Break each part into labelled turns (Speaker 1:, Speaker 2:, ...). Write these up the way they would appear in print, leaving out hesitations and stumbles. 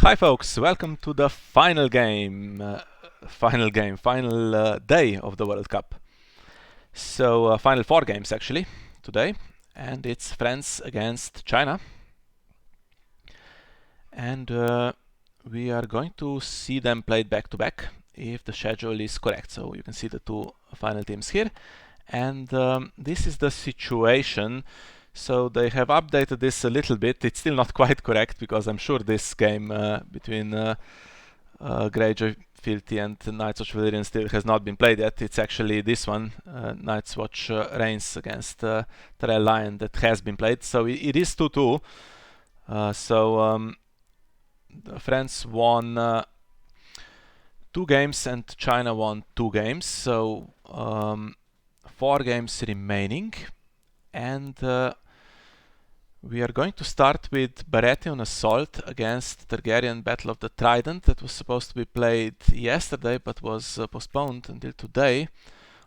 Speaker 1: Hi folks, welcome to the final game, final day of the World Cup. So final 4 games actually today, and it's France against China. And we are going to see them played back to back if the schedule is correct. So you can see the two final teams here. And this is the situation. So they have updated this a little bit. It's still not quite correct because I'm sure this game between Greyjoy Filthy and Night's Watch Valyrian still has not been played yet. It's actually this one, Night's Watch Reigns against Tyrell Lion, that has been played. So it is 2-2. France won 2 games and China won 2 games. So 4 games remaining. And we are going to start with Baratheon Assault against Targaryen Battle of the Trident. That was supposed to be played yesterday but was postponed until today.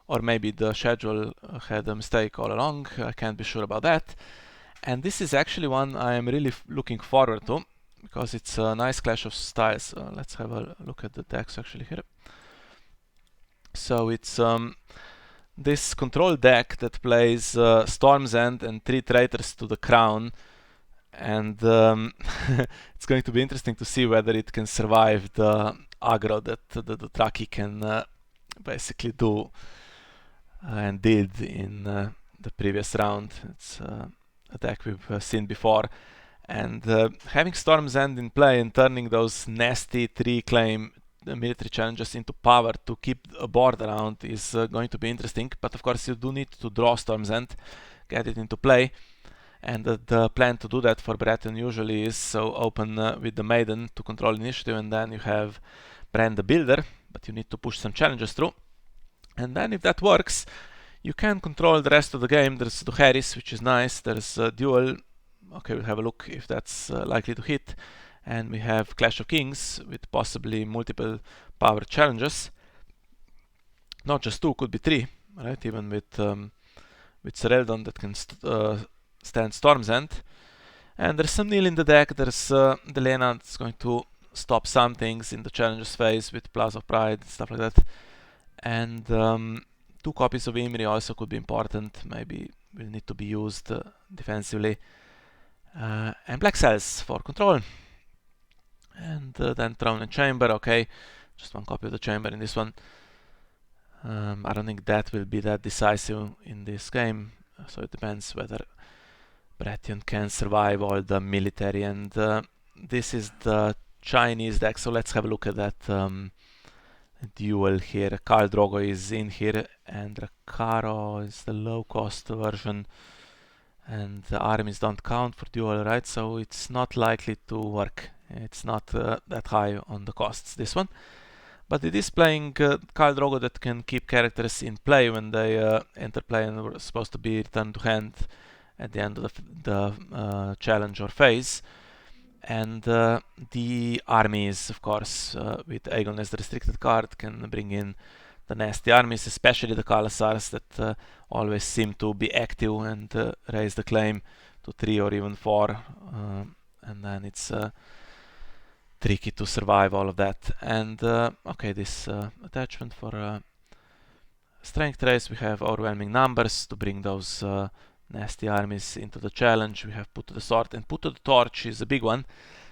Speaker 1: Or maybe the schedule had a mistake all along. I can't be sure about that. And this is actually one I am really looking forward to because it's a nice clash of styles. Let's have a look at the decks actually here. So it's this control deck that plays Storm's End and 3 Traitors to the Crown, and it's going to be interesting to see whether it can survive the aggro that the Dothraki can basically do and did in the previous round. It's a deck we've seen before, and having Storm's End in play and turning those nasty 3-claim military challenges into power to keep a board around is going to be interesting. But of course you do need to draw Storm's End, get it into play, and the plan to do that for Baratheon usually is so open with the Maiden to control initiative, and then you have Bran the Builder, but you need to push some challenges through. And then if that works, you can control the rest of the game. There's Dohaeris, which is nice. There's a duel. Okay, we'll have a look if that's likely to hit. And we have Clash of Kings with possibly multiple power challenges. Not just 2, could be 3, right? Even with Sereldon that can stand Storm's End. And there's some Nil in the deck. There's Delena that's going to stop some things in the challenges phase with Plaza of Pride, stuff like that. And 2 copies of Imri also could be important. Maybe will need to be used defensively. And Black Cells for control. And then Throne and Chamber, okay, just 1 copy of the Chamber in this one. I don't think that will be that decisive in this game, so it depends whether Baratheon can survive all the military. And this is the Chinese deck, so let's have a look at that duel here. Khal Drogo is in here, and Rakaro is the low-cost version. And the armies don't count for duel, right? So it's not likely to work. It's not that high on the costs, this one. But it is playing Khal Drogo that can keep characters in play when they enter play and were supposed to be returned to hand at the end of the challenge or phase. And the armies, of course, with Aegon as the restricted card, can bring in the nasty armies, especially the Khalasars that always seem to be active and raise the claim to 3 or even 4. And then it's tricky to survive all of that. And okay, this attachment for strength race, we have overwhelming numbers to bring those nasty armies into the challenge. We have Put to the Sword, and Put to the Torch is a big one.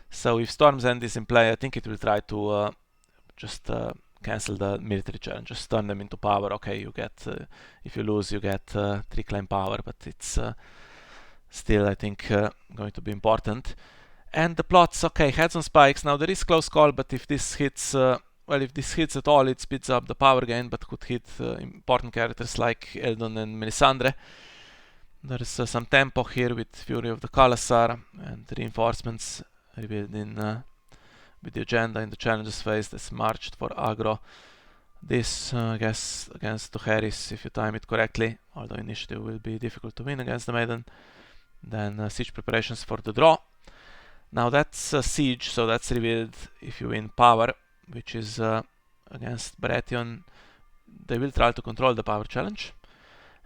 Speaker 1: So if Storm's End is in play, I think it will try to just cancel the military challenges, turn them into power. Okay, you get if you lose, you get 3-claim power, but it's still, I think, going to be important. And the plots, okay, Heads on Spikes. Now there is close call, but if this hits, well, if this hits at all, it speeds up the power gain, but could hit important characters like Eldon and Melisandre. There is some tempo here with Fury of the Khalasar and reinforcements revealed in with the agenda in the challenges phase that's marched for aggro. This, I guess, against Dohaeris if you time it correctly, although initiative will be difficult to win against the Maiden. Then siege preparations for the draw. Now that's siege, so that's revealed if you win power, which is against Baratheon. They will try to control the power challenge.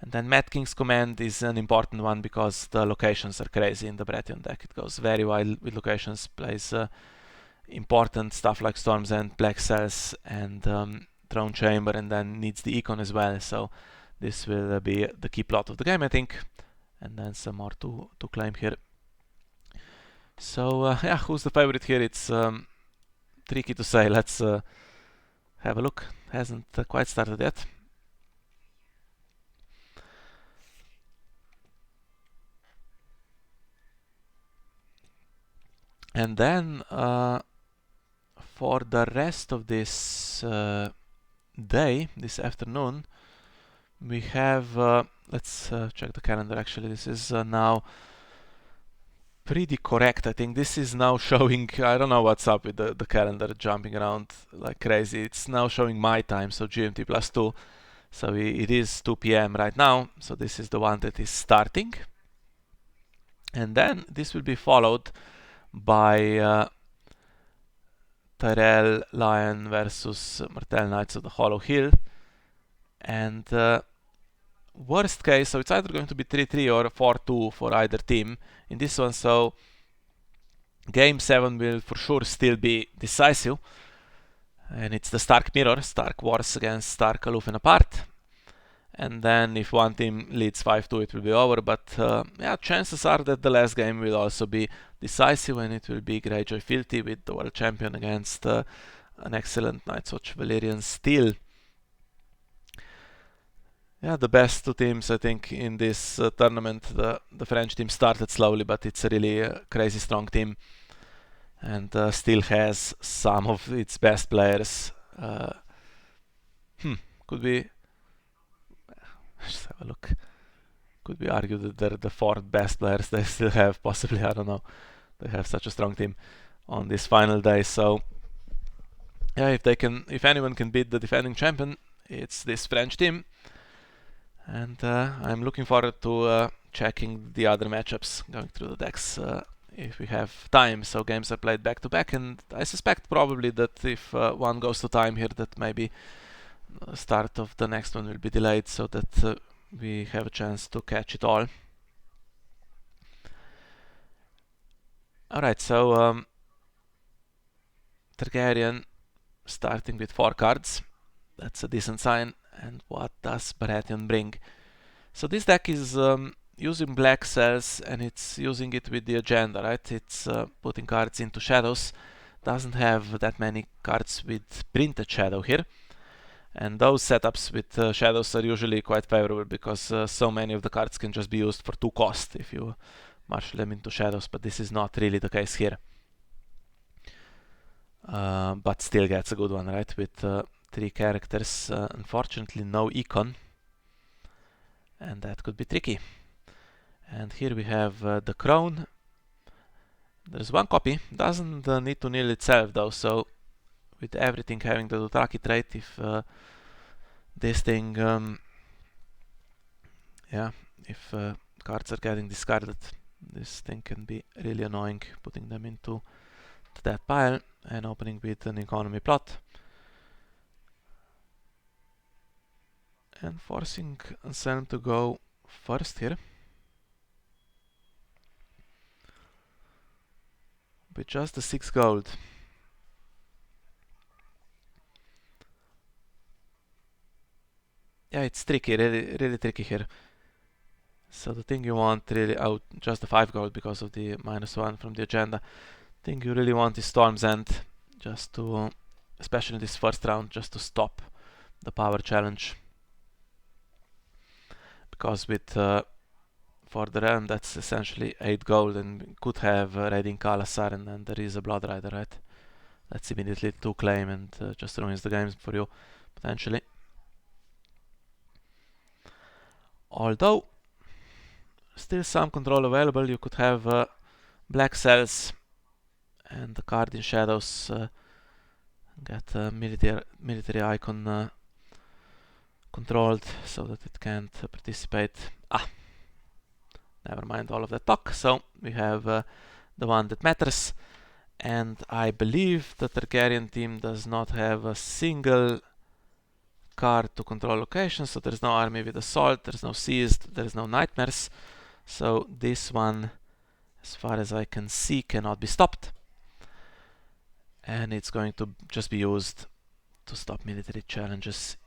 Speaker 1: And then Mad King's Command is an important one because the locations are crazy in the Baratheon deck. It goes very wide with locations, plays important stuff like Storm's End, Black Cells, and Throne Chamber, and then needs the Econ as well. So this will be the key plot of the game, I think. And then some more to claim here. So yeah, who's the favorite here? It's tricky to say. Let's have a look. Hasn't quite started yet. And then for the rest of this day, this afternoon, we have, let's check the calendar actually. This is now pretty correct. I think this is now showing, I don't know what's up with the calendar jumping around like crazy. It's now showing my time, so GMT plus 2. So it is 2 p.m. right now. So this is the one that is starting. And then this will be followed by Tyrell Lion versus Martell Knights of the Hollow Hill. And worst case, so it's either going to be 3-3 or 4-2 for either team in this one. So game 7 will for sure still be decisive. And it's the Stark Mirror, Stark Wars against Stark Aloof and Apart. And then if one team leads 5-2, it will be over. But yeah, chances are that the last game will also be decisive, and it will be Greyjoy Filthy with the world champion against an excellent Night's Watch Valyrian still. Yeah, the best two teams, I think, in this tournament. The French team started slowly, but it's a really crazy strong team. And still has some of its best players. Could be... Just have a look. Could be argued that they're the 4th best players they still have, possibly, I don't know. They have such a strong team on this final day. So, yeah, if anyone can beat the defending champion, it's this French team. And I'm looking forward to checking the other matchups, going through the decks if we have time. So games are played back to back, and I suspect probably that if one goes to time here, that maybe the start of the next one will be delayed so that we have a chance to catch it all. Alright, so Targaryen starting with 4 cards. That's a decent sign. And what does Baratheon bring? So this deck is using Black Cells, and it's using it with the agenda, right? It's putting cards into shadows. Doesn't have that many cards with printed shadow here. And those setups with shadows are usually quite favorable because so many of the cards can just be used for 2 cost if you marshal them into shadows, but this is not really the case here. But still gets a good one, right? With 3 characters. Unfortunately, no econ. And that could be tricky. And here we have the crown. There's 1 copy. Doesn't need to kneel itself though, so with everything having the Dothraki trait, if this thing, if cards are getting discarded, this thing can be really annoying, putting them into that pile and opening with an economy plot. And forcing Anselme to go first here. With just the 6 gold. Yeah, it's tricky, really tricky here. So the thing you want really, just the 5 gold because of the -1 from the agenda. Thing you really want is Storm's End, just to, especially in this first round, just to stop the power challenge. Because with for the realm that's essentially 8 gold, and could have Raiding Kalasar, and then there is a Blood Rider, right? That's immediately 2 claim and just ruins the game for you, potentially. Although, still some control available. You could have Black Cells and the card in shadows get military icon controlled so that it can't participate. Never mind all of that talk. So we have the one that matters, and I believe the Targaryen team does not have a single card to control location, so there's no army with assault, there's no seized, there's no nightmares. So this one, as far as I can see, cannot be stopped. and it's going to just be used to stop military challenges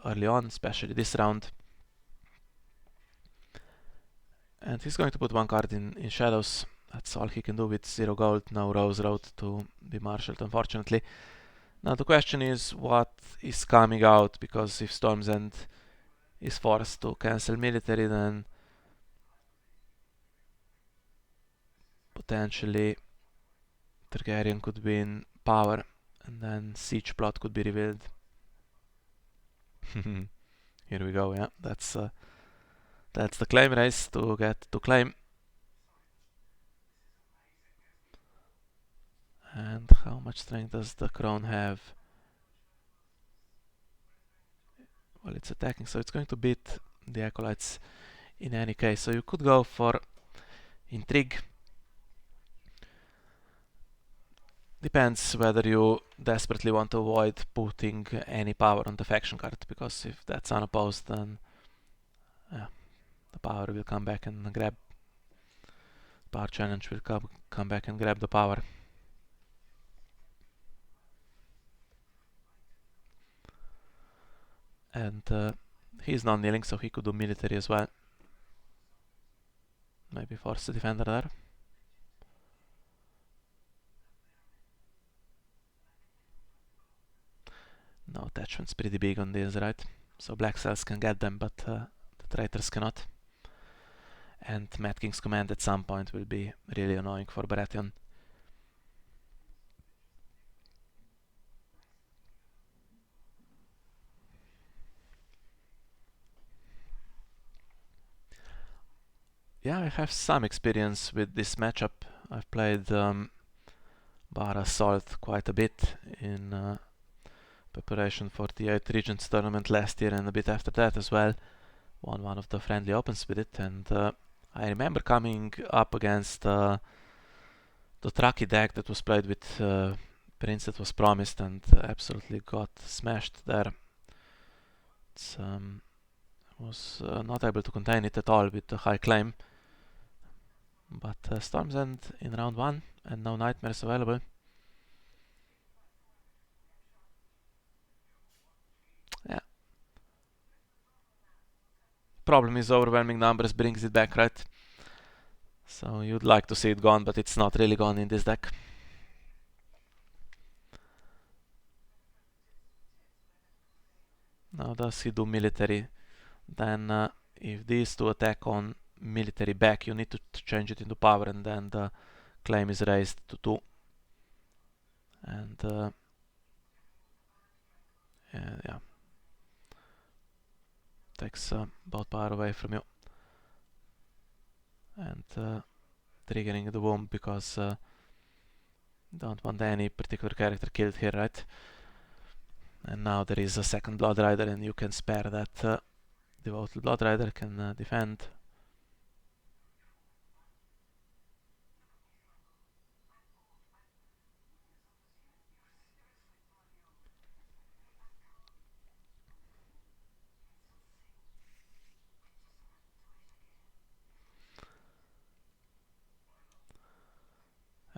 Speaker 1: early on, especially this round. And he's going to put one card in shadows. That's all he can do with 0 gold. No Rose Road to be marshaled, unfortunately. Now the question is what is coming out, because if Storm's End is forced to cancel military, then potentially Targaryen could win power, and then siege plot could be revealed. Here we go, yeah, that's the claim race to get to claim. And how much strength does the crown have? Well, it's attacking, so it's going to beat the acolytes in any case. So you could go for intrigue. Depends whether you desperately want to avoid putting any power on the faction card, because if that's unopposed, then the power will come back and grab. Power challenge will come back and grab the power. And he's non-kneeling, so he could do military as well. Maybe force the defender there. No, attachment's pretty big on this, right? So black cells can get them, but the traitors cannot. And Mad King's command at some point will be really annoying for Baratheon. Yeah, I have some experience with this matchup. I've played Bara Assault quite a bit in preparation for the 8 Regents tournament last year, and a bit after that as well. Won one of the friendly opens with it, and I remember coming up against the Traki deck that was played with Prince that was promised, and absolutely got smashed there. It was not able to contain it at all with the high claim. But Storm's End in round 1, and no nightmares available. Yeah. Problem is overwhelming numbers brings it back, right? So you'd like to see it gone, but it's not really gone in this deck. Now does he do military? Then if these two attack on military back, you need to change it into power, and then the claim is raised to 2. And yeah, takes both power away from you. And triggering the womb, because don't want any particular character killed here, right? And now there is a second Blood Rider, and you can spare that devoted Blood Rider, can defend.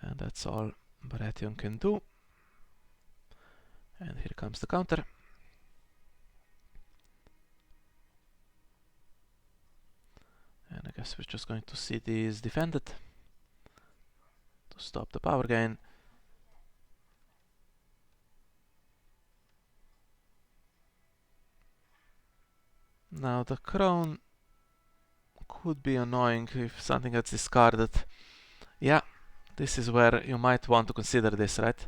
Speaker 1: And that's all Baratheon can do. And here comes the counter. And I guess we're just going to see these defended to stop the power gain. Now the crown could be annoying if something gets discarded. Yeah, this is where you might want to consider this, right?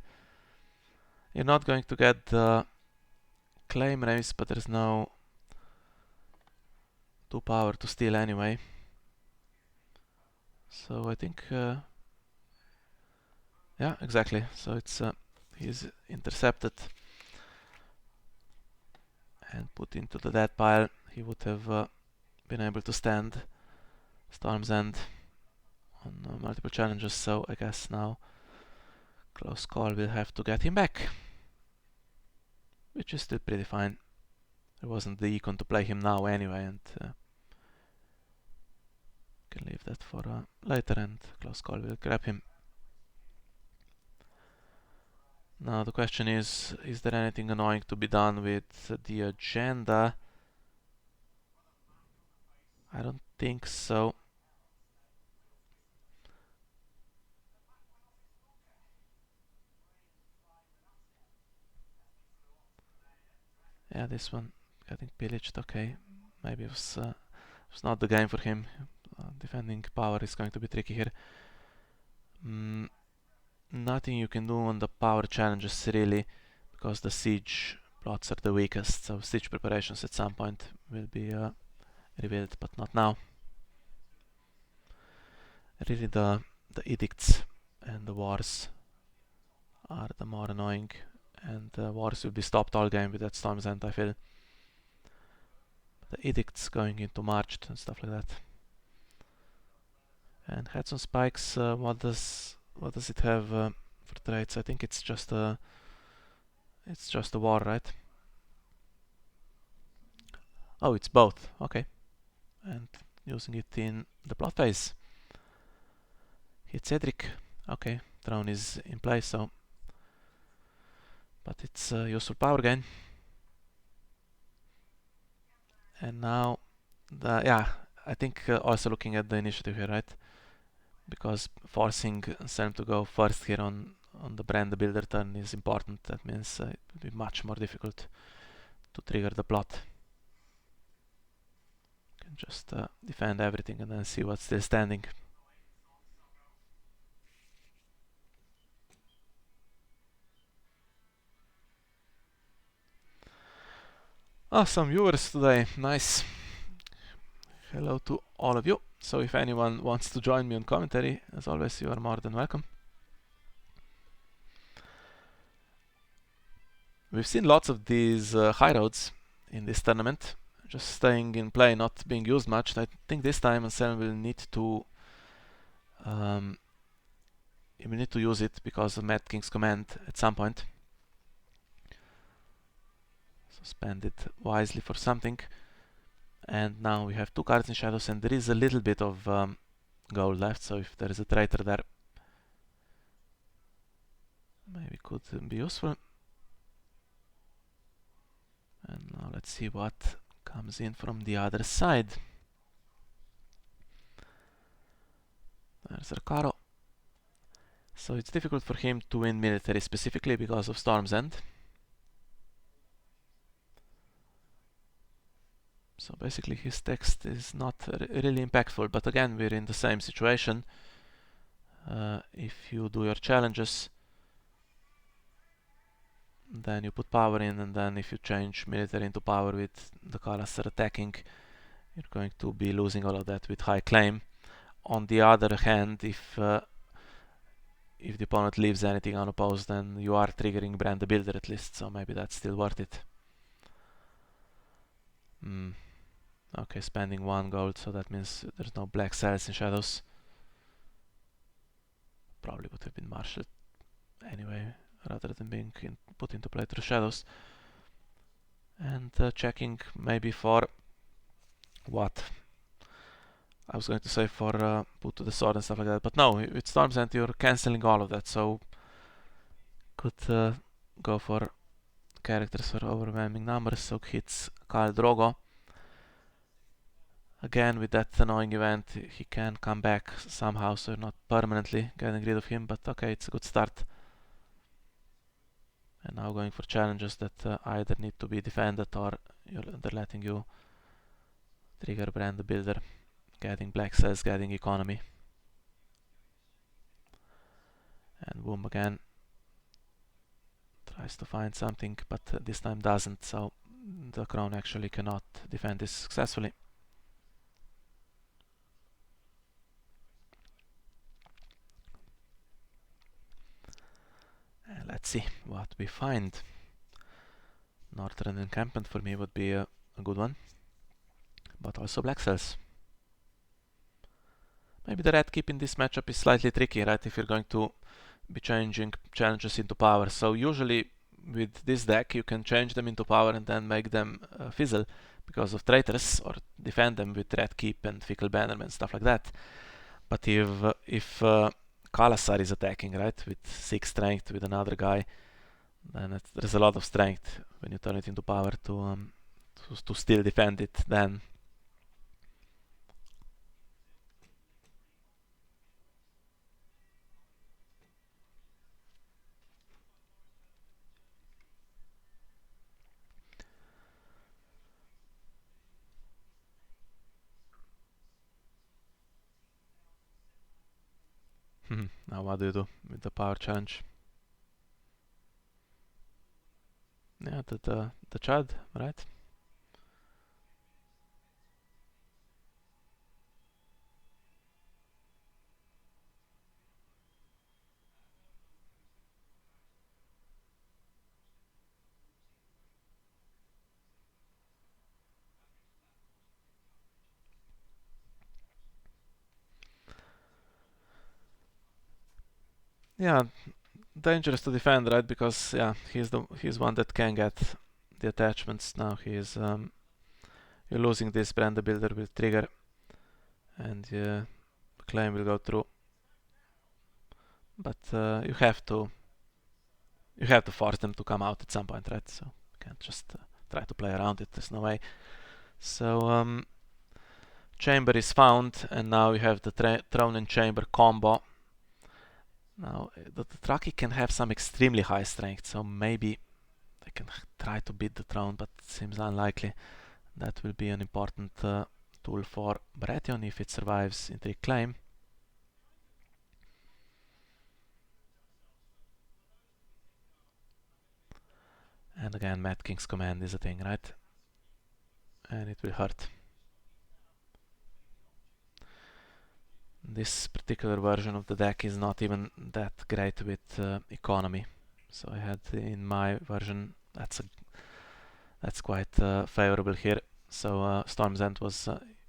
Speaker 1: You're not going to get the claim race, but there's no 2 power to steal anyway. So I think, yeah, exactly. So it's he's intercepted and put into the dead pile. He would have been able to stand Storm's End on multiple challenges, so I guess now close call will have to get him back, which is still pretty fine. There wasn't the econ to play him now anyway, and can leave that for later, and close call will grab him. Now the question is there anything annoying to be done with the agenda? I don't think so. Yeah, this one getting pillaged, okay. Maybe it was not the game for him. Defending power is going to be tricky here. Nothing you can do on the power challenges really, because the siege plots are the weakest, so siege preparations at some point will be revealed, but not now. Really the edicts and the wars are the more annoying, and wars will be stopped all game with that Storm's End, I feel. The edicts going into March and stuff like that. And Heads on Spikes, what does it have for traits? I think it's just a war, right? Oh, it's both. Okay. And using it in the plot phase. Hit Cedric. Okay, throne is in place, so but it's useful power gain. And now I think also looking at the initiative here, right? Because forcing Anselme to go first here on the brand builder turn is important. That means it will be much more difficult to trigger the plot. You can just defend everything and then see what's still standing. Some viewers today, nice. Hello to all of you. So if anyone wants to join me on commentary, as always, you are more than welcome. We've seen lots of these high roads in this tournament, just staying in play, not being used much. I think this time Anselme will need to use it because of Mad King's command at some point. So spend it wisely for something. And now we have 2 cards in shadows, and there is a little bit of gold left, so if there is a traitor there, maybe could be useful. And now let's see what comes in from the other side. There's Arcaro. So it's difficult for him to win military specifically because of Storm's End. So basically his text is not really impactful, but again we're in the same situation. If you do your challenges, then you put power in, and then if you change military into power with the Kalasar attacking, you're going to be losing all of that with high claim. On the other hand, if the opponent leaves anything unopposed, then you are triggering Brand the Builder at least, so maybe that's still worth it. Okay, spending 1 gold, so that means there's no black cells in shadows. Probably would have been marshaled anyway, rather than being put into play through shadows. And checking maybe for what? I was going to say for put to the sword and stuff like that, but no, with Storm's End you're cancelling all of that, so could go for characters for overwhelming numbers, so hits Khal Drogo. Again, with that annoying event, he can come back somehow, so you're not permanently getting rid of him, but okay, it's a good start. And now going for challenges that either need to be defended or they're letting you trigger Brand the Builder, getting black cells, getting economy. And boom again. Tries to find something, but this time doesn't, so the crown actually cannot defend this successfully. And let's see what we find. Northern encampment for me would be a good one, but also black cells. Maybe the red keep in this matchup is slightly tricky, right, if you're going to be changing challenges into power. So usually with this deck you can change them into power and then make them fizzle because of traitors, or defend them with red keep and fickle bannerman and stuff like that. But if Kalasar is attacking, right, with 6 strength with another guy, then there's a lot of strength when you turn it into power to still defend it then. Now what do you do with the power challenge? Yeah, the Chad, right? Yeah, dangerous to defend, right? Because yeah, he's one that can get the attachments. Now you're losing this brand the builder will trigger, and the claim will go through. But you have to force them to come out at some point, right? So you can't just try to play around it. There's no way. So chamber is found, and now you have the throne and chamber combo. Now the Dothraki can have some extremely high strength, so maybe they can try to beat the throne, but it seems unlikely. That will be an important tool for Baratheon if it survives Intrigue Claim. And again, Mad King's Command is a thing, right? And it will hurt. This particular version of the deck is not even that great with economy. So I had in my version, that's quite favorable here. So Storm's End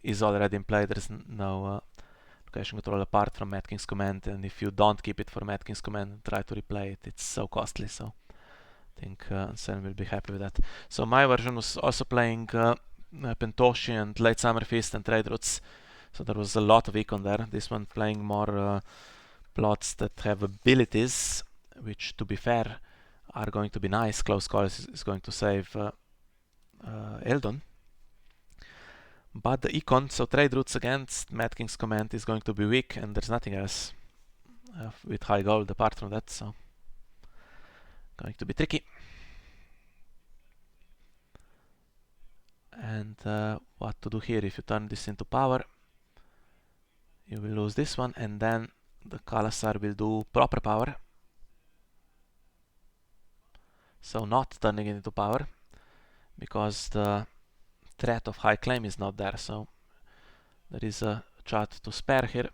Speaker 1: is already in play. There is no location control apart from Mad King's Command, and if you don't keep it for Mad King's Command and try to replay it, it's so costly. So I think Anselme will be happy with that. So my version was also playing Pentoshi and Late Summer Feast and Trade Routes. So there was a lot of econ there. This one playing more plots that have abilities, which to be fair are going to be nice. Close Call is going to save Eldon. But the econ, so Trade Routes against Mad King's Command is going to be weak, and there's nothing else with high gold apart from that, so going to be tricky. And what to do here? If you turn this into power, you will lose this one, and then the Kalasar will do proper power. So not turning it into power, because the threat of high claim is not there, so there is a chart to spare here.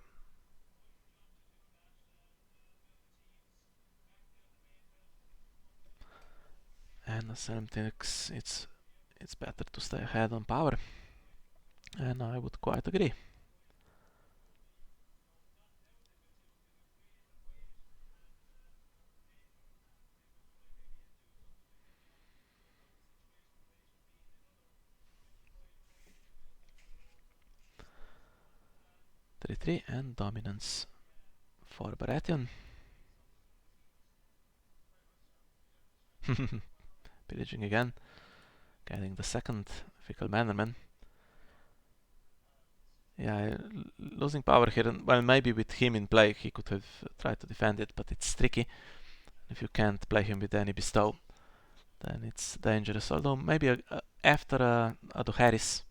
Speaker 1: And Anselme thinks it's better to stay ahead on power, and I would quite agree. Three and dominance for Baratheon. Pillaging again, getting the second Fickle Bannerman. Yeah, losing power here, well, maybe with him in play he could have tried to defend it, but it's tricky. If you can't play him with any bestow, then it's dangerous. Although maybe after a Dohaeris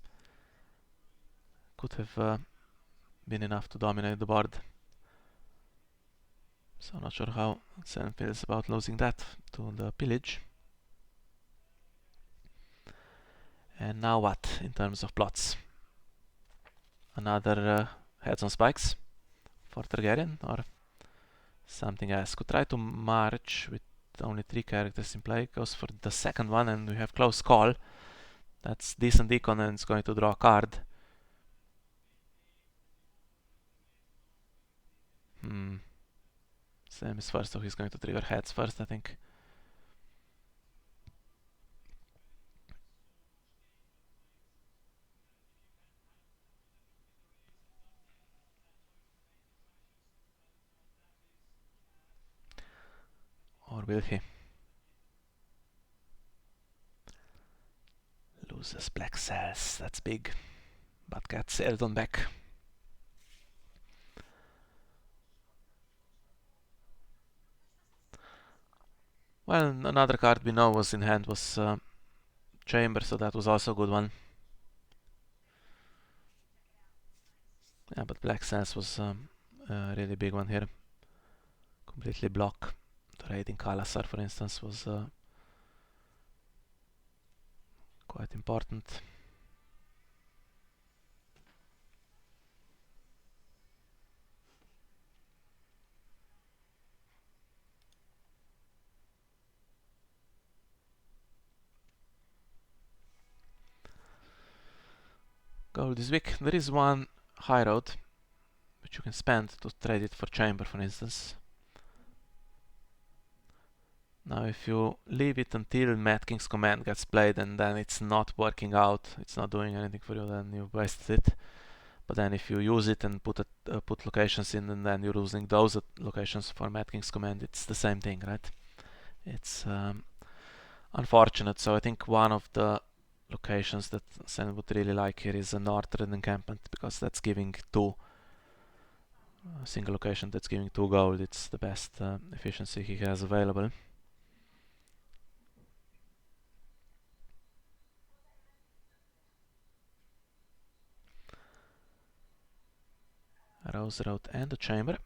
Speaker 1: could have been enough to dominate the board. So not sure how Sam feels about losing that to the pillage. And now what in terms of plots? Another heads on spikes for Targaryen, or something else? Could try to march with only 3 characters in play. Goes for the second one, and we have close call. That's decent econ, and it's going to draw a card. Sam is first, so he's going to trigger heads first, I think. Or will he? Loses black cells, that's big, but gets Eldon back. Well, another card we know was in hand was Chamber, so that was also a good one. Yeah, but black cells was a really big one here. Completely block. The raiding Kalasar, for instance, was quite important. Gold is weak. There is one high road which you can spend to trade it for Chamber, for instance. Now if you leave it until Mad King's Command gets played and then it's not working out, it's not doing anything for you, then you've wasted it. But then if you use it and put locations in and then you're using those locations for Mad King's Command, it's the same thing, right? It's unfortunate. So I think one of the locations that Sen would really like here is a northern encampment, because that's giving two, a single location that's giving 2 gold. It's the best efficiency he has available. Rose Road and a Chamber.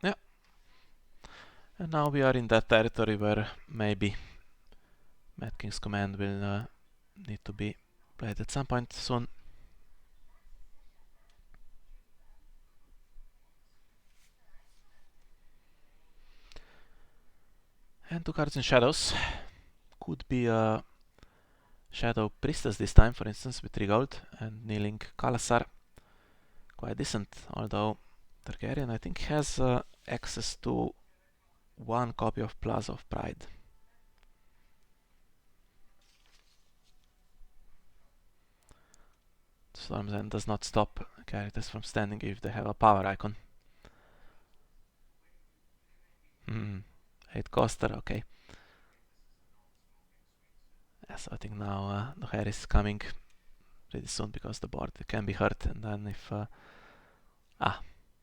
Speaker 1: Yeah. And now we are in that territory where maybe Mad King's Command will need to be played at some point soon. And 2 cards in shadows. Could be a Shadow Priestess this time, for instance, with 3 gold, and kneeling Kalasar. Quite decent, although Targaryen I think has access to 1 copy of Plaza of Pride. Storm's End does not stop characters from standing if they have a power icon. 8 coster, okay. Yeah, so I think now the hair is coming pretty soon because the board can be hurt, and then if...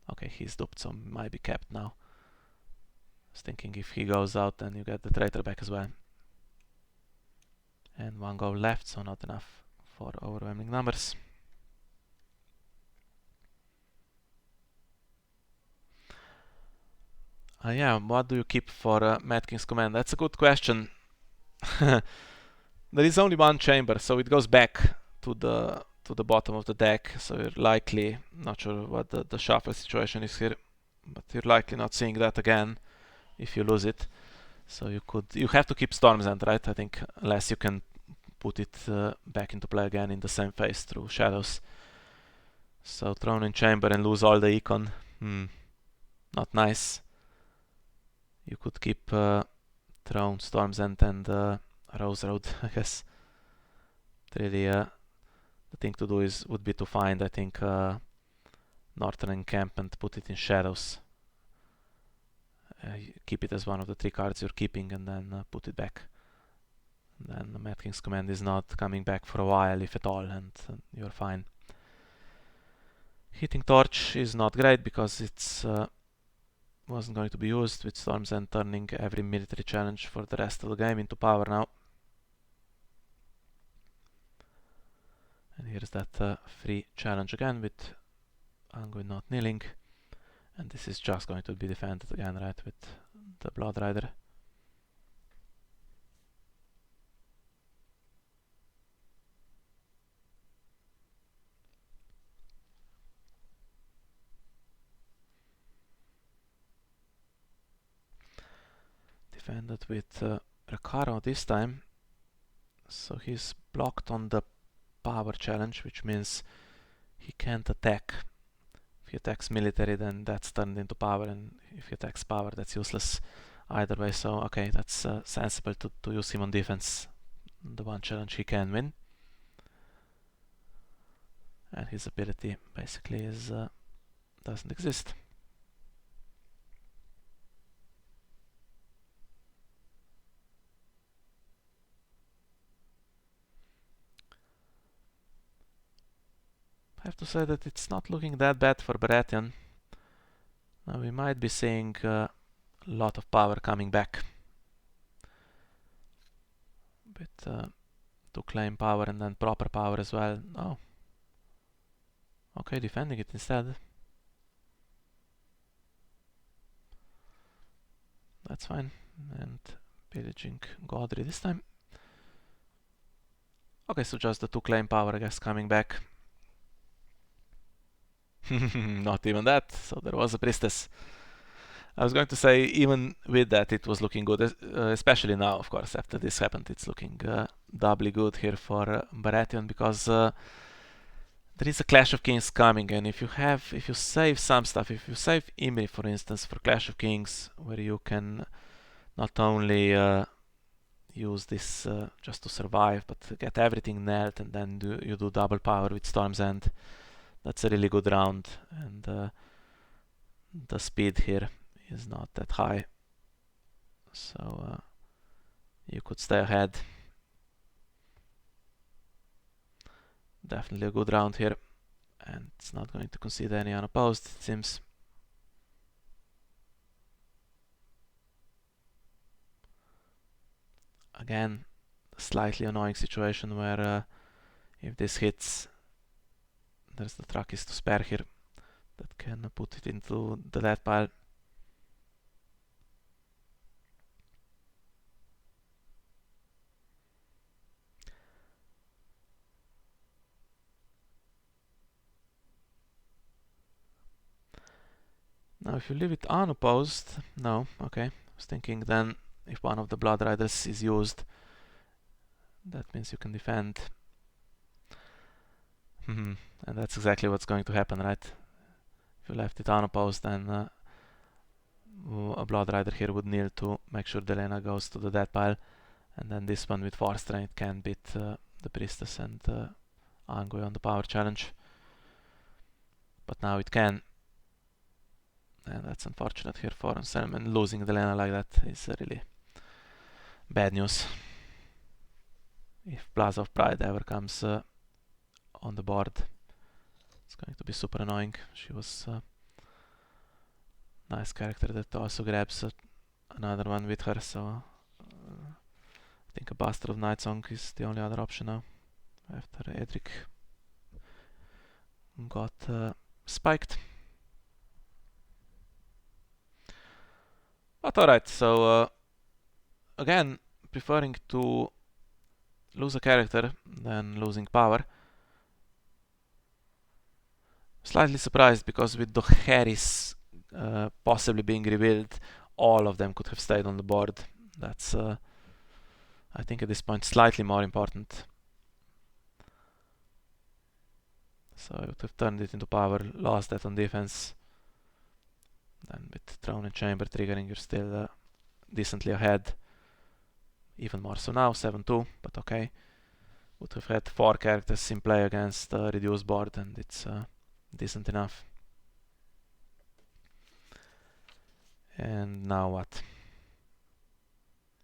Speaker 1: okay, he's duped, so might be kept now. I was thinking if he goes out then you get the traitor back as well. And 1 goal left, so not enough for overwhelming numbers. Yeah, what do you keep for Mad King's Command? That's a good question. There is only 1 chamber, so it goes back to the bottom of the deck. So you're likely, not sure what the shuffle situation is here, but you're likely not seeing that again if you lose it. So you have to keep Storm's End, right? I think, unless you can put it back into play again in the same phase through shadows. So Throne in Chamber and lose all the econ. Not nice. You could keep Throne, Storm's End, and Rose Road, I guess. Really, the thing to do would be to find, I think, Northern Encampment, put it in shadows. Keep it as one of the 3 cards you're keeping, and then put it back. And then the Mad King's Command is not coming back for a while, if at all, and you're fine. Hitting Torch is not great because it's wasn't going to be used, with Storm's End turning every military challenge for the rest of the game into power now. And here's that free challenge again with Hongyuan not kneeling. And this is just going to be defended again, right, with the Blood Rider. Defended with Recaro this time. So he's blocked on the power challenge, which means he can't attack. If he attacks military, then that's turned into power, and if he attacks power, that's useless either way. So okay, that's sensible to use him on defense. The 1 challenge he can win. And his ability basically is doesn't exist. have to say that it's not looking that bad for Baratheon. Now we might be seeing a lot of power coming back. But to claim power and then proper power as well. Oh. Okay, defending it instead. That's fine. And pillaging Godry this time. Okay, so just the 2 claim power, I guess, coming back. Not even that, so there was a priestess. I was going to say, even with that, it was looking good, especially now, of course, after this happened, it's looking doubly good here for Baratheon, because there is a Clash of Kings coming, and if you save some stuff, if you save Imri, for instance, for Clash of Kings, where you can not only use this just to survive, but get everything knelt, and then you do double power with Storm's End. That's a really good round, and the speed here is not that high, so you could stay ahead. Definitely a good round here, and it's not going to concede any unopposed, it seems. Again, a slightly annoying situation where if this hits, there's the Trakis to spare here that can put it into the death pile. Now if you leave it unopposed, no, okay. I was thinking then if one of the Blood Riders is used, that means you can defend. And that's exactly what's going to happen, right? If you left it unopposed, then a Blood Rider here would kneel to make sure Delena goes to the death pile, and then this one with Force Strength can beat the Priestess and Angui on the power challenge. But now it can. And that's unfortunate here for Anselme, and losing Delena like that is really bad news. If Plaza of Pride ever comes on the board, it's going to be super annoying. She was a nice character that also grabs another one with her, so I think a Bastard of Nightsong is the only other option now, after Edric got spiked. But alright, so again, preferring to lose a character than losing power. Slightly surprised, because with the Harris possibly being revealed, all of them could have stayed on the board. That's, I think at this point, slightly more important. So I would have turned it into power, lost that on defense. Then with Throne and Chamber triggering, you're still decently ahead. Even more so now, 7-2, but okay. Would have had 4 characters in play against a reduced board, and it's decent enough. And now what?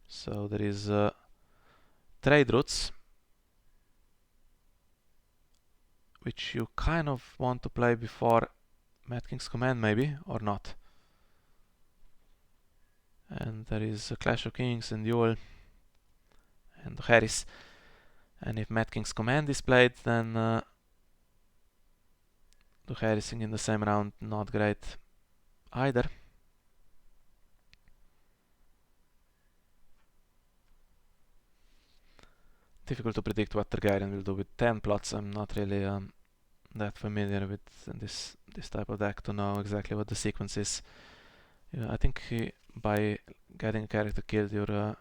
Speaker 1: So there is trade routes, which you kind of want to play before Mad King's Command, maybe, or not. And there is a Clash of Kings and Duel and Harris. And if Mad King's Command is played, then the Harrissing in the same round, not great either. Difficult to predict what Targaryen will do with 10 plots. I'm not really that familiar with this type of deck to know exactly what the sequence is. I think by getting a character killed, you're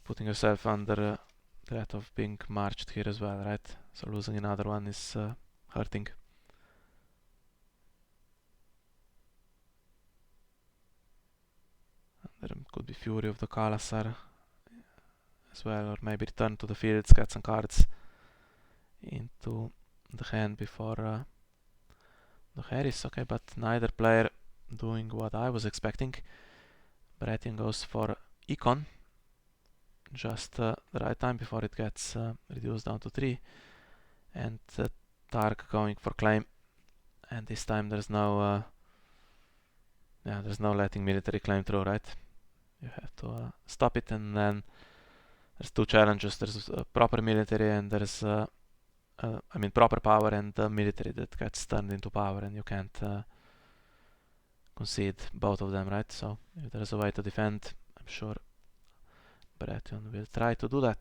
Speaker 1: putting yourself under threat of being marched here as well, right? So losing another one is hurting. There could be Fury of the Kalasar as well, or maybe return to the fields, get some cards into the hand before the Harris. Okay, but neither player doing what I was expecting. Baratheon goes for Econ, just the right time before it gets reduced down to 3, and Targ going for claim, and this time there's no there's no letting military claim through, right? You have to stop it, and then there's two challenges. There's proper military, and there's I mean proper power and military that gets turned into power, and you can't concede both of them, right? So if there's a way to defend, I'm sure Baratheon will try to do that.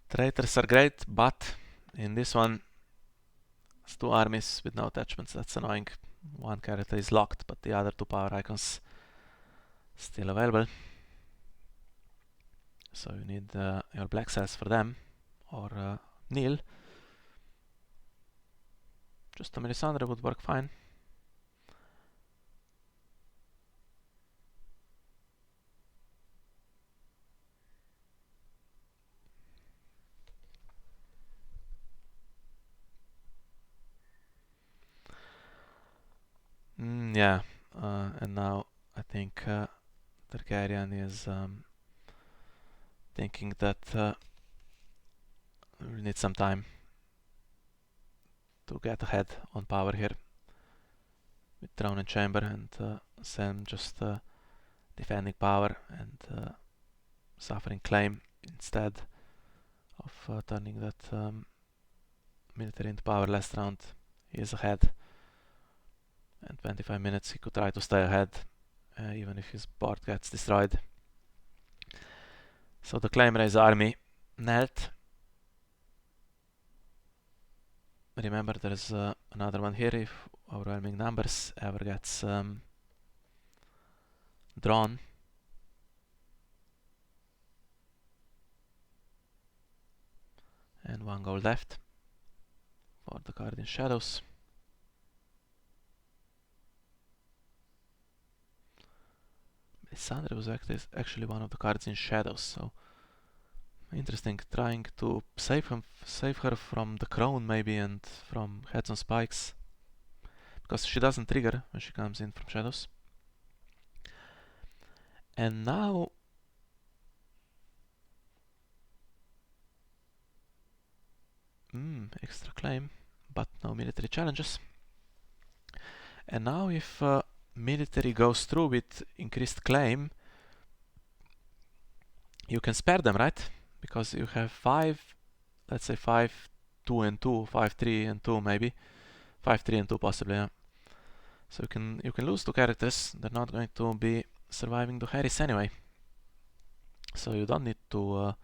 Speaker 1: Traitors are great, but in this one, it's two armies with no attachments. That's annoying. One character is locked, but the other two power icons still available. So you need your black cells for them, or Neil. Just a Melisandre would work fine. Yeah, and now I think Targaryen is thinking that we need some time to get ahead on power here with Throne and Chamber, and Sam just defending power and suffering claim instead of turning that military into power last round. He is ahead, and 25 minutes he could try to stay ahead even if his board gets destroyed. So the claim raise army knelt. Remember, there's another one here if overwhelming numbers ever gets drawn. And one goal left for the card in shadows. Melisandre was actually one of the cards in shadows, so interesting. Trying to save her from the crown maybe, and from heads on spikes, because she doesn't trigger when she comes in from shadows. And now extra claim, but no military challenges. And now if military goes through with increased claim, you can spare them, right? Because you have 5, let's say 5, 2 and 2, 5, 3 and 2 maybe. 5, 3 and 2 possibly, yeah. So you can lose 2 characters. They're not going to be surviving the Harris anyway. So you don't need to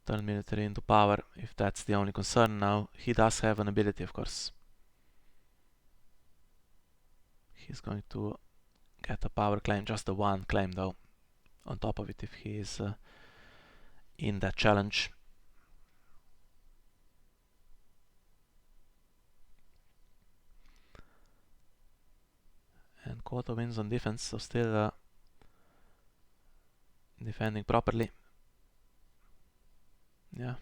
Speaker 1: turn military into power if that's the only concern now. He does have an ability, of course. He's going to get a power claim, just the one claim though, on top of it if he is in that challenge. And Quota wins on defense, so still defending properly. Yeah,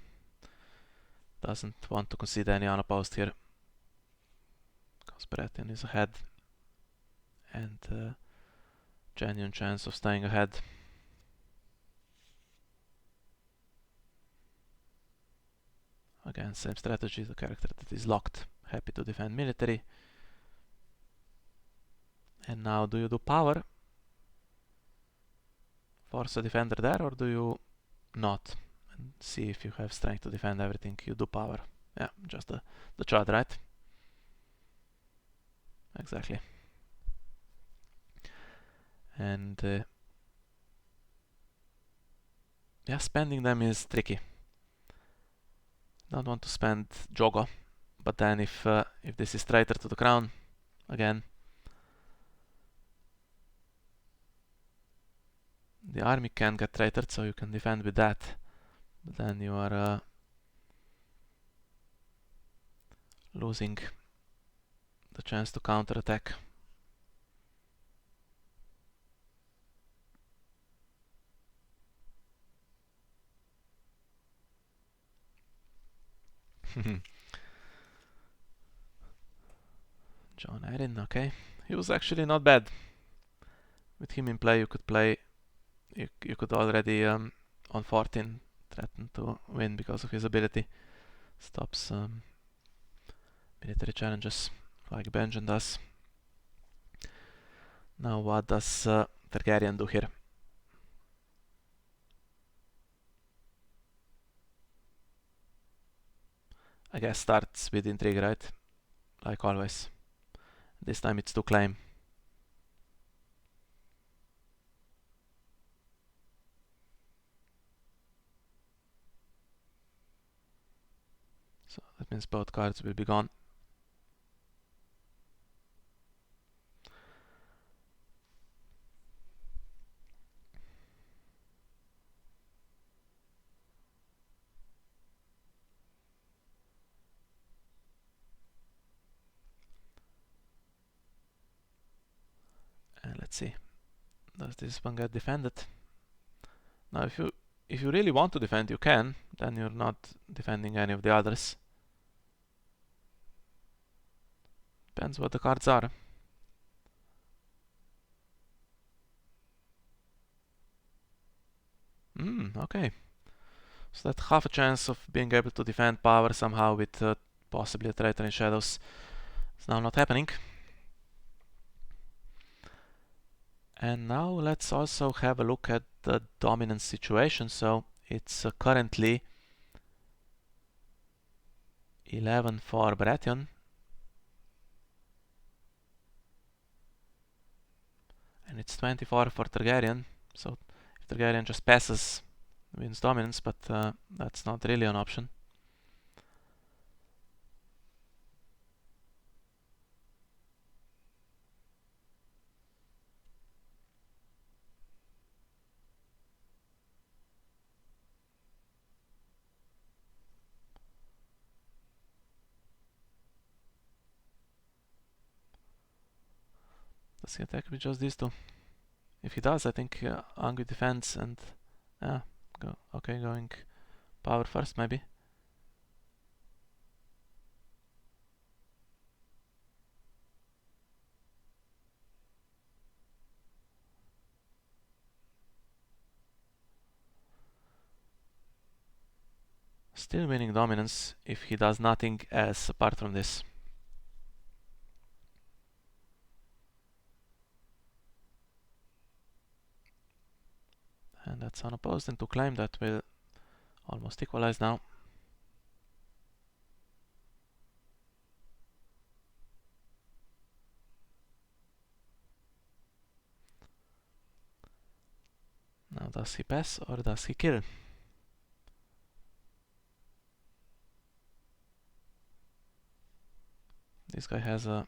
Speaker 1: doesn't want to concede any unopposed here, because Baratheon is ahead, and genuine chance of staying ahead. Again, same strategy, the character that is locked, happy to defend military. And now do you do power? Force a defender there, or do you not? And see if you have strength to defend everything. You do power. Yeah, just the chart, right? Exactly. And yeah, spending them is tricky. Don't want to spend Jogo, but then if this is traitor to the crown, again, the army can get traitored, so you can defend with that. But then you are losing the chance to counterattack. John Erin, okay. He was actually not bad. With him in play, you could already on 14 threaten to win because of his ability. Stops military challenges like Benjen does. Now what does Targaryen do here? I guess starts with intrigue, right? Like always. This time it's to claim. So that means both cards will be gone. And let's see. Does this one get defended? Now if you really want to defend, you can. Then you're not defending any of the others. Depends what the cards are. Okay. So that half a chance of being able to defend power somehow with possibly a traitor in shadows is now not happening. And now let's also have a look at the dominance situation. So it's currently 11 for Baratheon. And it's 24 for Targaryen. So if Targaryen just passes, wins dominance, but that's not really an option. Does he attack with just these two? If he does, I think Angry defends and going power first maybe. Still winning dominance if he does nothing else apart from this. And that's unopposed, and to claim that will almost equalize now. Now does he pass or does he kill? This guy has a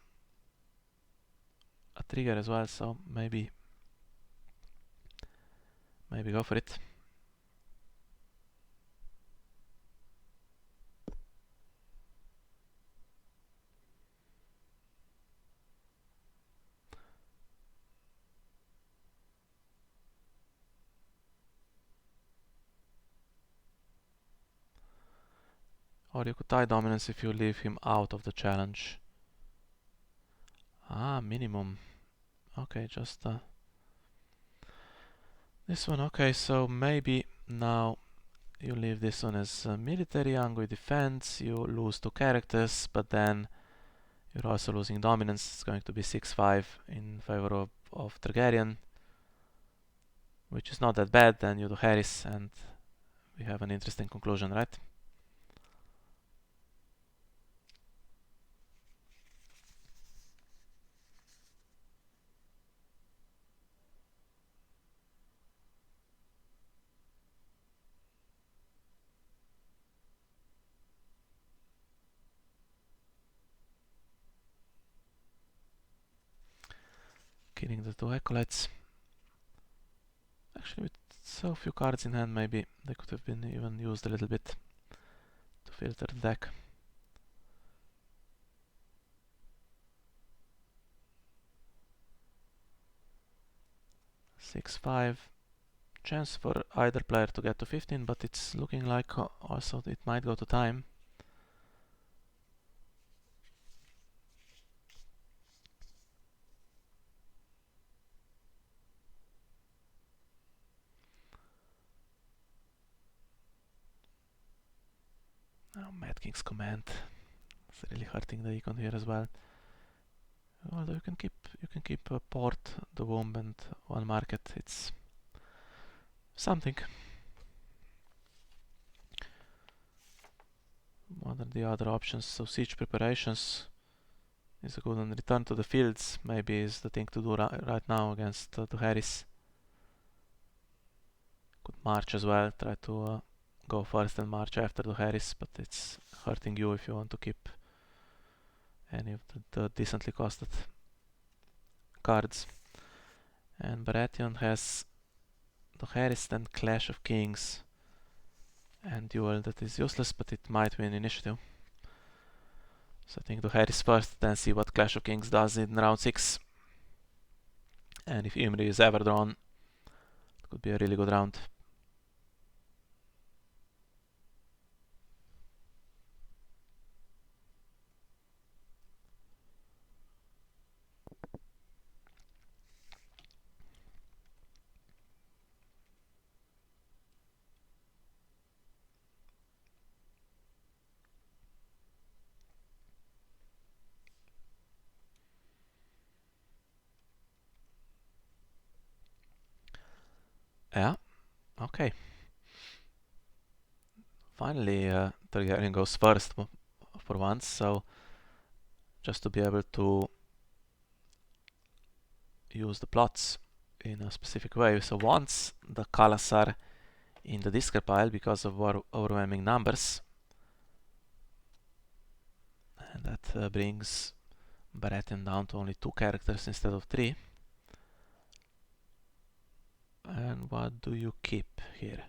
Speaker 1: trigger as well, so maybe go for it. Or you could tie dominance if you leave him out of the challenge. Minimum. Okay, just this one. Okay, so maybe now you leave this one as military, angry defense, you lose 2 characters, but then you're also losing dominance. It's going to be 6-5 in favor of Targaryen, which is not that bad. Then you do Harris and we have an interesting conclusion, right? Killing the 2 acolytes. Actually, with so few cards in hand, maybe they could have been even used a little bit to filter the deck. Six-five. Chance for either player to get to 15, but it's looking like also it might go to time. Now Mad King's Command is really hurting the econ here as well. Although you can keep Port, the Womb, and one market. It's something. What are the other options? So siege preparations is a good one. Return to the fields maybe is the thing to do right now against the Harris. Could march as well. Try to go first and march after the Harris, but it's hurting you if you want to keep any of the decently costed cards. And Baratheon has the Harris, then Clash of Kings and Duel. That is useless, but it might win initiative. So I think the Harris first, then see what Clash of Kings does in round 6. And if Imri is ever drawn, it could be a really good round. Yeah, okay. Finally, Targaryen goes first for once, so just to be able to use the plots in a specific way. So once the colors are in the discard pile because of overwhelming numbers, and that brings Baratheon down to only 2 characters instead of 3. And what do you keep here?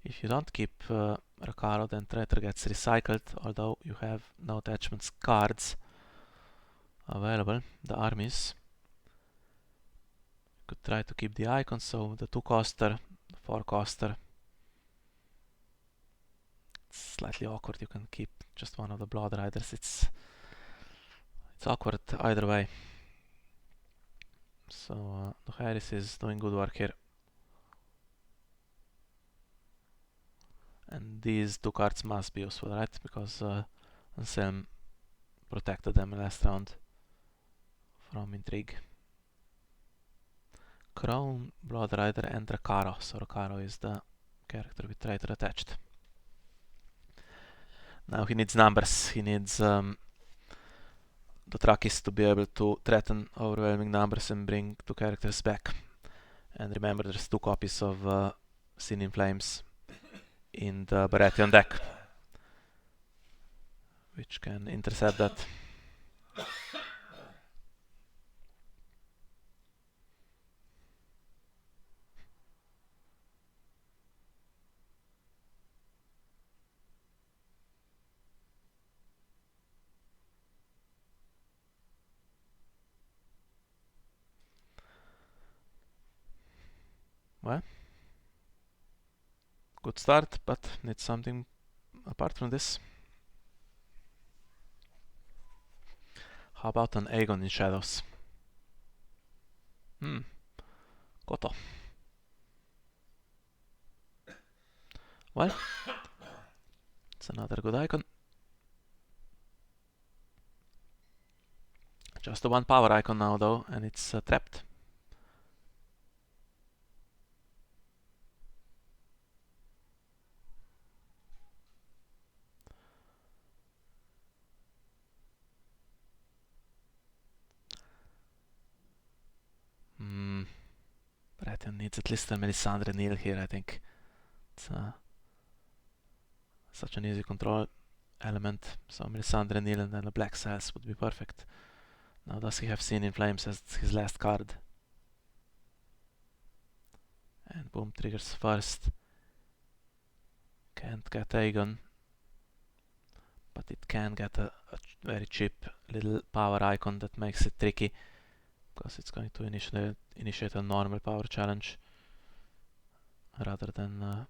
Speaker 1: If you don't keep Rakaro, then Traitor gets recycled, although you have no attachments cards available, the armies. You could try to keep the icons, so the 2-coster, the 4-coster. It's slightly awkward, you can keep just one of the Blood Riders. It's awkward either way. So the Harris is doing good work here. And these 2 cards must be useful, right? Because Anselme protected them last round from intrigue. Crown, Blood Rider, and Rakaro. So Rakaro is the character with Traitor attached. Now he needs numbers. He needs the Trakis to be able to threaten overwhelming numbers and bring 2 characters back. And remember, there's 2 copies of Sin in Flames in the Baratheon deck, which can intercept that. Well, good start, but needs something apart from this. How about an Aegon in Shadows? Koto. Well, it's another good icon. Just the 1 power icon now though, and it's trapped. Baratheon needs at least a Melisandre Neil here, I think. It's such an easy control element. So Melisandre Neil and then a Black Sails would be perfect. Now does he have Sin in Flames as his last card? And boom, triggers first. Can't get Aegon, but it can get a very cheap little power icon that makes it tricky, because it's going to initiate a normal power challenge rather than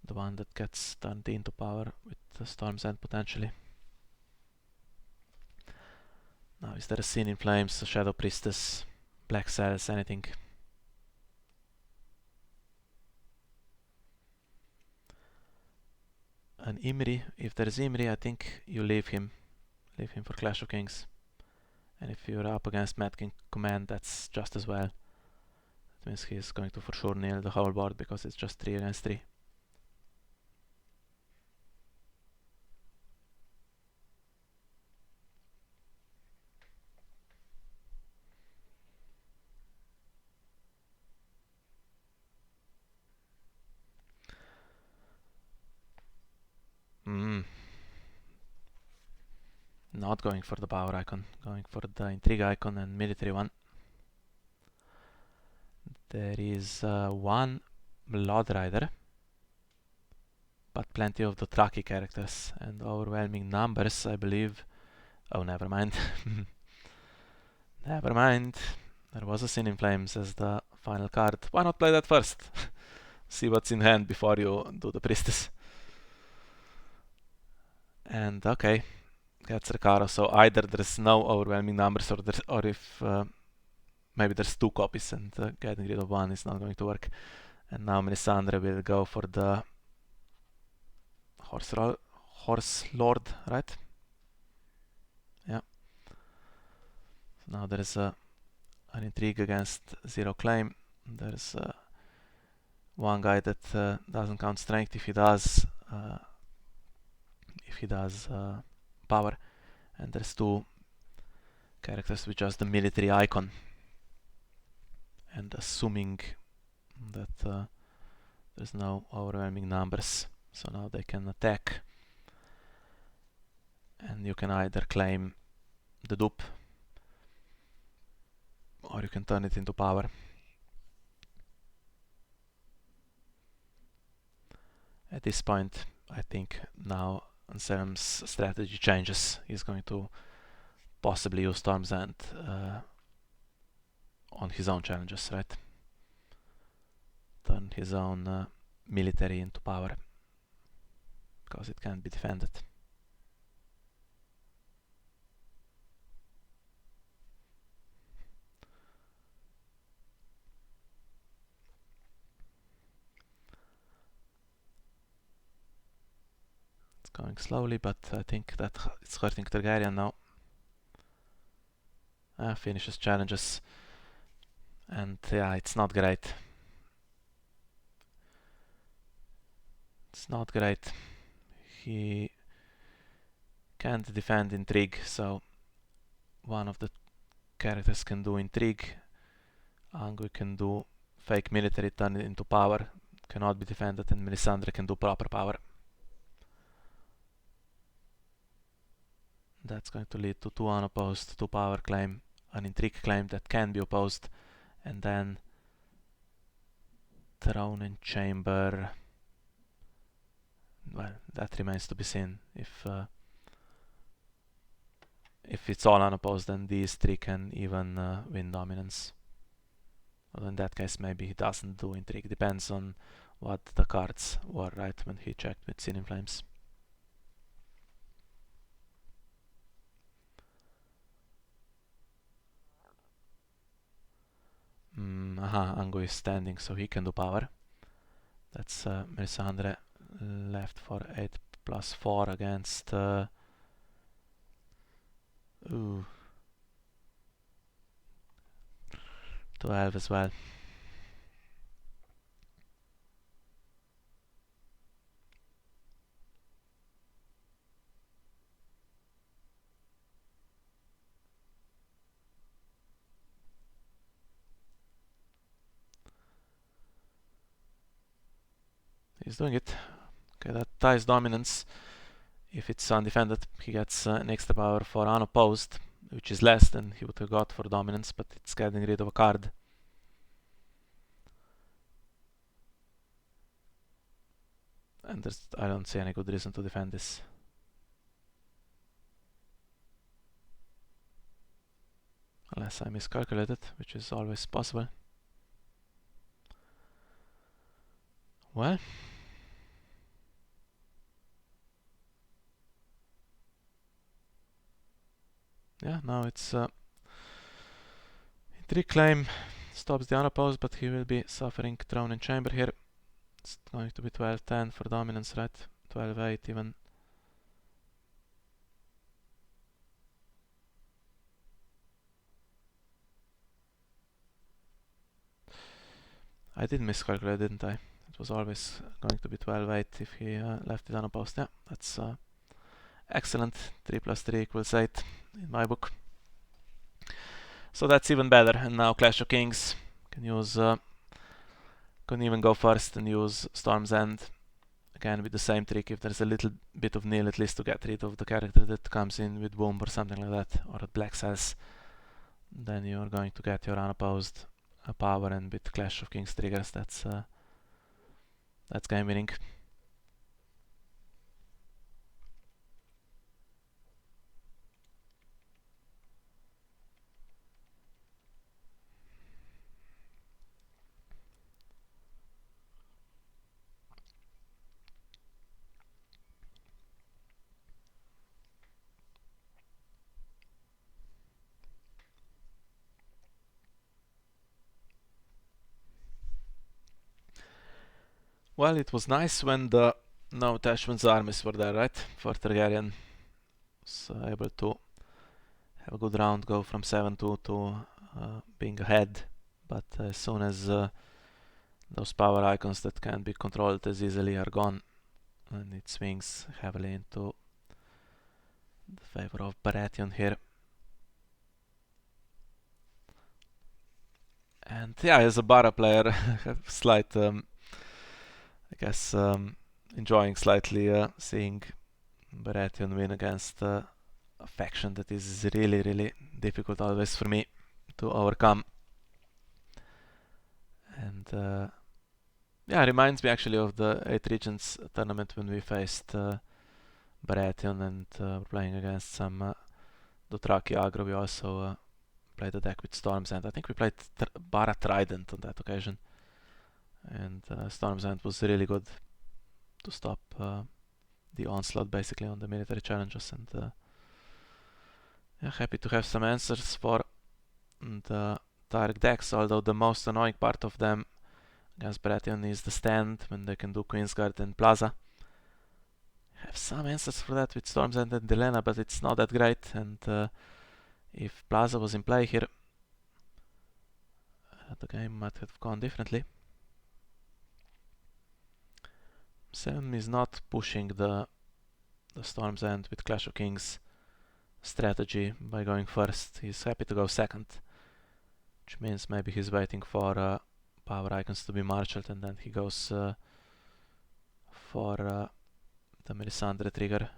Speaker 1: the one that gets turned into power with the Storm's End potentially. Now is there a Sin in Flames, a Shadow Priestess, Black Sails, anything? an Imri. If there's Imri, I think you leave him for Clash of Kings. And if you're up against Mad King Command, that's just as well. That means he's going to for sure nail the whole board because it's just 3 against 3. Not going for the power icon, going for the intrigue icon and military one. There is one Blood Rider, but plenty of the Dothraki characters and overwhelming numbers, I believe. Oh, never mind. Never mind. There was a Sin in Flames as the final card. Why not play that first? See what's in hand before you do the Priestess. And okay, gets Recaro. So either there's no overwhelming numbers, or if maybe there's 2 copies and getting rid of one is not going to work. And now Melisandre will go for the Horse Lord, right? Yeah. So now there's an intrigue against 0 claim. There's one guy that doesn't count strength. If he does power, and there's 2 characters with just the military icon. And assuming that there's no overwhelming numbers, so now they can attack, and you can either claim the dupe or you can turn it into power. At this point, I think now Anselme's strategy changes. He's going to possibly use Storm's End on his own challenges, right? Turn his own military into power, because it can't be defended. It's going slowly, but I think that it's hurting Targaryen now. Finishes challenges, and yeah, it's not great. It's not great. He can't defend intrigue, so one of the characters can do intrigue. Angui can do fake military, turn it into power, cannot be defended, and Melisandre can do proper power. That's going to lead to 2 unopposed, 2 power claim, an intrigue claim that can be opposed, and then Throne and Chamber. Well, that remains to be seen. If it's all unopposed, then these 3 can even win dominance. Although in that case, maybe he doesn't do intrigue. Depends on what the cards were, right, when he checked with Sin in Flames. Angu is standing, so he can do power. That's Melisandre left for 8 plus 4 against 12 as well. He's doing it. Okay, that ties dominance. If it's undefended, he gets an extra power for unopposed, which is less than he would have got for dominance, but it's getting rid of a card. And I don't see any good reason to defend this. Unless I miscalculated, which is always possible. Well, yeah, now it's intrigue claim stops the unopposed, but he will be suffering Throne and Chamber here. It's going to be 12-10 for dominance, right? 12-8 even. I did miscalculate, didn't I? It was always going to be 12-8 if he left it unopposed. Yeah, that's excellent. 3 plus 3 equals 8 in my book. So that's even better. And now Clash of Kings. Can even go first and use Storm's End. Again with the same trick. If there's a little bit of nil at least to get rid of the character that comes in with Womb or something like that. Or at Black Cells. Then you're going to get your unopposed power, and with Clash of Kings triggers that's game winning. Well, it was nice when the no attachments armies were there, right? For Targaryen was able to have a good round, go from 7-2 to being ahead. But as soon as those power icons that can't be controlled as easily are gone, and it swings heavily into the favor of Baratheon here. And yeah, as a Bara player, I have slight I guess enjoying slightly seeing Baratheon win against a faction that is really difficult always for me to overcome. And yeah, it reminds me actually of the 8 Regions tournament when we faced Baratheon and were playing against some Dothraki aggro. We also played a deck with Storm's End. I think we played Bara Trident on that occasion. And Storm's End was really good to stop the onslaught basically on the military challenges. And yeah, happy to have some answers for the Targ decks, although the most annoying part of them against Baratheon is the stand when they can do Queensguard and Plaza. Have some answers for that with Storm's End and Delena, but it's not that great. And if Plaza was in play here, the game might have gone differently. Sam is not pushing the Storm's End with Clash of Kings strategy by going first. He's happy to go second, which means maybe he's waiting for power icons to be marshalled, and then he goes for the Melisandre trigger.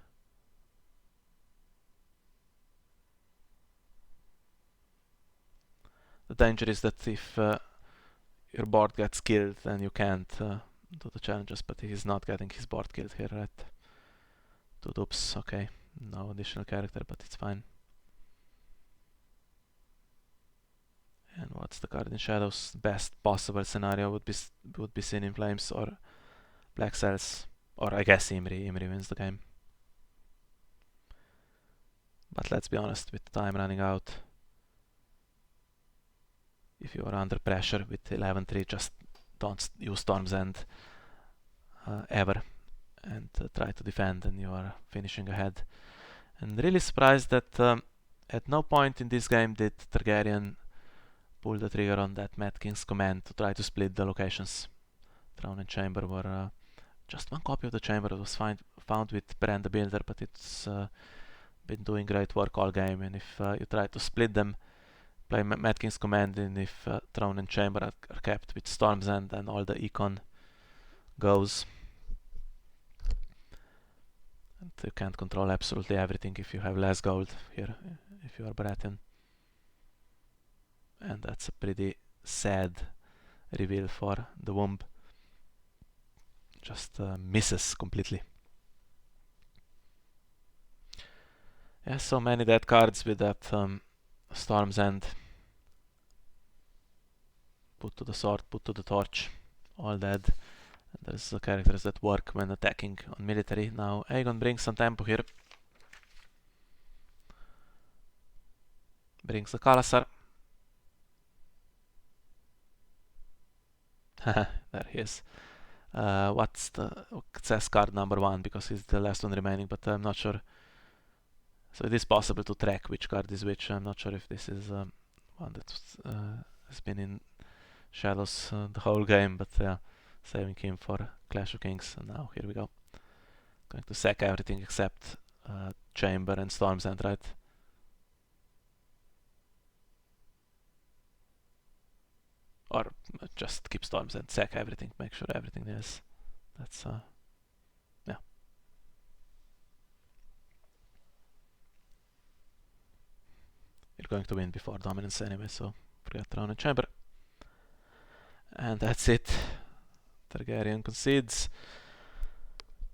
Speaker 1: The danger is that if your board gets killed, then you can't do the challenges, but he's not getting his board killed here, right? 2 dupes, okay. No additional character, but it's fine. And what's the card in shadows? Best possible scenario would be Sin in Flames or Black Cells, or I guess Imri wins the game. But let's be honest, with time running out, if you are under pressure with 11-3, just don't use Storm's End ever, and try to defend, and you are finishing ahead. And really surprised that at no point in this game did Targaryen pull the trigger on that Mad King's command to try to split the locations. Throne and Chamber were just one copy of the Chamber that was found with Bran the Builder, but it's been doing great work all game. And if you try to split them, play Mad King's command, and if Throne and Chamber are kept with Storm's End, then all the econ goes. And you can't control absolutely everything if you have less gold here, if you are Baratheon. And that's a pretty sad reveal for the Womb. Just misses completely. Yeah, so many dead cards with that Storm's End. Put to the sword, put to the torch, all dead. And there's the characters that work when attacking on military. Now Aegon brings some tempo here. Brings the Kalasar. There he is. what's the, it says card number 1 because it's the last one remaining, but I'm not sure. So it is possible to track which card is which. I'm not sure if this is one that has been in shadows the whole game, but yeah, saving him for Clash of Kings. And now here we go. Going to sack everything except Chamber and Storm's End, right? Or just keep Storm's End, sack everything, make sure everything is. That's yeah. You're going to win before dominance anyway, so forget Throne and Chamber. And that's it. Targaryen concedes.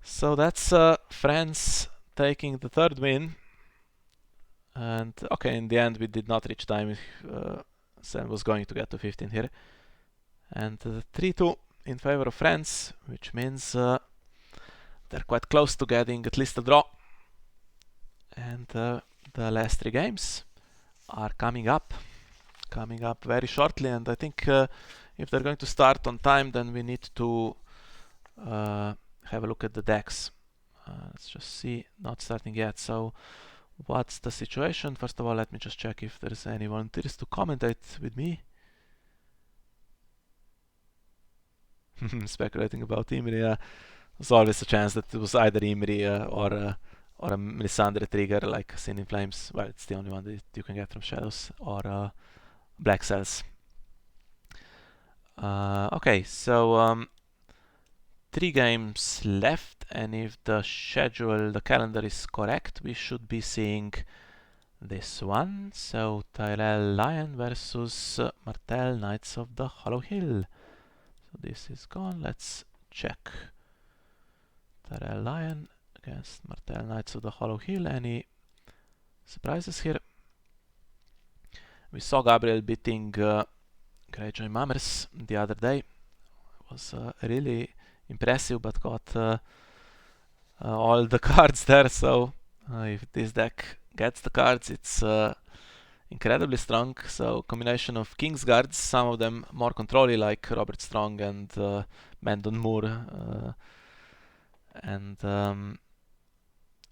Speaker 1: So that's France taking the third win. And okay, in the end we did not reach time. Sam was going to get to 15 here. And 3-2 in favor of France, which means they're quite close to getting at least a draw. And the last 3 games are coming up very shortly, and I think if they're going to start on time, then we need to have a look at the decks. Let's just see, not starting yet. So what's the situation? First of all, let me just check if there's any volunteers to commentate with me. Speculating about Imri, there's always a chance that it was either Imri or a Melisandre trigger like Sin in Flames. Well, it's the only one that you can get from Shadows, or Black Cells. Okay, so 3 games left, and if the schedule, the calendar is correct, we should be seeing this one. So Tyrell Lion versus Martell Knights of the Hollow Hill. So this is gone. Let's check. Tyrell Lion against Martell Knights of the Hollow Hill. Any surprises here? We saw Gabryel beating Greyjoy Mummers the other day. It was really impressive, but got all the cards there. So if this deck gets the cards, it's incredibly strong. So combination of King's Guards, some of them more controlly like Robert Strong and Mendon Moore, and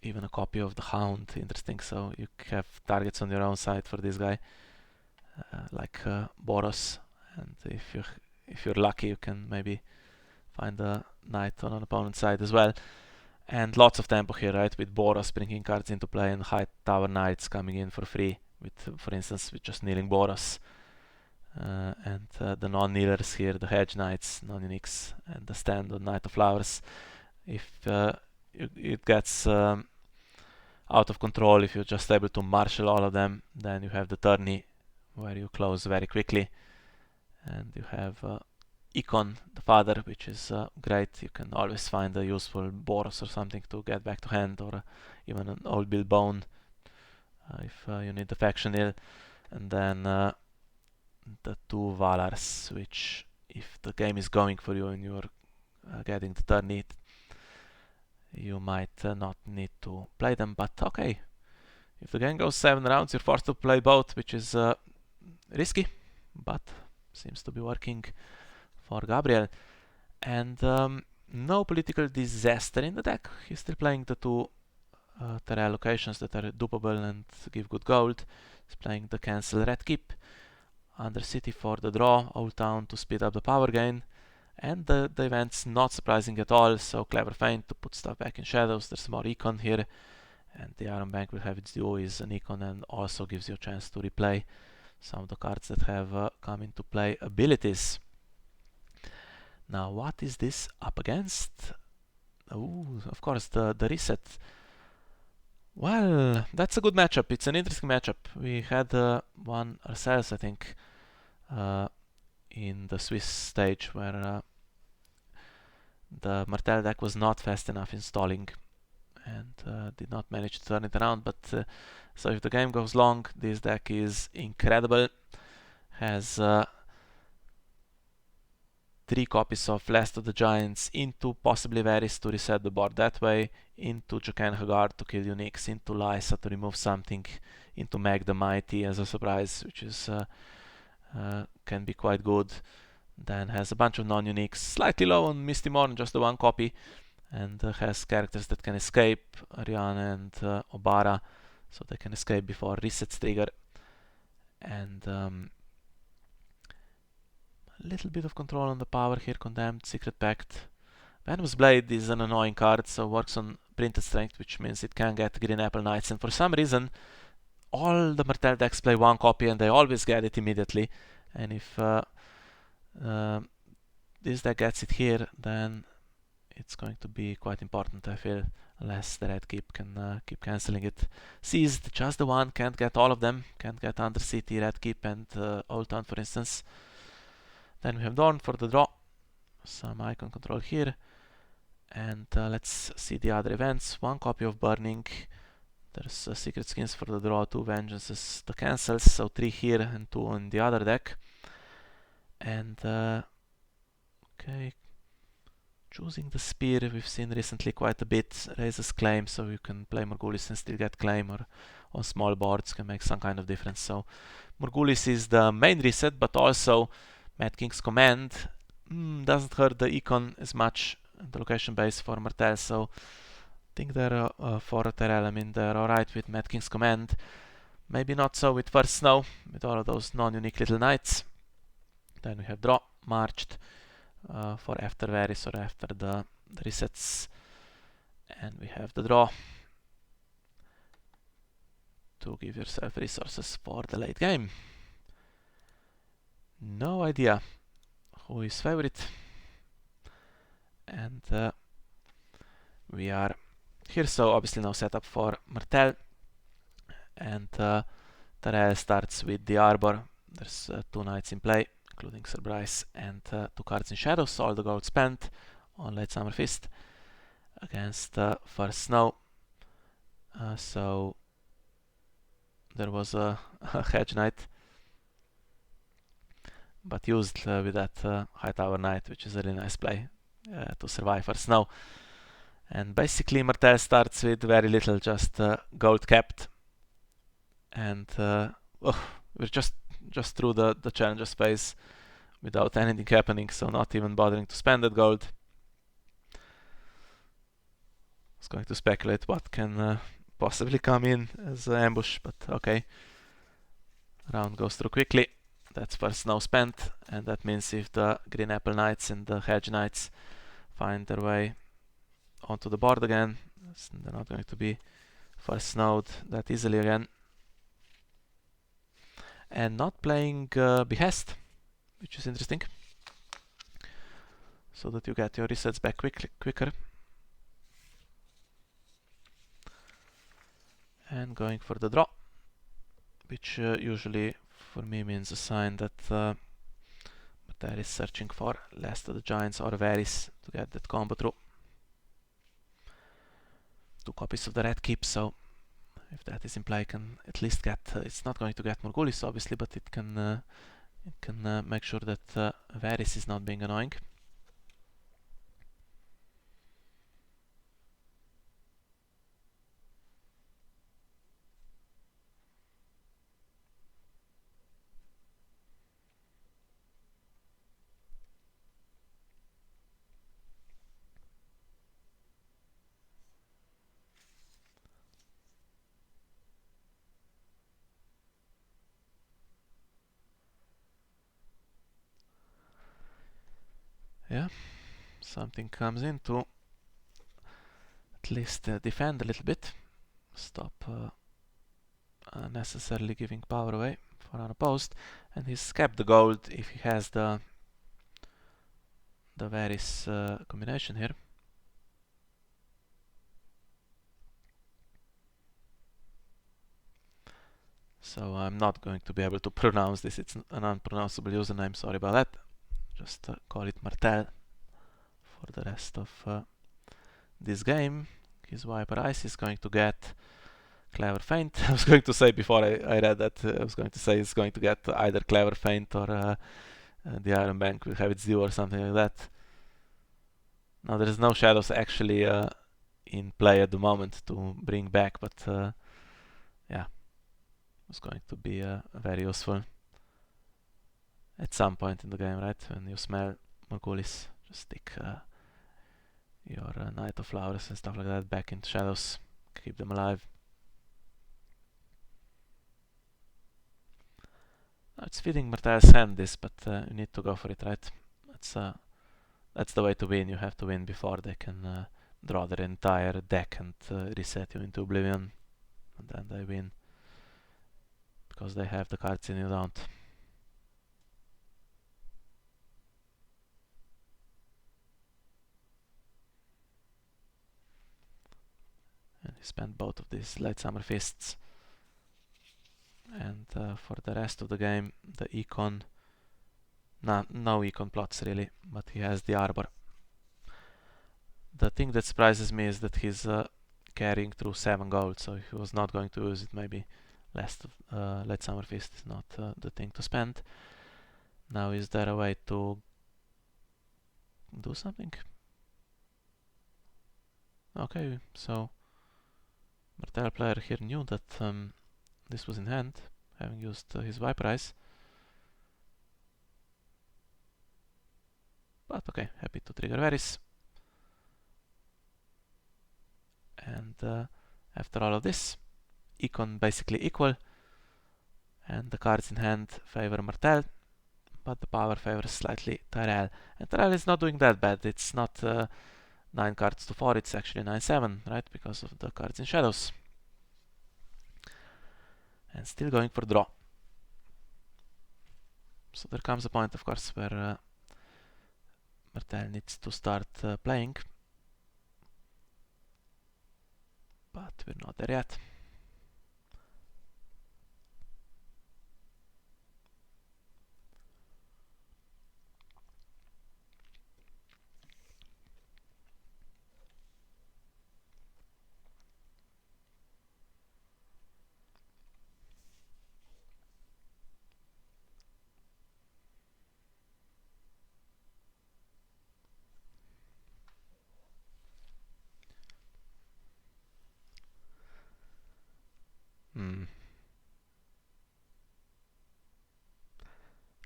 Speaker 1: even a copy of the Hound. Interesting. So you have targets on your own side for this guy, like Boros, and if you're lucky, you can maybe find a knight on an opponent's side as well. And lots of tempo here, right? With Boros bringing cards into play and high tower knights coming in for free. With, for instance, with just kneeling Boros. And the non-kneelers here, the hedge knights, non-uniques, and the stand on Knight of Flowers. If it gets out of control, if you're just able to marshal all of them, then you have the tourney where you close very quickly. And you have Econ, the father, which is great. You can always find a useful Boros or something to get back to hand, or even an old Bill Bone if you need the faction ill. And then the 2 Valars, which if the game is going for you and you're getting the tourney, you might not need to play them, but okay. If the game goes 7 rounds, you're forced to play both, which is risky, but seems to be working for Gabryel. And no political disaster in the deck. He's still playing the 2 Tyrell locations that are dupable and give good gold. He's playing the cancel Red Keep, Undercity for the draw, Old Town to speed up the power gain, and the event's not surprising at all. So Clever Feint to put stuff back in shadows. There's more Econ here, and the Iron Bank will have its due is an Econ, and also gives you a chance to replay some of the cards that have come into play abilities. Now, what is this up against? Oh, of course, the reset. Well, that's a good matchup. It's an interesting matchup. We had one ourselves, I think, in the Swiss stage, where the Martell deck was not fast enough installing and did not manage to turn it around. But so if the game goes long, this deck is incredible. Has 3 copies of Last of the Giants, into possibly Varys to reset the board that way, into Jaqen Haggard to kill uniques, into Lysa to remove something, into Meg the Mighty as a surprise, which is can be quite good. Then has a bunch of non-uniques, slightly low on Misty Morn, just the one copy, and has characters that can escape, Ariana and Obara, so they can escape before resets trigger. And a little bit of control on the power here, Condemned, Secret Pact. Venom's Blade is an annoying card, so works on printed strength, which means it can get Green Apple Knights, and for some reason all the Martell decks play one copy and they always get it immediately, and if this deck gets it here, then it's going to be quite important, I feel, unless the red keep can keep cancelling it. Seized, just the one, can't get all of them, can't get Undercity, red keep and Old Town for instance. Then we have Dawn for the draw, some icon control here, and let's see the other events. One copy of Burning, there's Secret Skins for the draw, 2 Vengeances, the cancels, so 3 here and 2 in the other deck. And okay, choosing the Spear we've seen recently quite a bit, raises Claim, so you can play Morghulis and still get Claim, or on small boards can make some kind of difference. So Morghulis is the main reset, but also Mad King's Command doesn't hurt the econ as much, the location base for Martell, so I think they're for Tyrell, I mean they're alright with Mad King's Command. Maybe not so with First Snow, with all of those non-unique little knights. Then we have Draw, Marched, for after Varys or after the resets. And we have the Draw to give yourself resources for the late game. No idea who is favorite. And we are here, so obviously no setup for Martell. And Tyrell starts with the Arbor. There's 2 knights in play, including Sir Bryce, and 2 cards in Shadows, so all the gold spent on Late Summer Feast against First Snow. So there was a Hedge Knight, but used with that High Tower Knight, which is a really nice play to survive First Snow. And basically Martell starts with very little, just gold capped, and we're just through the challenges phase without anything happening, so not even bothering to spend that gold. I was going to speculate what can possibly come in as an ambush, but okay. Round goes through quickly. That's First Snow spent, and that means if the Green Apple Knights and the Hedge Knights find their way onto the board again, they're not going to be First Snowed that easily again. And not playing Behest, which is interesting, so that you get your resets back quicker. And going for the draw, which usually for me means a sign that Martell is searching for Last of the Giants or Varys to get that combo through. 2 copies of the red keep, so if that is in play, can at least get, it's not going to get Morghulis obviously, but it can make sure that Varys is not being annoying. Yeah, something comes in to at least defend a little bit, stop unnecessarily giving power away for unopposed, and he's kept the gold if he has the Varys combination here. So I'm not going to be able to pronounce this, it's an unpronounceable username, sorry about that. Just call it Martell for the rest of this game. His Viper Ice is going to get Clever Feint. I was going to say before I read that, I was going to say it's going to get either Clever Feint or the Iron Bank will have its due or something like that. Now there is no Shadows actually in play at the moment to bring back, but yeah, it's going to be very useful. at some point in the game, right? When you smell Morghulis, just stick your Knight of Flowers and stuff like that back into shadows. Keep them alive. It's feeding Martell's hand this, but you need to go for it, right? That's the way to win. You have to win before they can draw their entire deck and reset you into oblivion. And then they win. Because they have the cards and you don't. And he spent both of these Late Summer Fists. And for the rest of the game, the econ... no econ plots really, but he has the Arbor. The thing that surprises me is that he's carrying through 7 gold, so if he was not going to use it, maybe Late Summer Fist is not the thing to spend. Now, is there a way to do something? Okay, so Martell player here knew that this was in hand, having used his Viperize. But okay, happy to trigger Varys. And after all of this, econ basically equal, and the cards in hand favor Martell, but the power favors slightly Tyrell. And Tyrell is not doing that bad. It's not 9 cards to 4, it's actually 9-7, right? Because of the cards in shadows. And still going for draw. So there comes a point, of course, where Martell needs to start playing. But we're not there yet.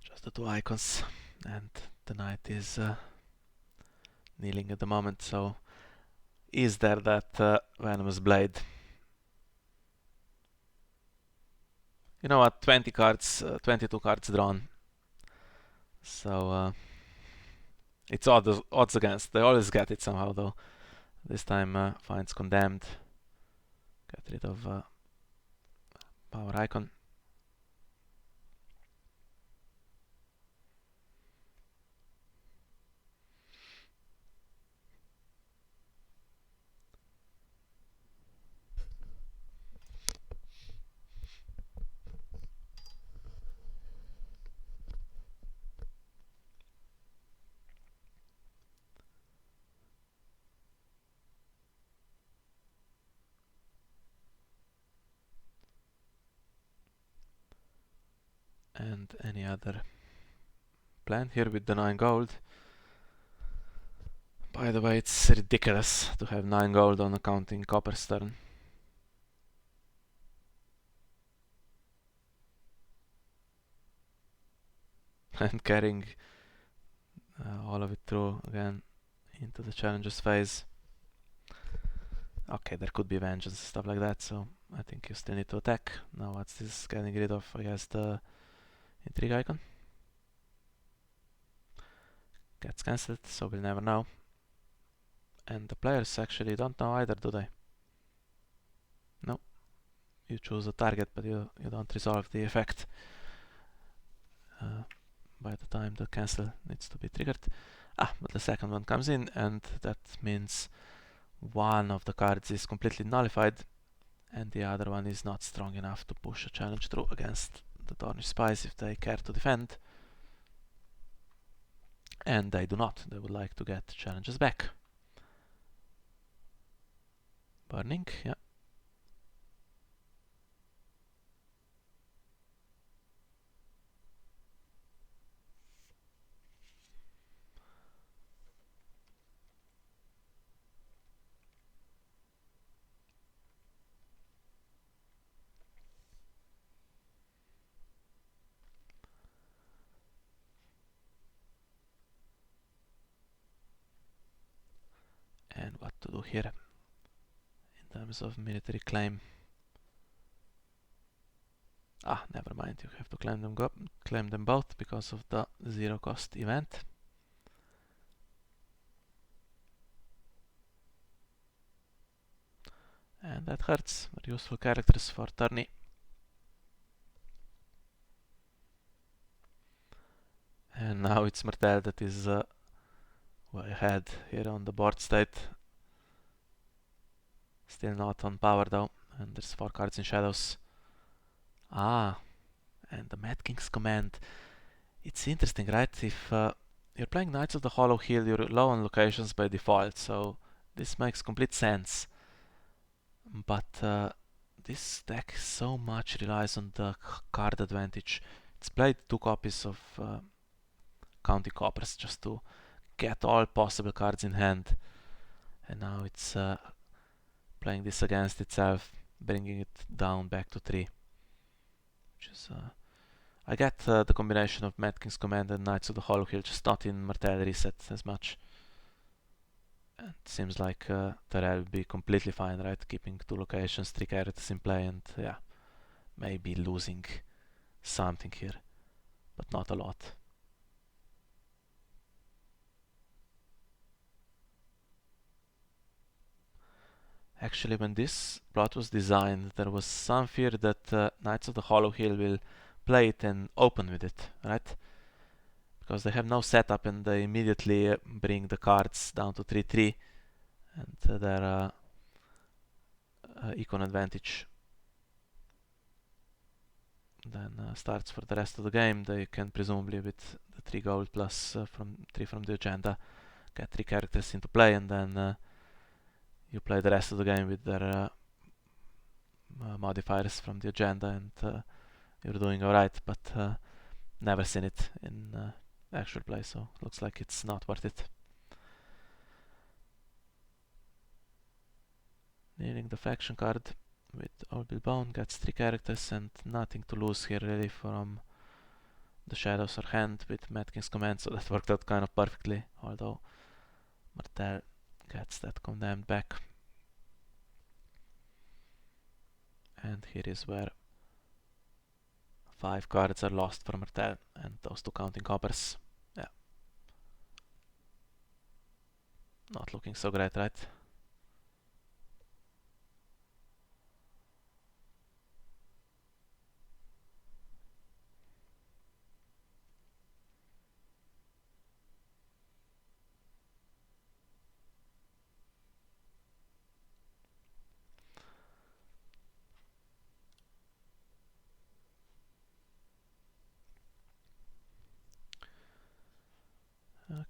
Speaker 1: Just the 2 icons, and the knight is kneeling at the moment, so is there that Venomous Blade? You know what, 20 cards, 22 cards drawn. So it's odds against. They always get it somehow though. This time finds Condemned. Get rid of power icon. And any other plan here with the 9 gold. By the way, it's ridiculous to have 9 gold on accounting Copper's turn. And carrying all of it through again into the challenges phase. Okay, there could be vengeance, stuff like that, so I think you still need to attack. Now what's this getting rid of? I guess the intrigue icon. Gets cancelled, so we'll never know. And the players actually don't know either, do they? No. You choose a target, but you don't resolve the effect by the time the cancel needs to be triggered. But the second one comes in, and that means one of the cards is completely nullified, and the other one is not strong enough to push a challenge through against the Tarnished Spies if they care to defend. And they do not. They would like to get challenges back. Burning, yeah. to do here in terms of military claim. Never mind, you have to claim them both because of the zero cost event. And that hurts. Very useful characters for tourney. And now it's Martell that is way ahead here on the board state. Still not on power though, and there's 4 cards in shadows. And the Mad King's Command. It's interesting, right? If you're playing Knights of the Hollow Hill, you're low on locations by default, so this makes complete sense. But this deck so much relies on the card advantage. It's played 2 copies of County Coppers just to get all possible cards in hand. And now it's playing this against itself, bringing it down back to 3. Which is... I get the combination of Mad King's Command and Knights of the Hollow Hill, just not in Martell Reset as much. And it seems like Tyrell will be completely fine, right? Keeping 2 locations, 3 characters in play, and yeah, maybe losing something here, but not a lot. Actually, when this plot was designed, there was some fear that Knights of the Hollow Hill will play it and open with it, right? Because they have no setup and they immediately bring the cards down to 3-3, and their econ advantage then starts for the rest of the game. They can presumably, with the 3 gold plus 3 from the agenda, get 3 characters into play, and then you play the rest of the game with their modifiers from the agenda, and you're doing alright, but never seen it in actual play, so looks like it's not worth it. Needing the faction card with Old Bill Bone gets 3 characters and nothing to lose here really from the shadows or hand with Mad King's Command, so that worked out kind of perfectly, although Martell gets that condemned back. And here is where 5 cards are lost for Martell, and those 2 counting coppers. Yeah. Not looking so great, right?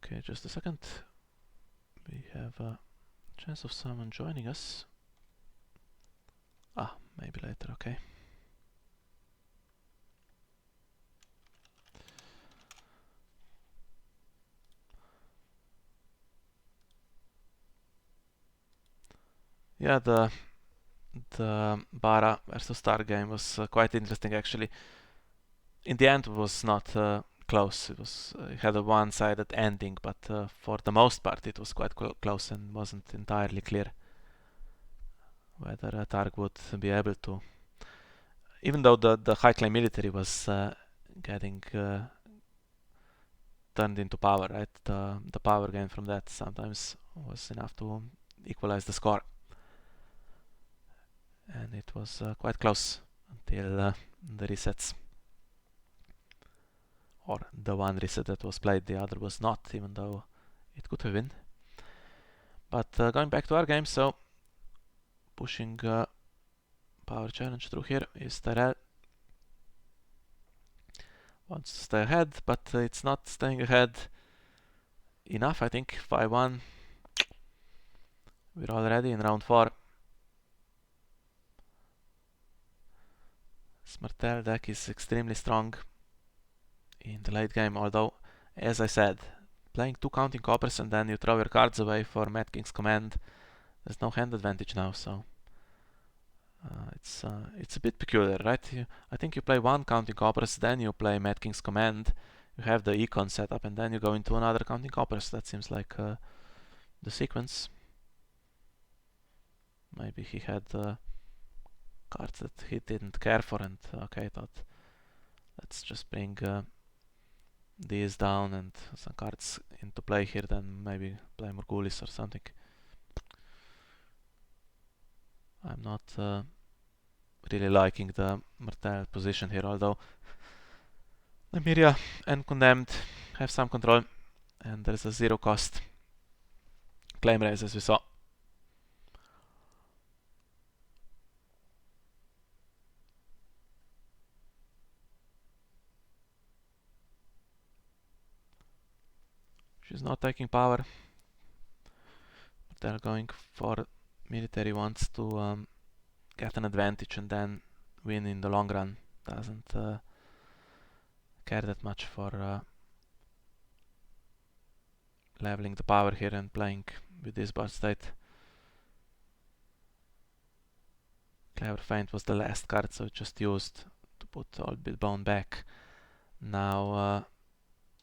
Speaker 1: Okay, just a second. We have a chance of someone joining us. Maybe later, okay. Yeah, the Bara versus Star game was quite interesting actually. In the end it was not close. It had a one-sided ending, but for the most part it was quite close and wasn't entirely clear whether Targ would be able to. Even though the high claim military was getting turned into power, right? The power gain from that sometimes was enough to equalize the score. And it was quite close until the resets. Or the one reset that was played, the other was not, even though it could have been. But going back to our game, so pushing power challenge through here is Tyrell. Wants to stay ahead, but it's not staying ahead enough, I think. 5-1. We're already in round 4. This Martell deck is extremely strong in the late game, although, as I said, playing 2 counting coppers and then you throw your cards away for Mad King's Command, there's no hand advantage now, so it's a bit peculiar, right? I think you play 1 counting coppers, then you play Mad King's Command, you have the econ set up, and then you go into another counting coppers. That seems like the sequence. Maybe he had cards that he didn't care for, and okay, thought, let's just bring these down and some cards into play here, then maybe play Morghulis or something. I'm not really liking the Martell position here, although Nymeria and Condemned have some control, and there's a 0 cost claim raise, as we saw. She's not taking power. They're going for military, wants to get an advantage and then win in the long run. Doesn't care that much for leveling the power here and playing with this board state. Clever Feint was the last card, so it just used to put Old Bill Bone back. Now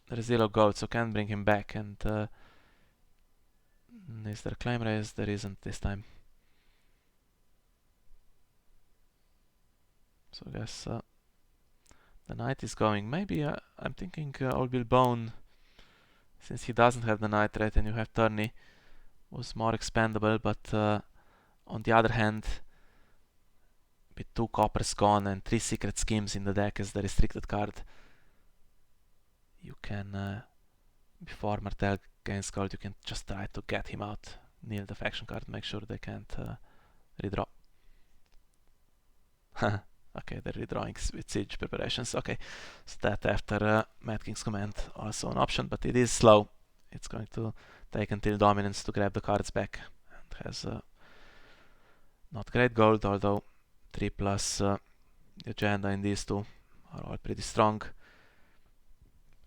Speaker 1: there is 0 gold, so can bring him back, and is there a claim raise? There isn't this time. So I guess the knight is going. Maybe I'm thinking Old Bill Bone, since he doesn't have the knight threat and you have tourney, was more expendable, but on the other hand, with 2 coppers gone and 3 secret schemes in the deck as the restricted card, you can, before Martell gains gold, you can just try to get him out, kneel the faction card, make sure they can't redraw. Okay, they're redrawing with siege preparations. Okay, so that after Mad King's Command, also an option, but it is slow. It's going to take until Dominance to grab the cards back, and has not great gold, although 3 plus the agenda in these two are all pretty strong,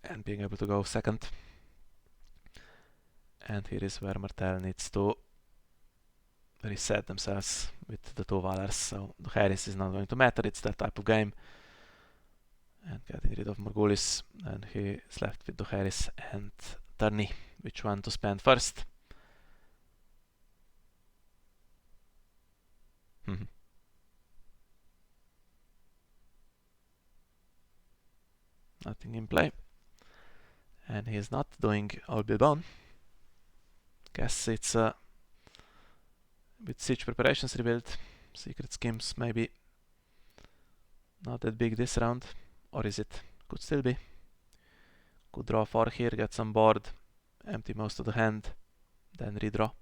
Speaker 1: and being able to go second. And here is where Martell needs to reset themselves with the 2 Valors, so the Harris is not going to matter, it's that type of game. And getting rid of Morghulis, and he is left with the Harris and Tourney. Which one to spend first? Nothing in play. And he is not doing Old Bill Bone. Guess it's with siege preparations rebuild, secret schemes maybe not that big this round, or is it? Could still be. Could draw 4 here, get some board, empty most of the hand, then redraw.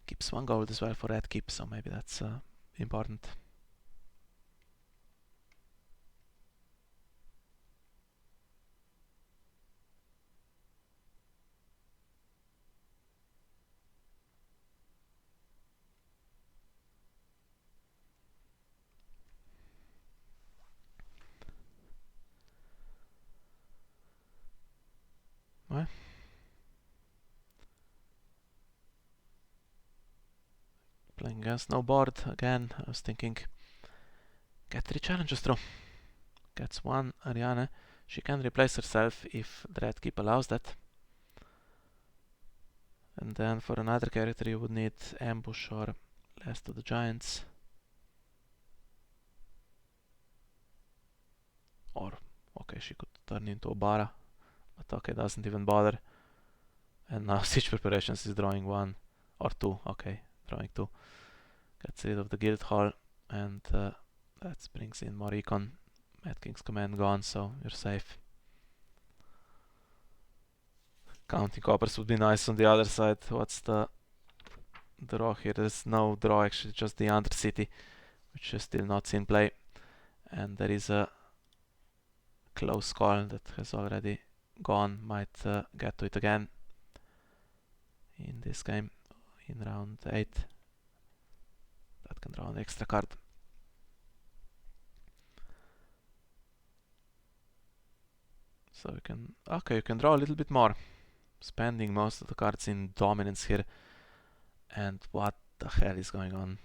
Speaker 1: Keeps 1 gold as well for red keep, so maybe that's important. Well, playing against no board again. I was thinking, get 3 challenges through. Gets 1 Ariane. She can replace herself if the red keep allows that. And then for another character you would need Ambush or Last of the Giants. Or, okay, she could turn into a Bara, but okay, doesn't even bother. And now Siege Preparations is drawing 1 or 2, okay, drawing 2. Gets rid of the Guild Hall, and that brings in more econ. Mad King's Command gone, so you're safe. Counting coppers would be nice on the other side. What's the draw here? There's no draw, actually, just the Undercity, which is still not in play. And there is a close call that has already gone. Might get to it again in this game, in round 8. That can draw an extra card. So you can, okay, you can draw a little bit more, spending most of the cards in dominance here. And what the hell is going on?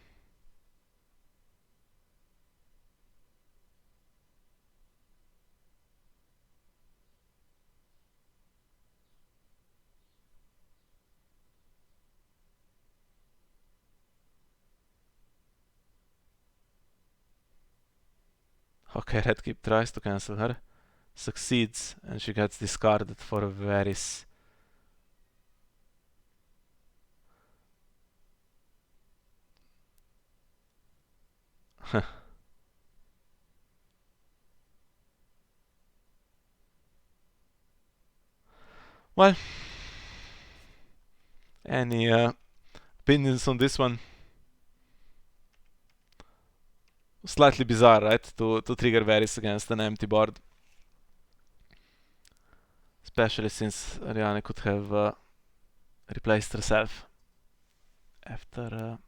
Speaker 1: Okay, red keep tries to cancel her. Succeeds, and she gets discarded for Varys. Well, any opinions on this one? Slightly bizarre, right? To trigger Varys against an empty board. Especially since Ariane could have replaced herself after,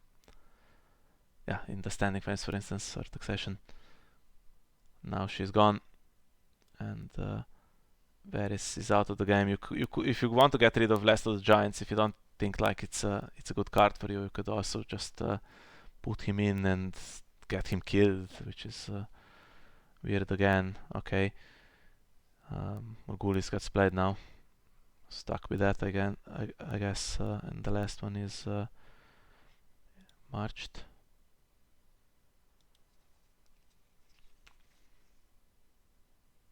Speaker 1: yeah, in the standing phase, for instance, or taxation. Now she's gone, and Varys is out of the game. If you want to get rid of Last of the Giants, if you don't think like it's a good card for you, you could also just put him in and get him killed, which is weird again. Okay, Morghulis gets played now. Stuck with that again, I guess. And the last one is marched.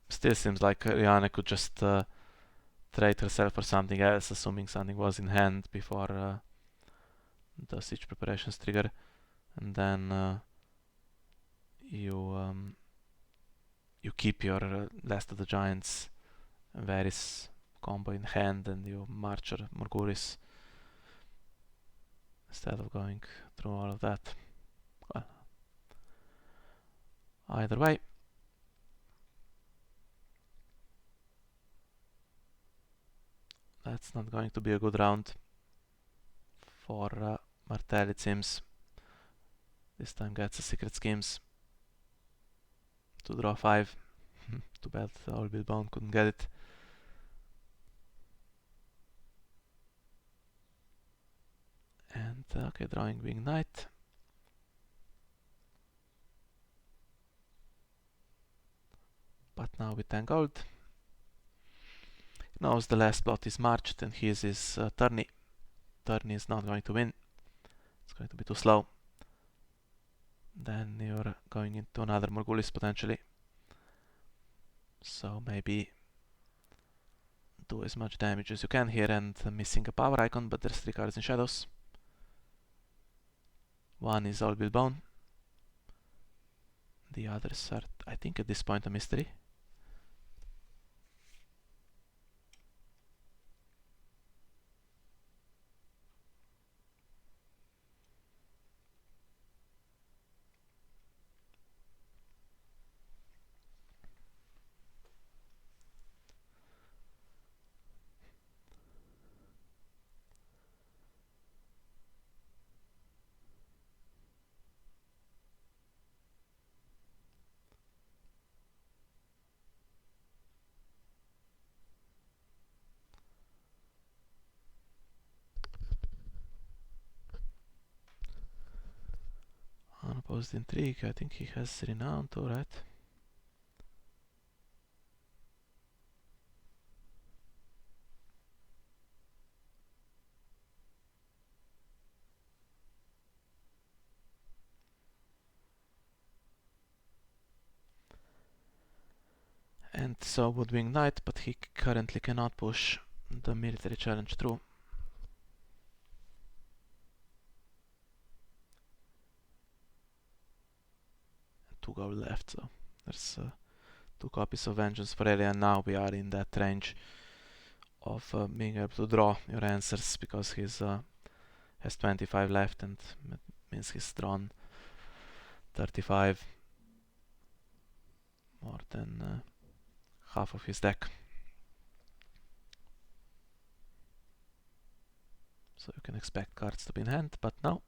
Speaker 1: Still seems like Rihanna could just trade herself for something else, assuming something was in hand before the siege preparations trigger, and then you keep your Last of the Giants Varys combo in hand, and you march your Morghulis instead of going through all of that. Well, either way, that's not going to be a good round for Martell, it seems. This time gets the secret schemes to draw 5. Too bad Aloof Bound couldn't get it. And okay, drawing Winged Knight. But now with 10 gold. He knows the last plot is marched, and he is his tourney. Tourney is not going to win. It's going to be too slow. Then you're going into another Morghulis potentially. So maybe do as much damage as you can here, and missing a power icon, but there's 3 cards in shadows. One is Aloof Bound. The others are, I think, at this point a mystery. Unopposed Intrigue, I think he has Renown too, right? And so would Winged Knight, but he currently cannot push the military challenge through. Two gold left, so there's 2 copies of Vengeance for Elia, and now we are in that range of being able to draw your answers, because he's has 25 left, and that means he's drawn 35, more than half of his deck. So you can expect cards to be in hand, but no.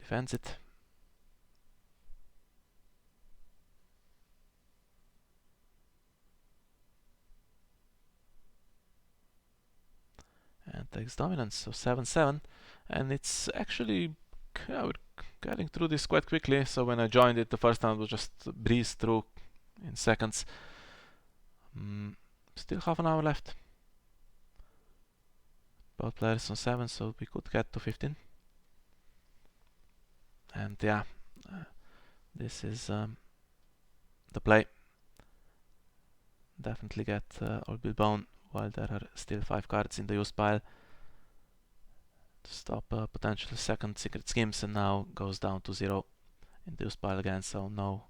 Speaker 1: Defends it. And takes dominance, so 7-7. And it's actually, yeah, we're getting through this quite quickly. So when I joined it the first time, it was just breeze through in seconds. Still half an hour left. Both players on 7, so we could get to 15. And yeah, This is the play. Definitely get Old Bill Bone while there are still 5 cards in the used pile to stop potential second secret schemes, and now goes down to 0 in the used pile again, so no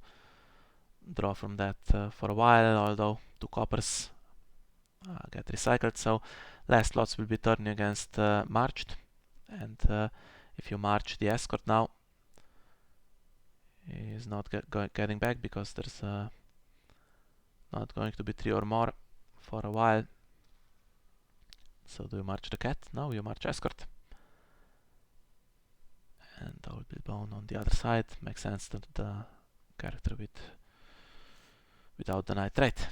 Speaker 1: draw from that for a while, although 2 coppers get recycled, so last lots will be turning against Marched, and if you march the escort now, he is not getting back because there's not going to be 3 or more for a while. So do you march the cat? No, you march escort. And Old Bill Bone on the other side. Makes sense that the character without the night trait.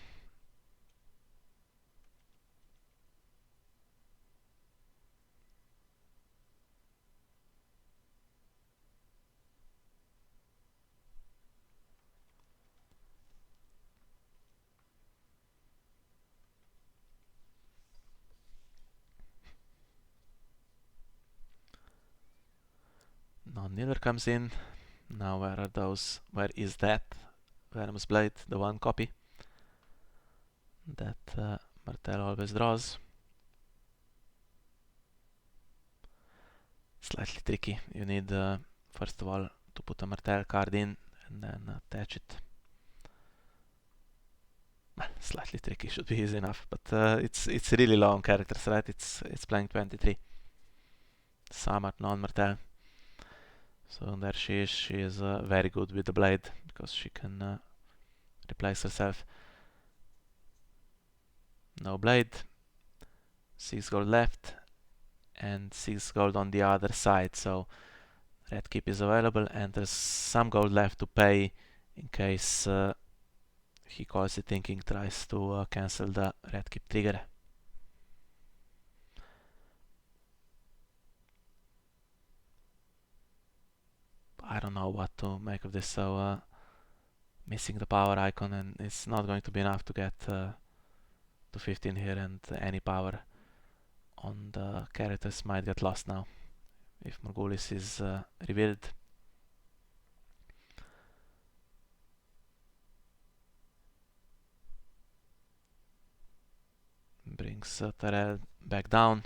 Speaker 1: Non-kneeler comes in. Now where are those? Where is that Venomous Blade? The one copy that Martell always draws. Slightly tricky. You need first of all to put a Martell card in and then attach it. Well, slightly tricky, should be easy enough, but it's really low on characters, right? It's playing 23. Samart, non-Martell. So there she is. She is very good with the blade because she can replace herself. No blade. 6 gold left and 6 gold on the other side. So red keep is available and there's some gold left to pay in case he calls it thinking, tries to cancel the red keep trigger. I don't know what to make of this, so missing the power icon, and it's not going to be enough to get to 15 here, and any power on the characters might get lost now if Morghulis is revealed. Brings Tyrell back down,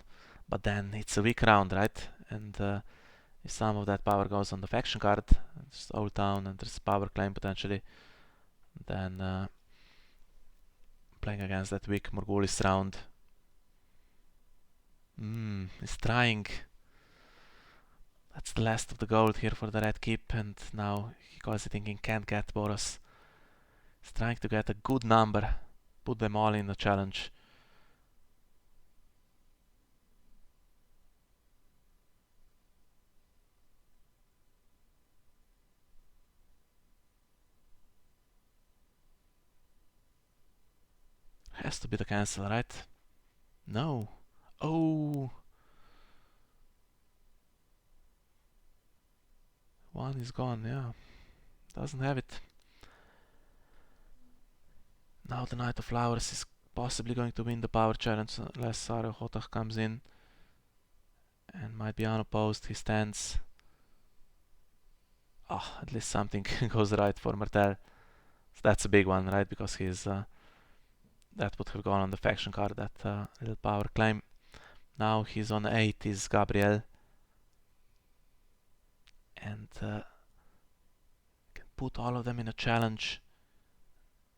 Speaker 1: but then it's a weak round, right? And if some of that power goes on the faction card, it's Old Town and there's power claim potentially, then playing against that weak Morghulis round. He's trying. That's the last of the gold here for the red keep, and now he calls it thinking can't get Boros. He's trying to get a good number, put them all in the challenge. Has to be the cancel, right? No. Oh! One is gone, yeah. Doesn't have it. Now the Knight of Flowers is possibly going to win the power challenge unless Sara comes in and might be unopposed. He stands. Oh, at least something goes right for Martell. So that's a big one, right? Because he's that would have gone on the faction card, that little power claim. Now he's on 8 is Gabryel. And can put all of them in a challenge.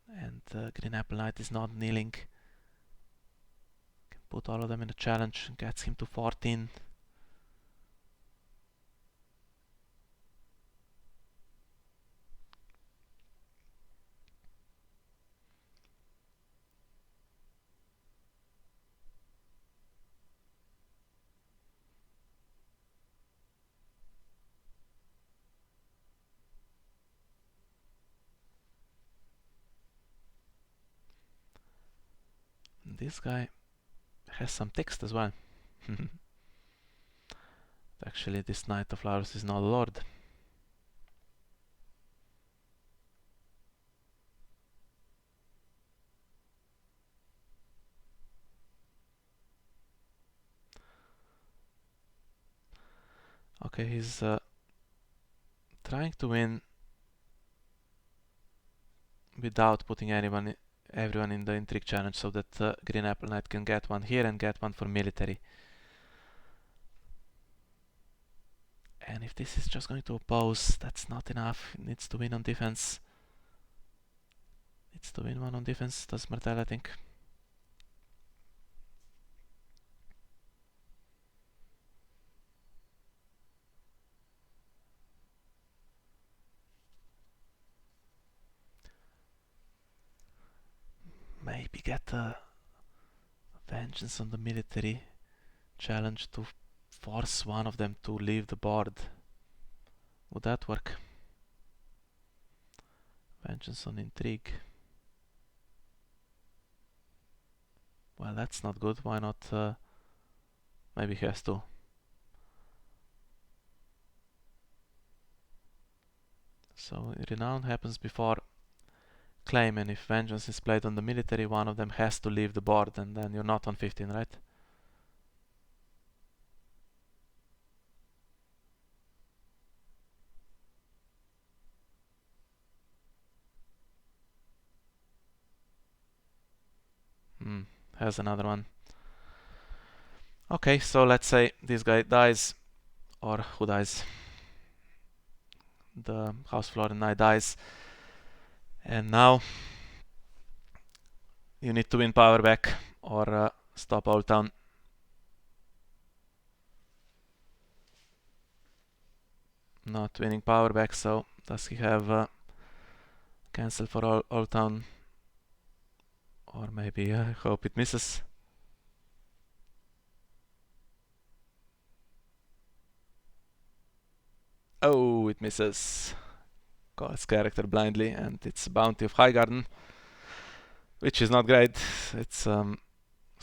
Speaker 1: And Green Apple Knight is not kneeling. Can put all of them in a challenge. Gets him to 14. This guy has some text as well. Actually, this Knight of Flowers is not a lord. Okay, he's trying to win without putting everyone in the intrigue challenge, so that Green Apple Knight can get one here and get one for military. And if this is just going to oppose, that's not enough. It needs to win on defense. Needs to win one on defense, does Martell, I think. Maybe get a vengeance on the military challenge to force one of them to leave the board. Would that work? Vengeance on intrigue. Well, that's not good. Why not? Maybe he has to. So renown happens before claim, and if vengeance is played on the military, one of them has to leave the board, and then you're not on 15, right? Has another one. Okay, so let's say this guy dies, or who dies? The House Florin Knight dies, and now you need to win power back or stop Old Town. Not winning power back, so does he have cancel for Old Town? Or maybe I hope it misses. Oh, it misses. Calls character blindly, and it's Bounty of Highgarden, which is not great. It's so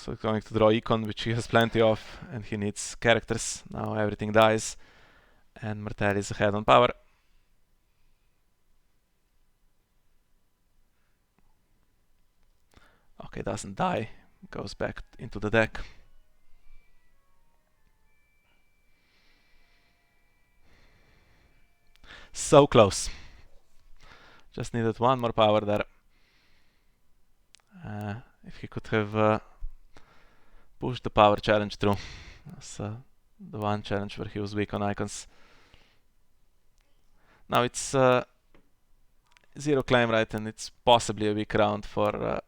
Speaker 1: it's going to draw Econ, which he has plenty of, and he needs characters. Now everything dies, and Martell is ahead on power. Okay, doesn't die. Goes back into the deck. So close. Just needed one more power there. If he could have pushed the power challenge through. That's the one challenge where he was weak on icons. Now it's 0 claim, right, and it's possibly a weak round for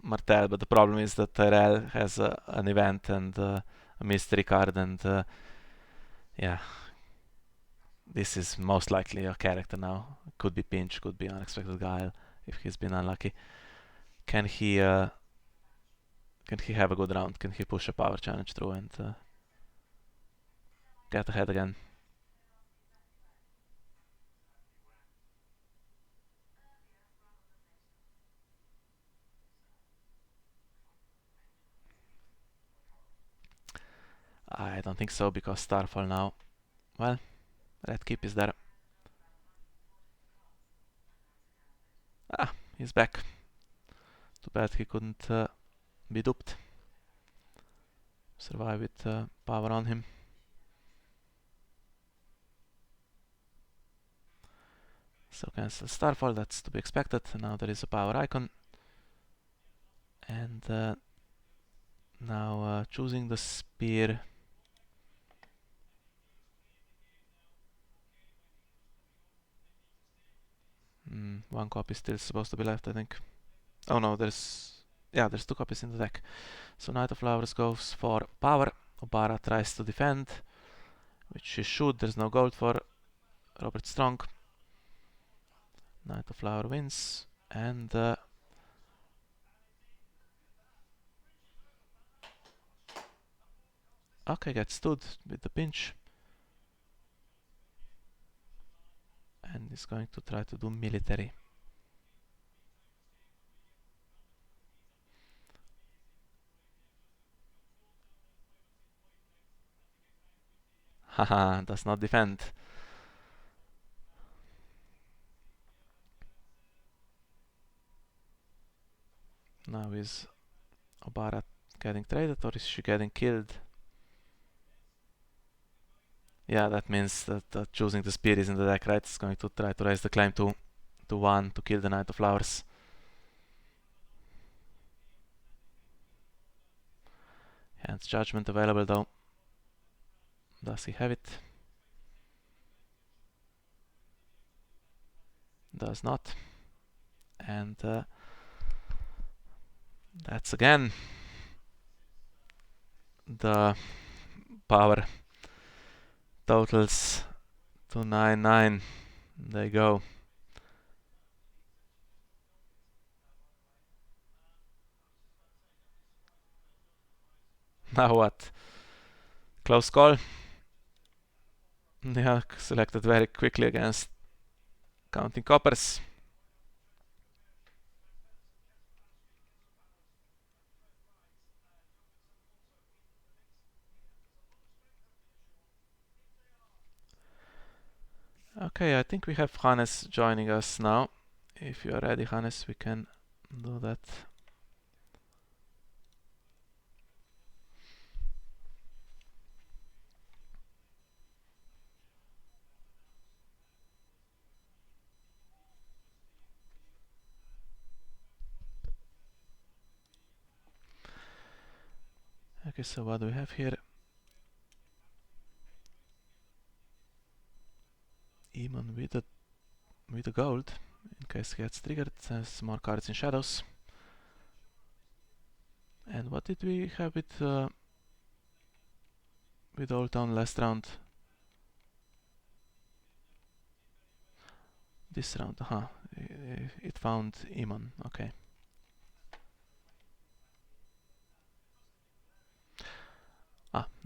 Speaker 1: Martell, but the problem is that Tyrell has an event and a mystery card, and yeah, this is most likely a character now. Could be Pinch, could be Unexpected Guile if he's been unlucky. Can he have a good round? Can he push a power challenge through and get ahead again? I don't think so, because Starfall now. Well, Red Keep is there. Ah, he's back. Too bad he couldn't be duped. Survive with power on him. So cancel Starfall, that's to be expected. Now there is a power icon. And now choosing the spear. One copy still supposed to be left, I think. Oh no, there's 2 copies in the deck. So Knight of Flowers goes for power. Obara tries to defend, which she should. There's no gold for Robert Strong. Knight of Flower wins, and okay, gets stood with the pinch, and is going to try to do military. Haha, does not defend. Now is Obara getting traded, or is she getting killed? Yeah, that means that choosing the spear is in the deck, right? It's going to try to raise the claim to 1 to kill the Knight of Flowers. Hand's Judgment available though. Does he have it? Does not. And that's again the power totals to 9-9. There you go. Now what? Close call. Yeah, selected very quickly against counting coppers. Okay, I think we have Hannes joining us now. If you are ready, Hannes, we can do that. Okay, so what do we have here? Emon with a gold, in case he gets triggered. Has more cards in shadows. And what did we have with Old Town last round? This round, it found Emon, okay.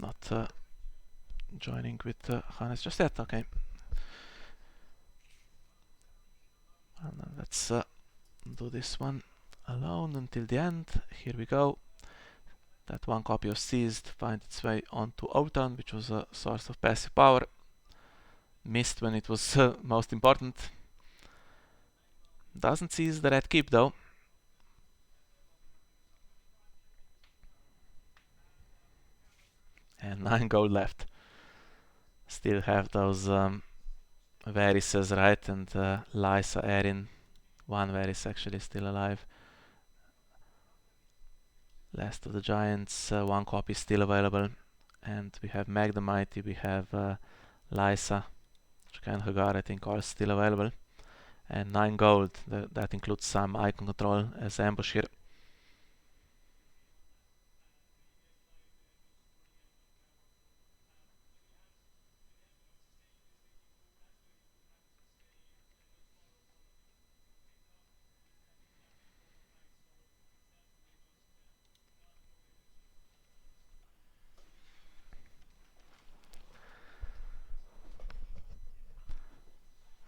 Speaker 1: Not joining with Hannes just yet, okay. And let's do this one alone until the end. Here we go. That one copy of Seized finds its way onto Old Town, which was a source of passive power. Missed when it was most important. Doesn't seize the red keep though. And 9 gold left. Still have those Varises, right? And Lysa, Erin. One Varys actually still alive. Last of the Giants, one copy still available. And we have Meg the Mighty, we have Lysa, Jacan Hagar, I think all still available. And 9 gold, that includes some icon control as ambush here.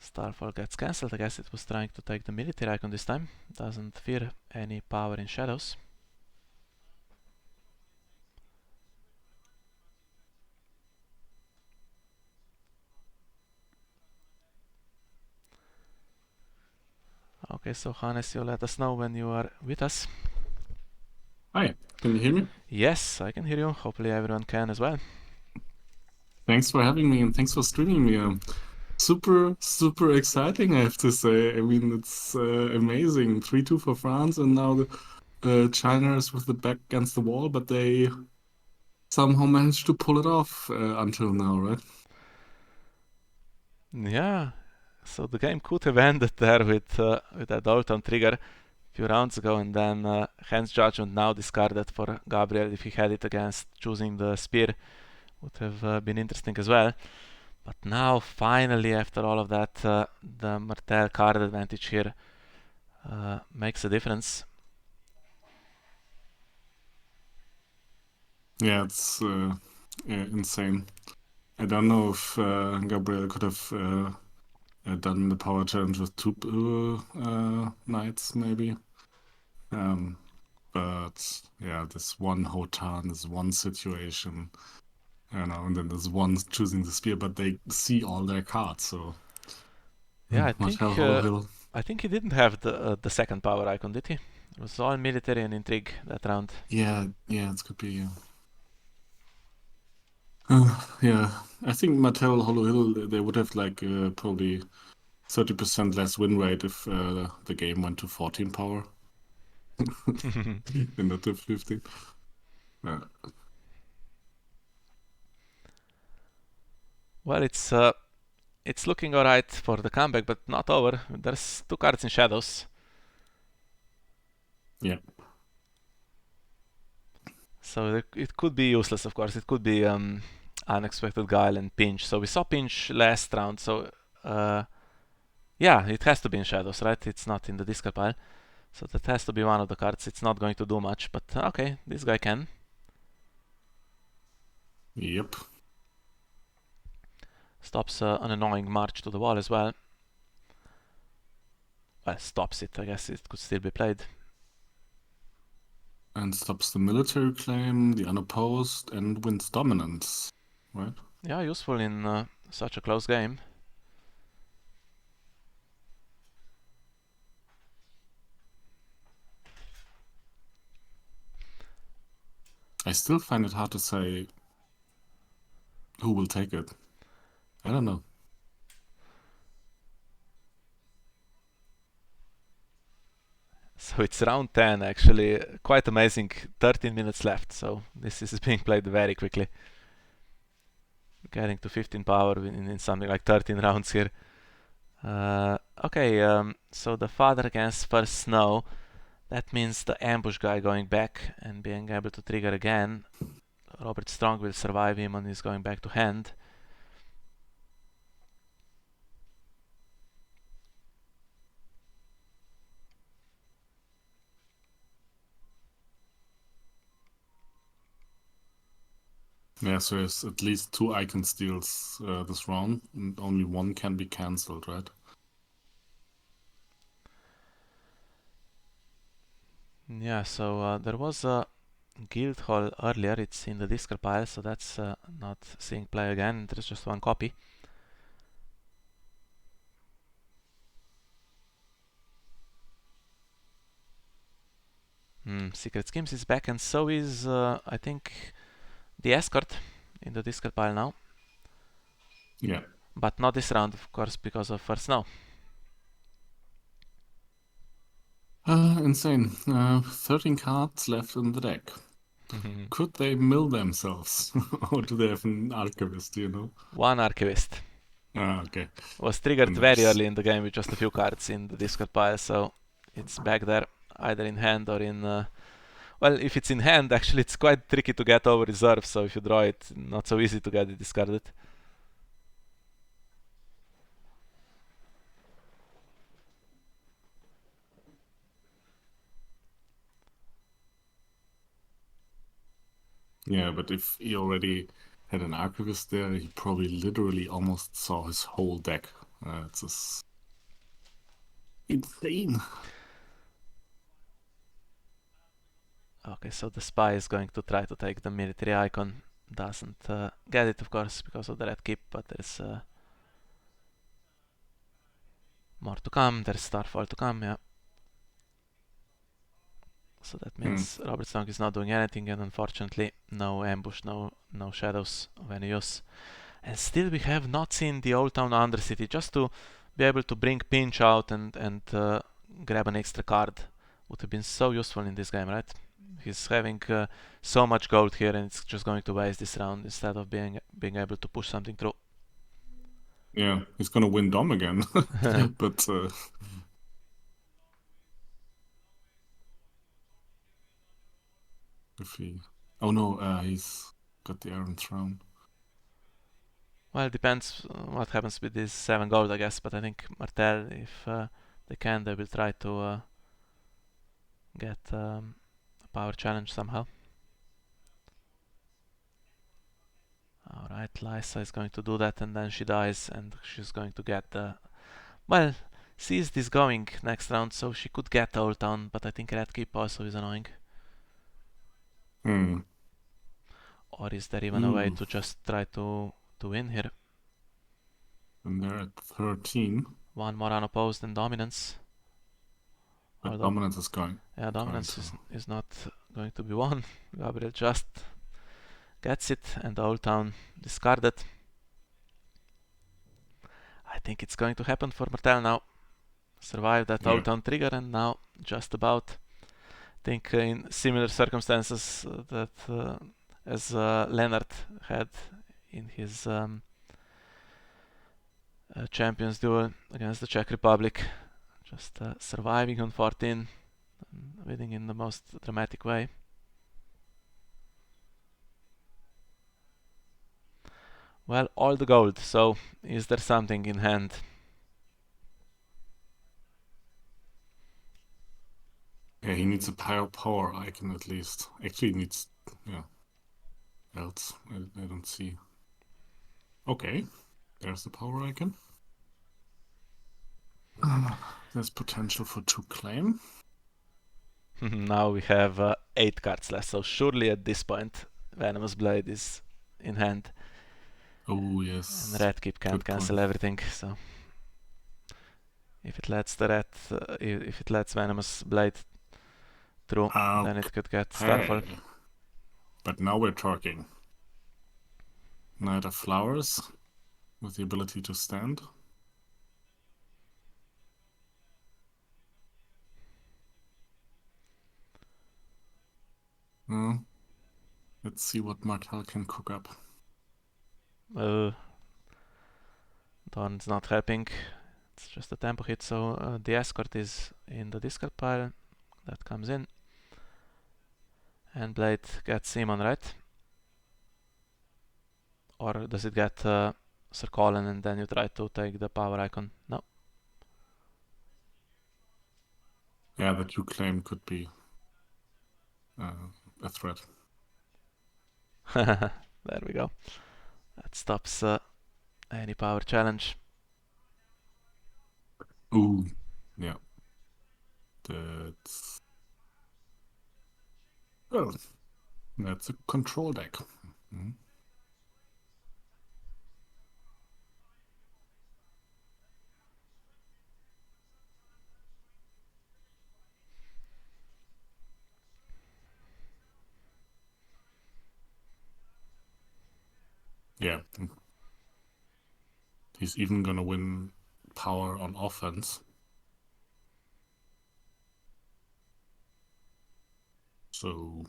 Speaker 1: Starfall gets cancelled. I guess it was trying to take the military icon this time. Doesn't fear any power in shadows. Okay, so Hannes, you let us know when you are with us.
Speaker 2: Hi, can you hear me?
Speaker 1: Yes, I can hear you. Hopefully everyone can as well.
Speaker 2: Thanks for having me and thanks for streaming me. Super, super exciting, I have to say. I mean, it's amazing. 3-2 for France, and now the China is with the back against the wall, but they somehow managed to pull it off until now, right?
Speaker 1: Yeah, so the game could have ended there with that Dalton trigger a few rounds ago, and then Hand's Judgment now discarded for Gabryel if he had it against choosing the spear. Would have been interesting as well. But now, finally, after all of that, the Martell card advantage here makes a difference.
Speaker 2: Yeah, it's insane. I don't know if Gabriel could have done the power challenge with 2 knights, maybe. But yeah, this one Hotan, this one situation, I don't know, and then there's one choosing the spear, but they see all their cards, so
Speaker 1: Yeah,
Speaker 2: Martell Hollow Hill.
Speaker 1: I think he didn't have the second power icon, did he? It was all military and intrigue that round.
Speaker 2: Yeah, it could be. Yeah, I think Martell Hollow Hill they would have like probably 30% less win rate if the game went to 14 power and not to 15. Uh,
Speaker 1: Well, it's looking alright for the comeback, but not over. There's 2 cards in shadows.
Speaker 2: Yeah.
Speaker 1: So it could be useless, of course. It could be Unexpected Guile and Pinch. So we saw Pinch last round, so yeah, it has to be in shadows, right? It's not in the discard pile. So that has to be one of the cards. It's not going to do much, but okay, this guy can.
Speaker 2: Yep.
Speaker 1: Stops an annoying march to the wall as well. Well, stops it, I guess it could still be played.
Speaker 2: And stops the military claim, the unopposed, and wins dominance, right?
Speaker 1: Yeah, useful in such a close game.
Speaker 2: I still find it hard to say who will take it. I don't know.
Speaker 1: So it's round 10 actually, quite amazing, 13 minutes left, so this is being played very quickly. Getting to 15 power in something like 13 rounds here. Okay, so the father against first snow. That means the ambush guy going back and being able to trigger again. Robert Strong will survive him and he's going back to hand.
Speaker 2: Yeah, so there's at least 2 icon steals this round, and only 1 can be cancelled, right?
Speaker 1: Yeah, so there was a guild hall earlier, it's in the discard pile, so that's not seeing play again, there's just 1 copy. Secret Schemes is back, and so is, I think, the escort in the discard pile now.
Speaker 2: Yeah.
Speaker 1: But not this round, of course, because of first snow.
Speaker 2: Insane. 13 cards left in the deck. Could they mill themselves? Or do they have an archivist, you know?
Speaker 1: 1 archivist.
Speaker 2: Okay.
Speaker 1: Was triggered
Speaker 2: And
Speaker 1: very
Speaker 2: that's-
Speaker 1: early in the game with just a few cards in the discard pile, so it's back there, either in hand or in... well, if it's in hand, actually it's quite tricky to get over reserve, so if you draw it, not so easy to get it discarded.
Speaker 2: Yeah, but if he already had an archivist there, he probably literally almost saw his whole deck. It's just insane.
Speaker 1: Okay, so the spy is going to try to take the military icon. Doesn't get it, of course, because of the red keep, but there's more to come. There's Starfall to come, yeah. So that means Robert Strong is not doing anything, and unfortunately, no ambush, no shadows of any use. And still, we have not seen the Old Town Undercity, just to be able to bring Pinch out and grab an extra card. Would have been so useful in this game, right? He's having so much gold here, and it's just going to waste this round instead of being able to push something through.
Speaker 2: Yeah, he's gonna win Dom again. But if he... Oh no, he's got the Iron Throne.
Speaker 1: Well, it depends what happens with this 7 gold, I guess, but I think Martell, if they can, they will try to get a power challenge somehow. Alright, Lysa is going to do that, and then she dies, and she's going to get the... Well, sees this going next round, so she could get Old Town, but I think Red Keep also is annoying. Or is there even a way to just try to win here?
Speaker 2: And they're at 13.
Speaker 1: 1 more unopposed and dominance.
Speaker 2: But dominance is going.
Speaker 1: Yeah, dominance is not going to be won. Gabryel just gets it, and the Old Town discarded. I think it's going to happen for Martell now. Survive that Old Town trigger, and now just about. I think in similar circumstances that as Leonard had in his champions duel against the Czech Republic. Just surviving on 14 and winning in the most dramatic way. Well, all the gold, so is there something in hand?
Speaker 2: Yeah, he needs a power icon at least. Actually, he needs, yeah. Else, I don't see. Okay, there's the power icon. There's potential for 2 claim.
Speaker 1: Now we have 8 cards left, so surely at this point Venomous Blade is in hand.
Speaker 2: Oh, yes.
Speaker 1: And Red Keep can't cancel everything, so if it lets the red, if it lets Venomous Blade through, then it could get Starfall.
Speaker 2: But now we're talking. Knight of Flowers with the ability to stand. Let's see what Martell can cook up.
Speaker 1: Dawn's not helping. It's just a tempo hit, so the escort is in the discard pile. That comes in. And Blade gets Simon, right? Or does it get Sir Colin and then you try to take the power icon? No.
Speaker 2: Yeah, the 2 claim could be a threat.
Speaker 1: There we go. That stops any power challenge.
Speaker 2: Ooh, yeah. That's... Well, that's a control deck. Mm-hmm. Yeah. He's even gonna win power on offense. So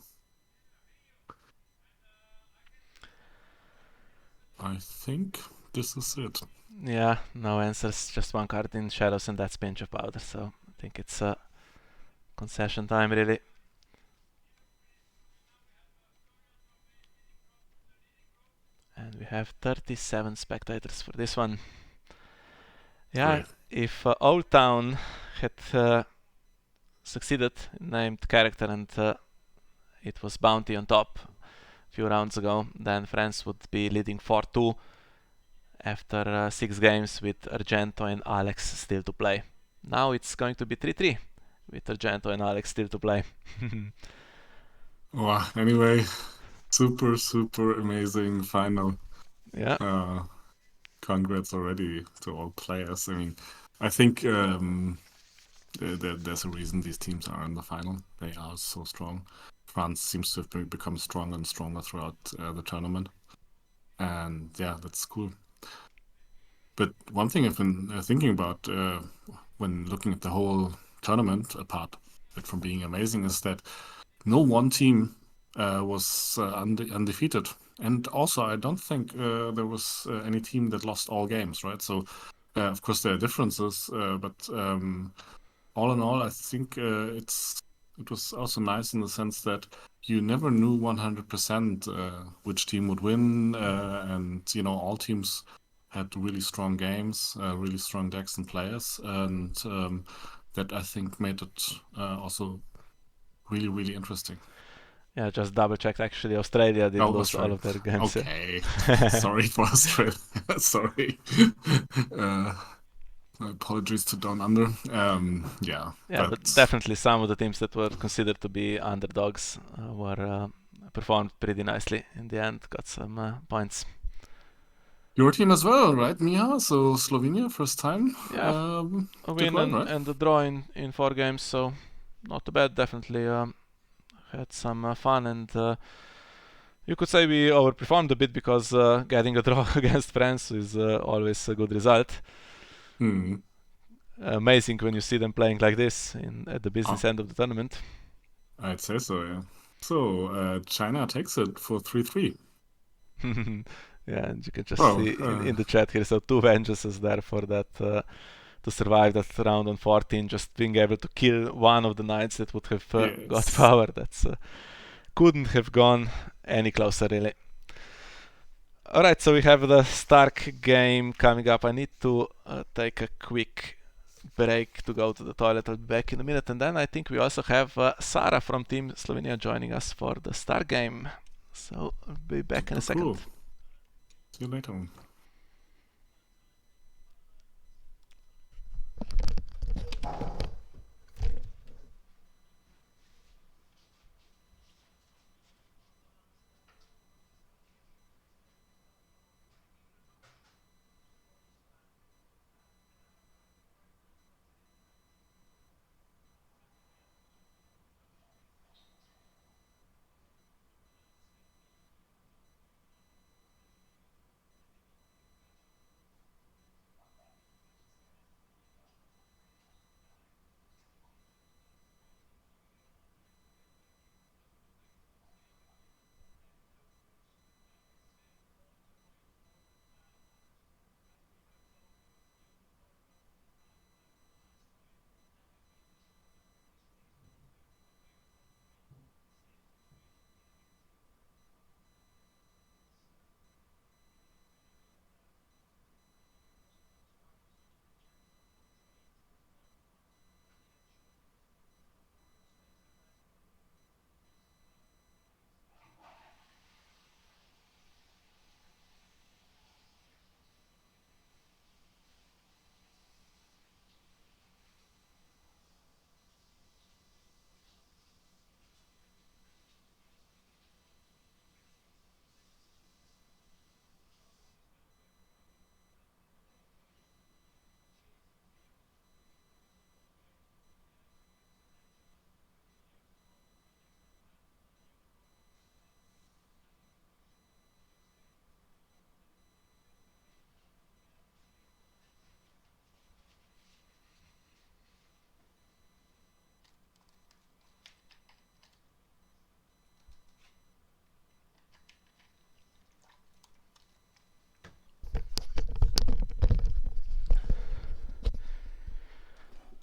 Speaker 2: I think this is it.
Speaker 1: Yeah, no answers, just 1 card in shadows and that's pinch of powder, so I think it's concession time really. And we have 37 spectators for this one. Yeah,
Speaker 2: Great.
Speaker 1: if Old Town had succeeded in named character and it was Bounty on top a few rounds ago, then France would be leading 4-2 after 6 games with Argento and Alex still to play. Now it's going to be 3-3 with Argento and Alex still to play.
Speaker 2: Well, anyway, super amazing final.
Speaker 1: Yeah.
Speaker 2: Congrats already to all players. I mean, I think there's a reason these teams are in the final. They are so strong. France seems to have become stronger and stronger throughout the tournament. And yeah, that's cool. But one thing I've been thinking about when looking at the whole tournament, apart from being amazing, is that no one team was undefeated. And also, I don't think there was any team that lost all games, right? So, of course, there are differences, but all in all, I think it was also nice in the sense that you never knew 100% which team would win, and all teams had really strong games, really strong decks and players, and that I think made it also really interesting.
Speaker 1: Yeah, just double checked. Actually, Australia did lose
Speaker 2: Australia.
Speaker 1: all of their games.
Speaker 2: Okay. Sorry for Australia. Sorry. Apologies to Down Under. Yeah,
Speaker 1: but definitely some of the teams that were considered to be underdogs were performed pretty nicely in the end. Got some points.
Speaker 2: Your team as well, right, Mia? So Slovenia, first time.
Speaker 1: Yeah, a win and a draw in 4 games, so not too bad. Definitely had some fun, and you could say we overperformed a bit because getting a draw against France is always a good result. Amazing when you see them playing like this at the business end of the tournament.
Speaker 2: I'd say so, yeah. So China takes it for 3-3.
Speaker 1: Yeah, and you can just see in the chat here, so 2 vengeances there for that, to survive that round on 14, just being able to kill one of the knights that would have got power. That's couldn't have gone any closer, really. Alright, so we have the Stark game coming up. I need to take a quick break to go to the toilet. I'll be back in a minute, and then I think we also have Sara from Team Slovenia joining us for the Stark game. So I'll be back in a second.
Speaker 2: Cool. See you later.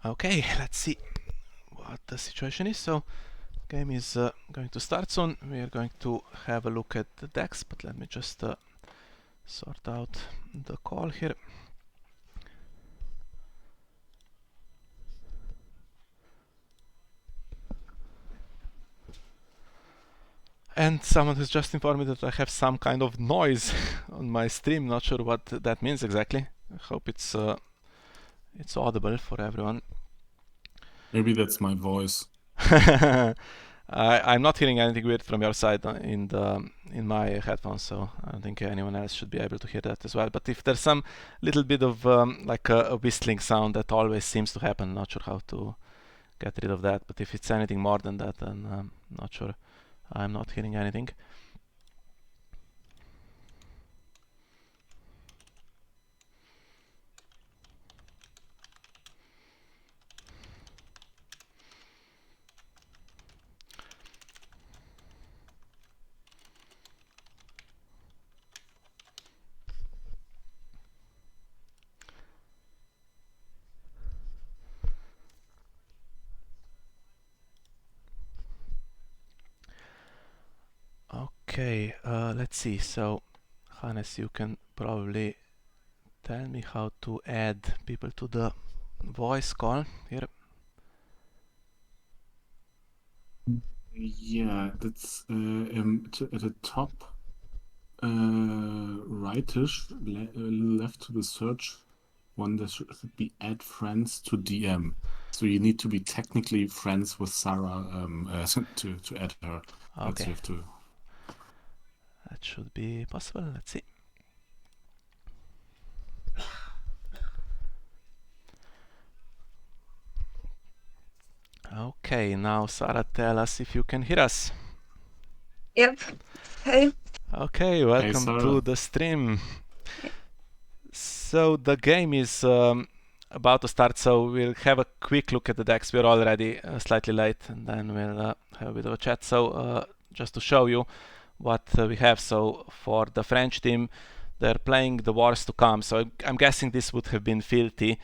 Speaker 1: Okay, let's see what the situation is. So, game is going to start soon. We are going to have a look at the decks, but let me just sort out the call here. And someone has just informed me that I have some kind of noise on my stream. Not sure what that means exactly. I hope it's audible for everyone.
Speaker 2: Maybe that's my voice.
Speaker 1: I'm not hearing anything weird from your side in my headphones, so I don't think anyone else should be able to hear that as well. But if there's some little bit of like a whistling sound that always seems to happen, not sure how to get rid of that. But if it's anything more than that, then I'm not sure. I'm not hearing anything. Okay, let's see. So, Hannes, you can probably tell me how to add people to the voice call here.
Speaker 2: Yeah, that's at the top rightish, left to the search one, there should be add friends to DM. So you need to be technically friends with Sara to add her.
Speaker 1: Okay.
Speaker 2: You have to.
Speaker 1: That should be possible. Let's see. Okay, now Sara, tell us if you can hear us.
Speaker 3: Yep. Hey.
Speaker 1: Okay, welcome to the stream. So the game is about to start, so we'll have a quick look at the decks. We're already slightly late, and then we'll have a bit of a chat. So just to show you what we have. So for the French team, they're playing the Wars to Come. So I'm guessing this would have been Filthy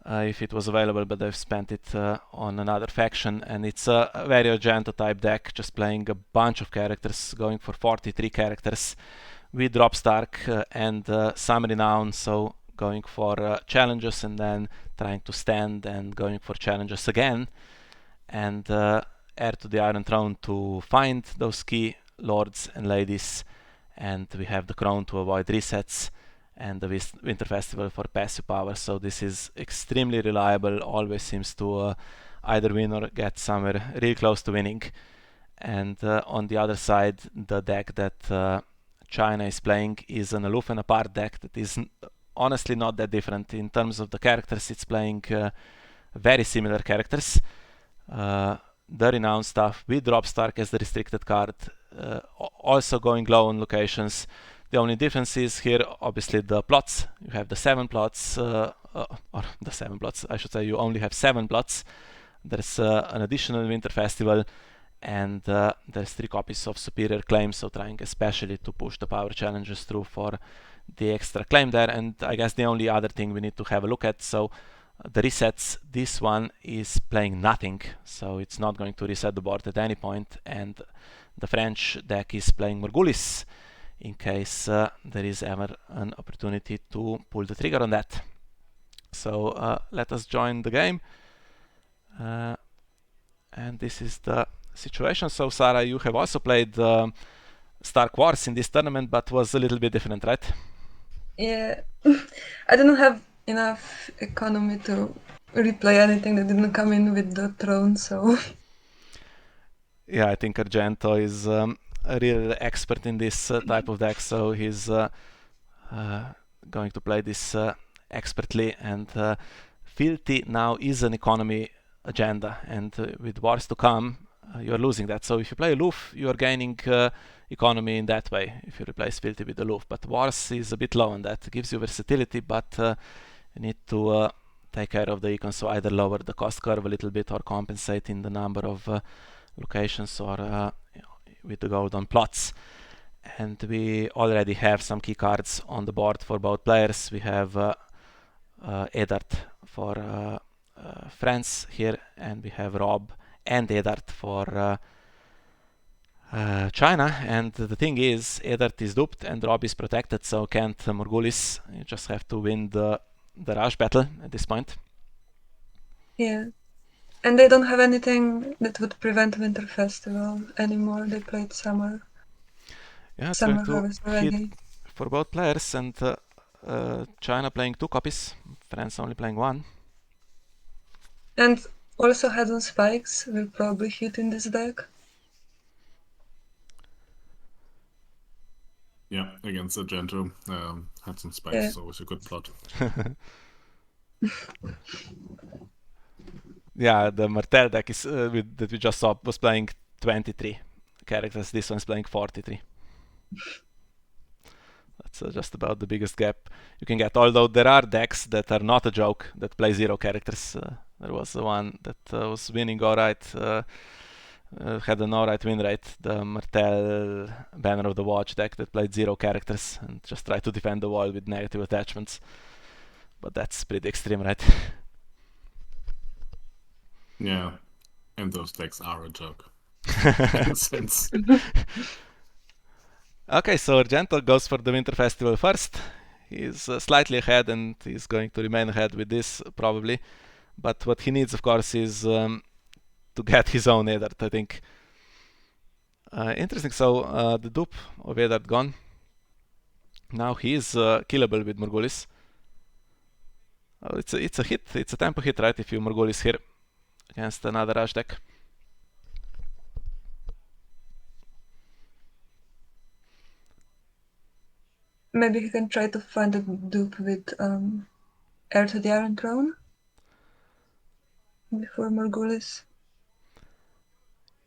Speaker 1: if it was available, but they've spent it on another faction, and it's a very Argento type deck, just playing a bunch of characters, going for 43 characters with Drop Stark and some Renown, so going for challenges and then trying to stand and going for challenges again, and Heir to the Iron Throne to find those key lords and ladies, and we have the Crown to avoid resets, and the Winter Festival for passive power. So this is extremely reliable, always seems to either win or get somewhere real close to winning. And on the other side, the deck that China is playing is an Aloof and Apart deck that is honestly not that different. In terms of the characters, it's playing very similar characters. The Renowned stuff with Drop Stark as the restricted card, also going low on locations. The only difference is here, obviously, the plots. You have the 7 plots, or the 7 plots, I should say, you only have 7 plots. There's an additional Winter Festival, and there's 3 copies of Superior Claim, so trying especially to push the power challenges through for the extra claim there. And I guess the only other thing we need to have a look at, so the resets, this one is playing nothing, so it's not going to reset the board at any point, and the French deck is playing Morgulis in case there is ever an opportunity to pull the trigger on that. So let us join the game, and this is the situation. So Sara, you have also played Stark Wars in this tournament, but was a little bit different, right?
Speaker 3: Yeah, I didn't have enough economy to replay anything that didn't come in with the throne, so
Speaker 1: Yeah, I think Argento is a real expert in this type of deck, so he's going to play this expertly. And Filthy now is an economy agenda, and with Wars to Come, you're losing that. So if you play Aloof, you are gaining economy in that way, if you replace Filthy with Aloof. But Wars is a bit low on that. It gives you versatility, but you need to take care of the econ, so either lower the cost curve a little bit or compensate in the number of locations, or with the gold on plots. And we already have some key cards on the board for both players. We have Eddard for France here, and we have Rob and Eddard for China. And the thing is, Eddard is duped and Rob is protected, so can't Morgulis. You just have to win the rush battle at this point.
Speaker 3: yeah. And they don't have anything that would prevent Winter Festival anymore. They played Summer.
Speaker 1: Yeah, it's
Speaker 3: Summer
Speaker 1: going to
Speaker 3: Harvest
Speaker 1: hit
Speaker 3: already.
Speaker 1: for both players, and China playing 2 copies, France only playing 1.
Speaker 3: And also Heads on Spikes will probably hit in this deck.
Speaker 2: Yeah, against Argento, had some spikes,
Speaker 3: Yeah.
Speaker 2: so it was a good plot.
Speaker 1: Yeah, the Martell deck is that we just saw was playing 23 characters. This one's playing 43. That's just about the biggest gap you can get. Although there are decks that are not a joke that play 0 characters. There was one that was winning alright, had an alright win rate. The Martell Banner of the Watch deck that played 0 characters and just tried to defend the wall with negative attachments. But that's pretty extreme, right?
Speaker 2: Yeah, and those decks are a joke. In a sense.
Speaker 1: Okay, so Argento goes for the Winter Festival first. He's slightly ahead, and he's going to remain ahead with this probably. But what he needs, of course, is to get his own Eddard, I think. Interesting. So the dupe of Eddard gone. Now he is killable with Morgulis. Oh, it's a hit. It's a tempo hit, right? If you Morgulis here against another rush deck.
Speaker 3: Maybe he can try to find a dupe with Heir to the Iron Throne before Morgulis.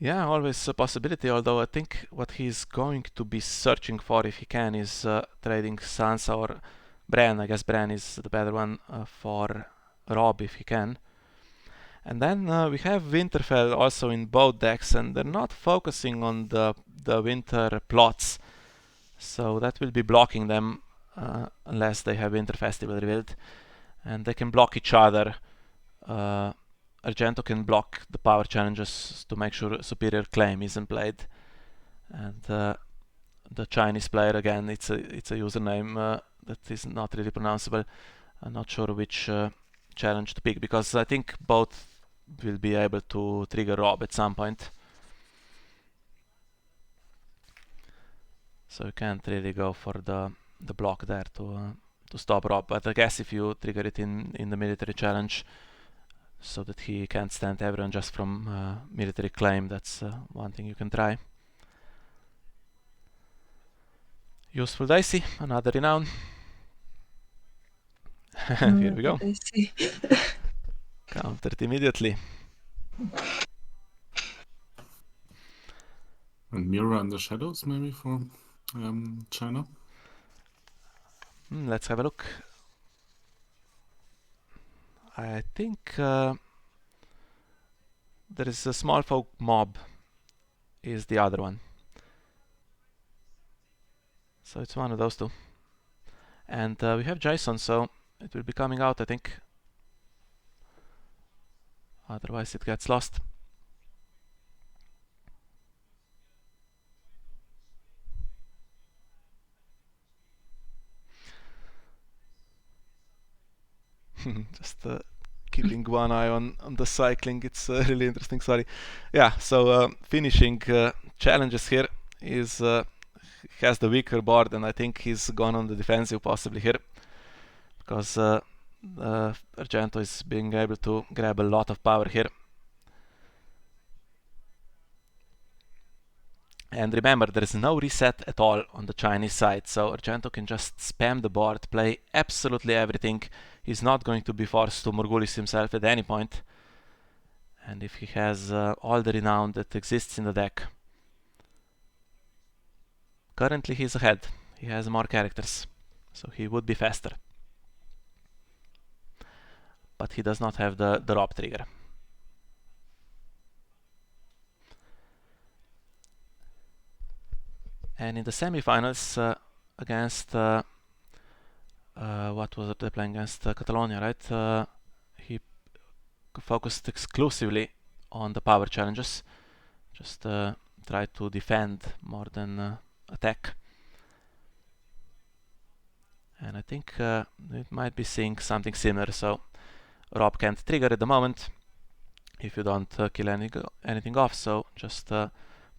Speaker 1: Yeah, always a possibility, although I think what he's going to be searching for, if he can, is trading Sansa or Bran. I guess Bran is the better one for Rob, if he can. And then we have Winterfell also in both decks, and they're not focusing on the the winter plots. So that will be blocking them unless they have Winter Festival revealed. And they can block each other. Argento can block the power challenges to make sure Superior Claim isn't played. And the Chinese player, again, it's a username that is not really pronounceable. I'm not sure which challenge to pick, because I think both will be able to trigger Rob at some point. So you can't really go for the block there to stop Rob. But I guess if you trigger it in the military challenge, so that he can't stand everyone just from military claim, that's one thing you can try. Useful dicey, another renown. Here we go. Countered immediately.
Speaker 2: And Mirror in the Shadows, maybe, for China?
Speaker 1: Let's have a look. I think there is a Small Folk Mob is the other one. So it's one of those two. And we have Jason, so it will be coming out, I think. Otherwise it gets lost. Just keeping one eye on the cycling, it's really interesting, sorry. Yeah, so finishing challenges here is has the weaker board, and I think he's gone on the defensive possibly here, because Argento is being able to grab a lot of power here. And remember, there is no reset at all on the Chinese side, so Argento can just spam the board, play absolutely everything. He's not going to be forced to Morghulis himself at any point. And if he has all the renown that exists in the deck, currently he's ahead. He has more characters, so he would be faster. But he does not have the Rob trigger. And in the semi-finals against what was they playing against? Catalonia, right? He focused exclusively on the power challenges. Just tried to defend more than attack. And I think it might be seeing something similar. So Rob can't trigger at the moment if you don't kill anything off. So just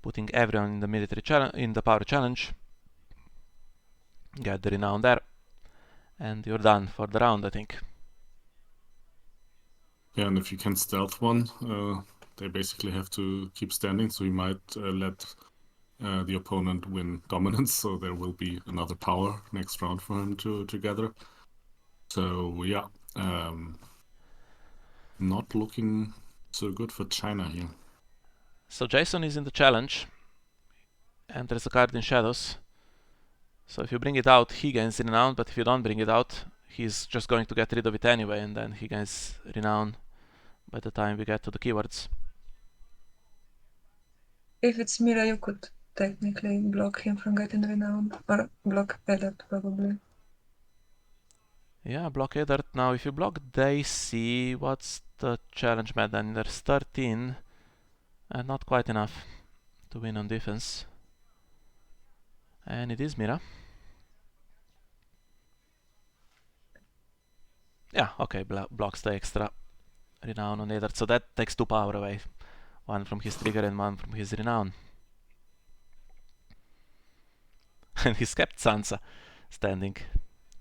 Speaker 1: putting everyone in the military in the power challenge, get the renown there, and you're done for the round, I think.
Speaker 2: Yeah, and if you can stealth one, they basically have to keep standing, so you might let the opponent win dominance, so there will be another power next round for him to gather. So yeah, not looking so good for China here.
Speaker 1: So Jason is in the challenge, and there's a card in Shadows. So if you bring it out, he gains renown, but if you don't bring it out, he's just going to get rid of it anyway, and then he gains renown by the time we get to the keywords.
Speaker 3: If it's Mira, you could technically block him from getting renown, or block Eddard probably.
Speaker 1: Yeah, block Eddard. Now if you block Daisy, what's the challenge meta? Then there's 13, and not quite enough to win on defense. And it is Mira. Yeah, okay, blocks the extra renown on Eddard, so that takes 2 power away. One from his trigger and one from his renown. And he's kept Sansa standing,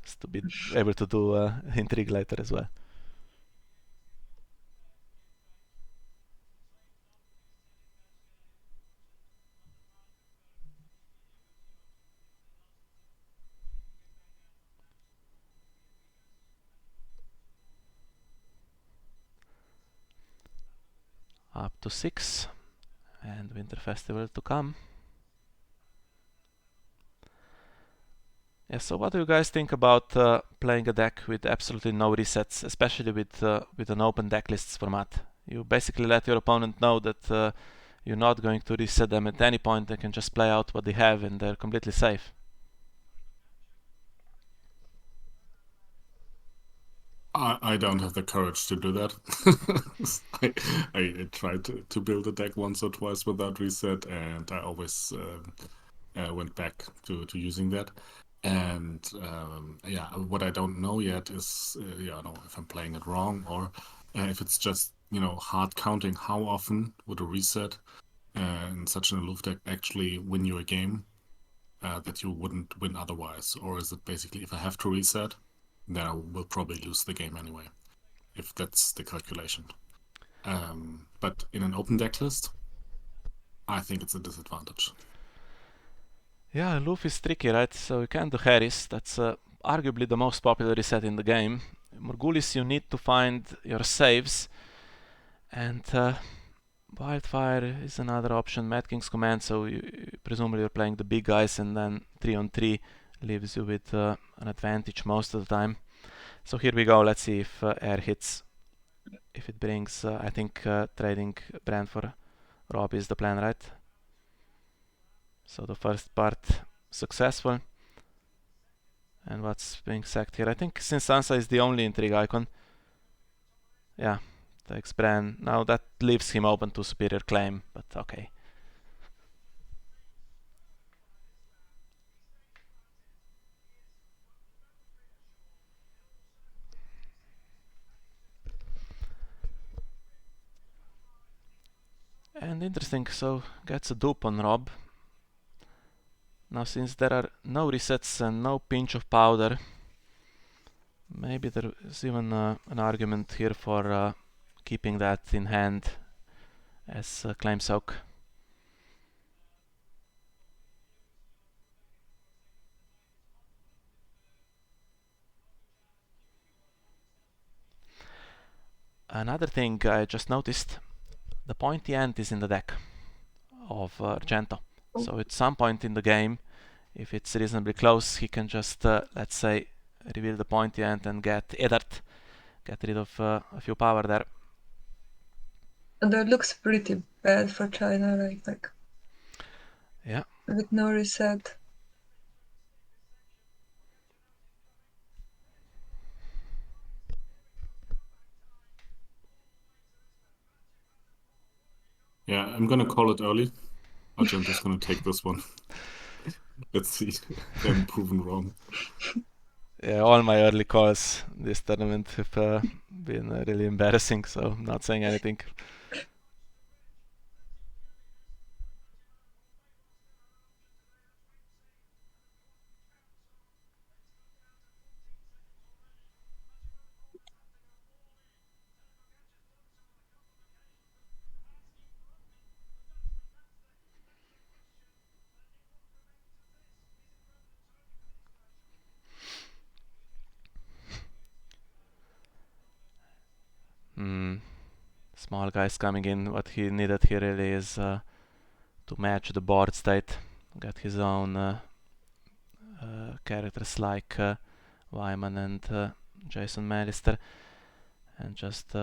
Speaker 1: just to be able to do intrigue later as well. Up to 6, and Winter Festival to come. Yeah, so what do you guys think about playing a deck with absolutely no resets, especially with an open deck lists format? You basically let your opponent know that you're not going to reset them at any point. They can just play out what they have and they're completely safe.
Speaker 2: I don't have the courage to do that. I tried to build a deck once or twice without reset, and I always went back to using that. And yeah, what I don't know yet is if I'm playing it wrong or if it's just hard counting. How often would a reset in such an Aloof deck actually win you a game that you wouldn't win otherwise? Or is it basically if I have to reset, then I will probably lose the game anyway, if that's the calculation. But in an open deck list, I think it's a disadvantage.
Speaker 1: Yeah, Aloof is tricky, right? So you can do Harris, that's arguably the most popular reset in the game. Morghulis, you need to find your saves, and Wildfire is another option. Mad King's Command, so presumably you're playing the big guys, and then 3-on-3 leaves you with an advantage most of the time. So here we go, let's see if air hits. If it brings, I think trading Brand for Rob is the plan, right? So the first part successful. And what's being sacked here? I think since Sansa is the only intrigue icon, yeah, takes Bran. Now that leaves him open to superior claim, but okay. And interesting, so gets a dupe on Rob. Now since there are no resets and no pinch of powder, maybe there is even an argument here for keeping that in hand as claim soak. Another thing I just noticed, the pointy end is in the deck of Argento. So at some point in the game, if it's reasonably close, he can just, let's say, reveal the pointy end and get Eddard, get rid of a few power there.
Speaker 3: And that looks pretty bad for China, right? Like,
Speaker 1: yeah,
Speaker 3: with no reset.
Speaker 2: Yeah, I'm gonna call it early. Argento's gonna take this one. Let's see if I'm proven wrong.
Speaker 1: Yeah, all my early calls this tournament have been really embarrassing, so I'm not saying anything. Small guys coming in. What he needed here really is to match the board state, get his own characters like Wyman and Jason Mallister, and just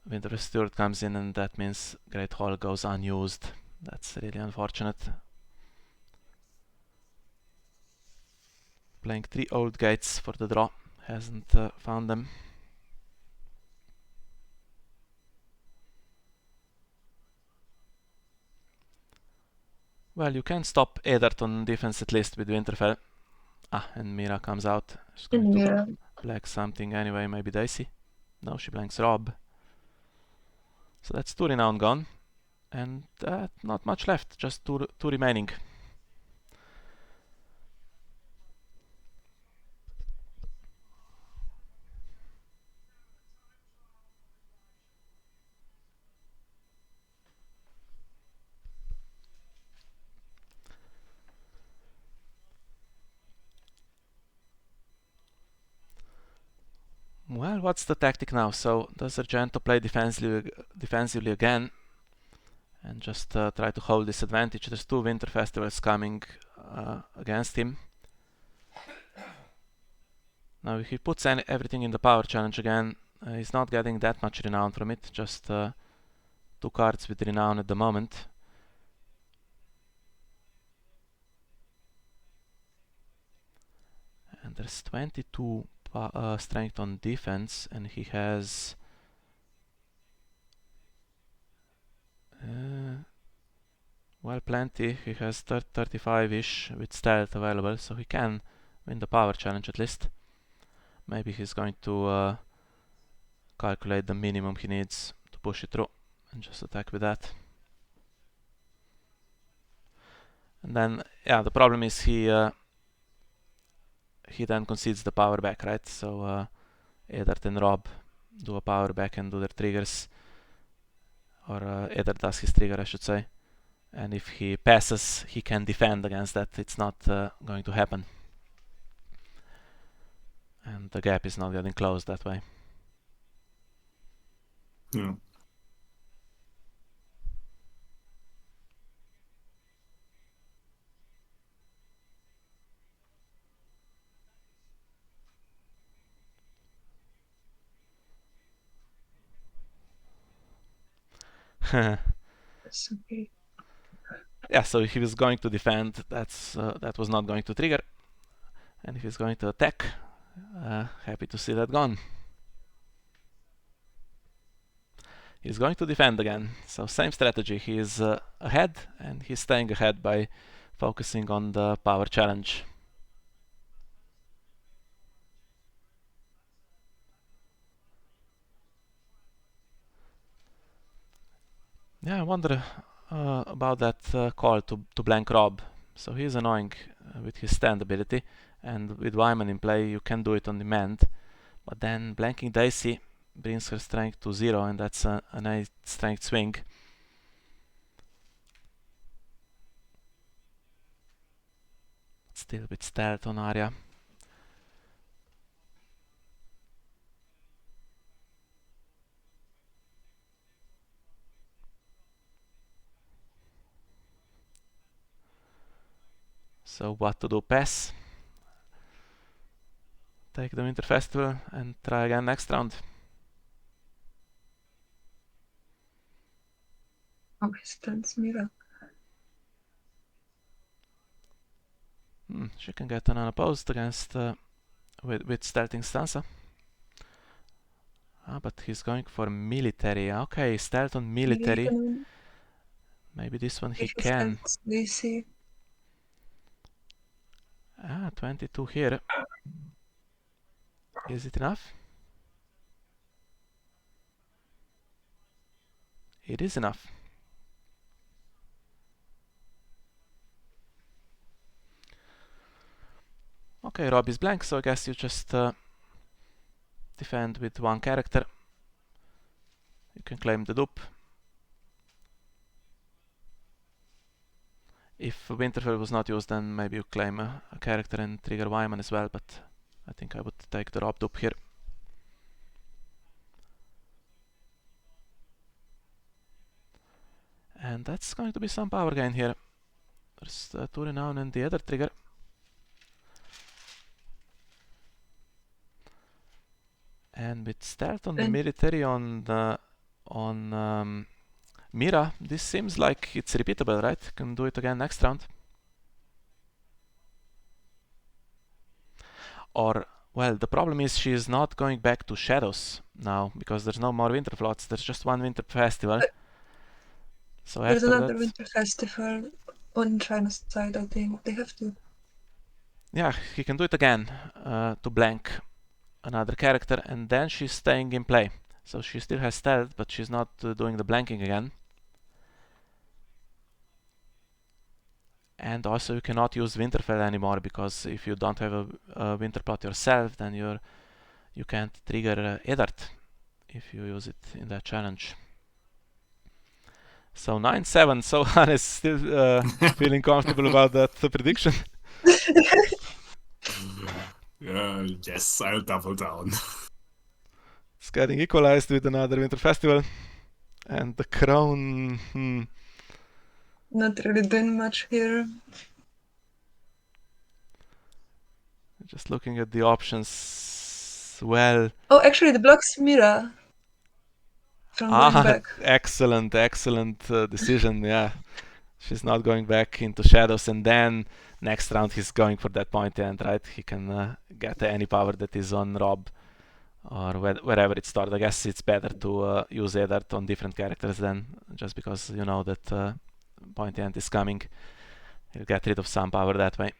Speaker 1: Winter Stewart comes in, and that means Great Hall goes unused. That's really unfortunate. Playing 3 old gates for the draw, hasn't found them. Well, you can stop Eddard on defense at least with Winterfell. Ah, and Mira comes out. She's going to blank something anyway, maybe Daisy. No, she blanks Rob. So that's 2 renown gone. And not much left, just two remaining. Well, what's the tactic now? So does Argento play defensively again and just try to hold this advantage? There's 2 Winter Festivals coming against him. Now if he puts everything in the power challenge again, he's not getting that much renown from it, just 2 cards with Renown at the moment. And there's 22 strength on defense, and he has well, plenty. He has 35-ish with stealth available, so he can win the power challenge at least. Maybe he's going to calculate the minimum he needs to push it through and just attack with that. And then, yeah, the problem is he then concedes the power back, right? So Eddard and Rob do a power back and do their triggers, or Eddard does his trigger, I should say. And if he passes, he can defend against that. It's not going to happen. And the gap is not getting closed that way.
Speaker 2: Yeah.
Speaker 3: That's okay.
Speaker 1: Yeah, so if he was going to defend, that was not going to trigger. And if he's going to attack, happy to see that gone. He's going to defend again, so same strategy. He is ahead, and he's staying ahead by focusing on the power challenge. Yeah, I wonder about that call to blank Rob. So he's annoying with his stand ability, and with Wyman in play you can do it on demand, but then blanking Daisy brings her strength to 0, and that's an 8 strength swing. Still with stealth on Arya. So what to do? Pass. Take the Winter Festival and try again next round.
Speaker 3: Oh, he stands Mira.
Speaker 1: She can get an unopposed against with stealthing Stanza. But he's going for military. Okay, stealth on military. Maybe this one he can.
Speaker 3: DC.
Speaker 1: 22 here. Is it enough? It is enough. Okay, Rob is blank, so I guess you just defend with 1 character. You can claim the dupe. If Winterfell was not used, then maybe you claim a character and trigger Wyman as well, but I think I would take the Rob dupe here. And that's going to be some power gain here. There's 2 renown and the other trigger. And with stealth on the military on Mira, this seems like it's repeatable, right? Can do it again next round. Or, well, the problem is she is not going back to Shadows now, because there's no more Winter Flots, there's just 1 Winter Festival. So
Speaker 3: there's
Speaker 1: after
Speaker 3: another
Speaker 1: that,
Speaker 3: Winter Festival on China's side, I think. They have to.
Speaker 1: Yeah, he can do it again to blank another character, and then she's staying in play. So she still has stealth, but she's not doing the blanking again. And also you cannot use Winterfell anymore, because if you don't have a Winter Plot yourself, then you can't trigger Eddard if you use it in that challenge. So 9-7, so Hannes still feeling comfortable about that prediction?
Speaker 2: Yes, I'll double down.
Speaker 1: It's getting equalized with another Winter Festival. And the crown...
Speaker 3: Not really doing much here.
Speaker 1: Just looking at the options... Well...
Speaker 3: Oh, actually, the blocks Mira. from going back.
Speaker 1: Excellent decision. Yeah, she's not going back into shadows, and then next round he's going for that pointy end, right? He can get any power that is on Rob or wherever it started. I guess it's better to use Eddard on different characters then, just because you know that pointy end is coming. You'll get rid of some power that way.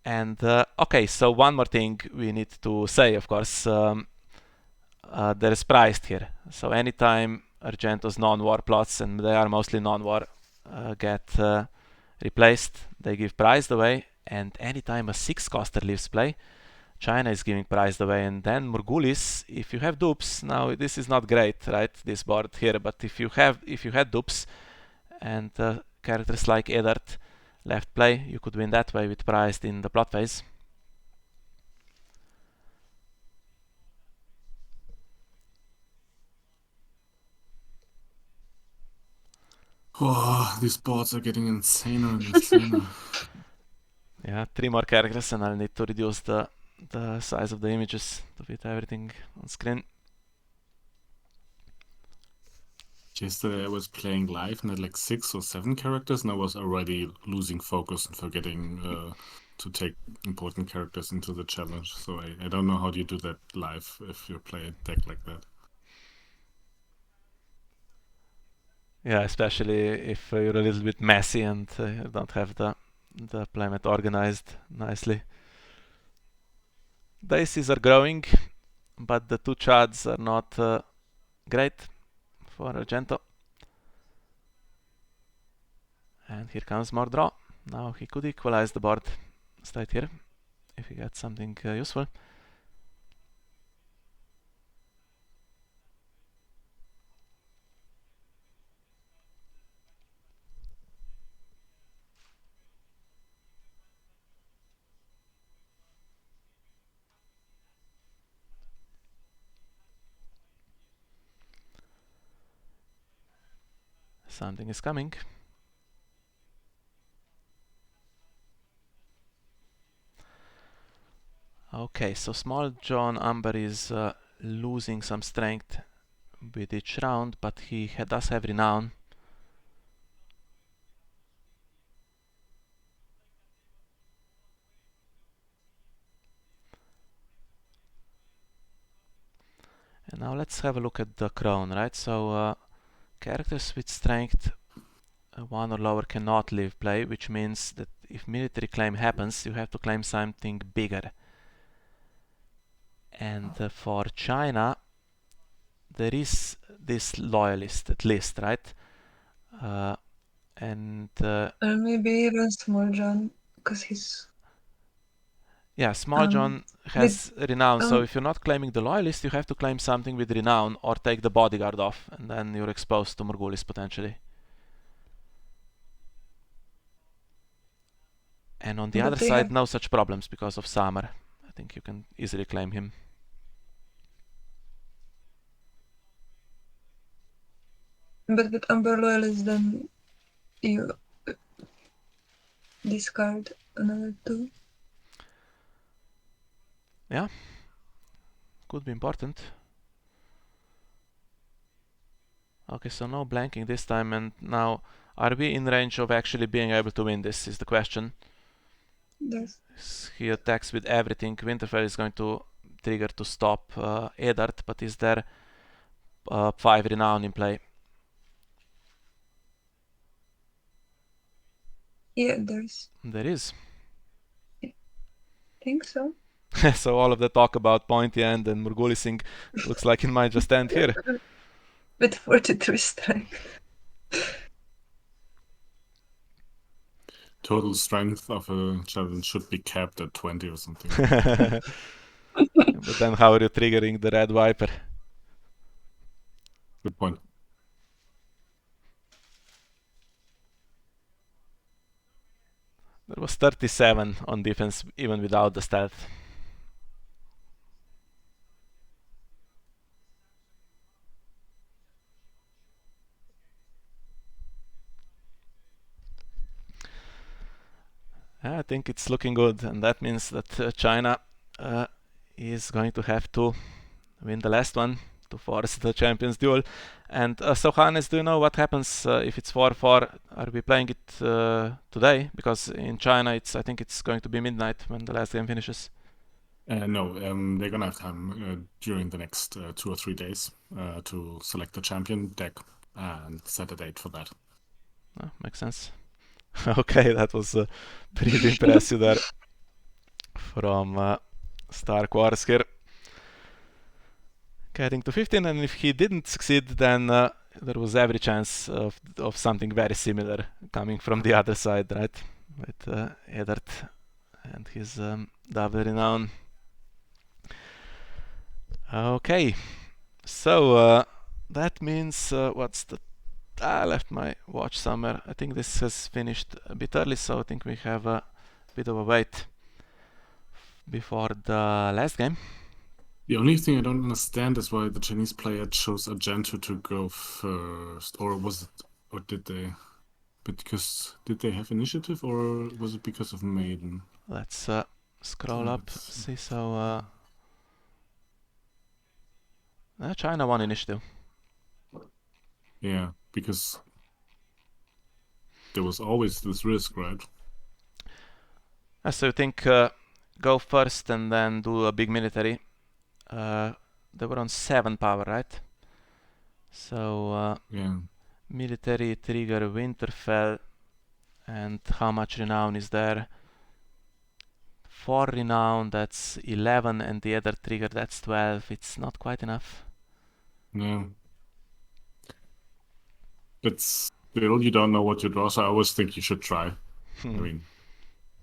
Speaker 1: And okay, so one more thing we need to say, of course, there is priced here. So anytime Argento's non-war plots, and they are mostly non-war, get replaced, they give priced away. And anytime a 6-coster leaves play, China is giving priced away. And then Morghulis, if you have dupes, now this is not great, right? This board here, but if you had dupes and characters like Eddard left play, you could win that way with priced in the plot phase.
Speaker 2: Oh, these boards are getting insaner and insaner.
Speaker 1: Yeah, 3 more characters and I'll need to reduce the size of the images to fit everything on screen.
Speaker 2: Yesterday I was playing live and had like 6 or 7 characters, and I was already losing focus and forgetting to take important characters into the challenge. So I don't know how do you do that live if you play a deck like that.
Speaker 1: Yeah, especially if you're a little bit messy and you don't have the playmat organized nicely. Dices are growing, but the 2 chads are not great for Argento. And here comes more draw. Now he could equalize the board straight here if he gets something useful. Something is coming. Okay, so Small John Umber is losing some strength with each round, but he does have Renown. And now let's have a look at the crown, right? So characters with strength 1 or lower cannot leave play, which means that if military claim happens, you have to claim something bigger. And for China, there is this loyalist at least, right? And
Speaker 3: Or maybe even Small John, because he's...
Speaker 1: yeah, Small John has Renown, so if you're not claiming the loyalist, you have to claim something with Renown or take the bodyguard off, and then you're exposed to Morghulis potentially. And on the other side, no such problems because of Summer. I think you can easily claim him.
Speaker 3: But with Umber Loyalist, then you discard another 2.
Speaker 1: Yeah, could be important. Okay, so no blanking this time, and now are we in range of actually being able to win this is the question.
Speaker 3: Yes.
Speaker 1: He attacks with everything. Winterfell is going to trigger to stop Eddard, but is there 5 Renown in play?
Speaker 3: Yeah, there is.
Speaker 1: There is.
Speaker 3: I think so.
Speaker 1: So all of the talk about pointy end and Morghulising looks like it might just end here.
Speaker 3: With 43 strength.
Speaker 2: Total strength of a challenge should be capped at 20 or something.
Speaker 1: But then how are you triggering the Red Viper?
Speaker 2: Good point.
Speaker 1: There was 37 on defense even without the stealth. I think it's looking good, and that means that China is going to have to win the last one to force the champions duel. And so Hannes, do you know what happens if it's 4-4? Are we playing it today? Because in China, I think it's going to be midnight when the last game finishes.
Speaker 2: No, they're gonna have time during the next 2 or 3 days to select the champion deck and set a date for that.
Speaker 1: Makes sense. Okay, that was pretty impressive there from Stark Wars here. Getting to 15, and if he didn't succeed, then there was every chance of something very similar coming from the other side, right? With Eddard and his double renown. Okay, so that means I left my watch somewhere. I think this has finished a bit early, so I think we have a bit of a wait before the last game.
Speaker 2: The only thing I don't understand is why the Chinese player chose Argento to go first, or did they? Because did they have initiative, or was it because of Maiden?
Speaker 1: Let's scroll up. See, so China won initiative.
Speaker 2: Yeah, because there was always this risk, right?
Speaker 1: So you think go first and then do a big military. They were on 7 power, right? So
Speaker 2: Yeah.
Speaker 1: military trigger Winterfell, and how much renown is there? 4 renown, that's 11, and the other trigger, that's 12. It's not quite enough.
Speaker 2: Yeah. It's still, you don't know what you draw, so I always think you should try. I mean,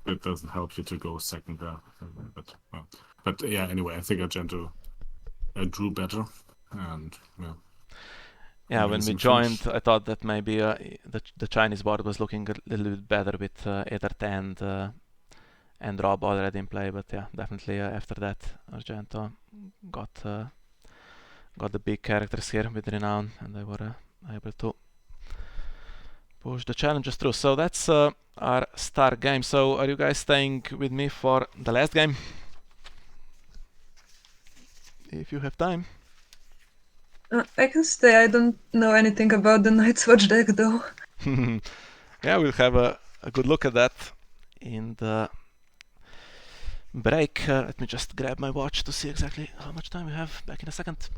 Speaker 2: it doesn't help you to go second there. But yeah, anyway, I think Argento drew better, and yeah.
Speaker 1: Yeah, when we
Speaker 2: Amazing
Speaker 1: joined,
Speaker 2: finish.
Speaker 1: I thought that maybe the Chinese board was looking a little bit better with Eddard and Rob already in play, but yeah, definitely after that, Argento got the big characters here with renown, and they were able to push the challenges through. So that's our start game. So are you guys staying with me for the last game? If you have time.
Speaker 3: I can stay. I don't know anything about the Night's Watch deck though.
Speaker 1: Yeah, we'll have a good look at that in the break. Let me just grab my watch to see exactly how much time we have. Back in a second.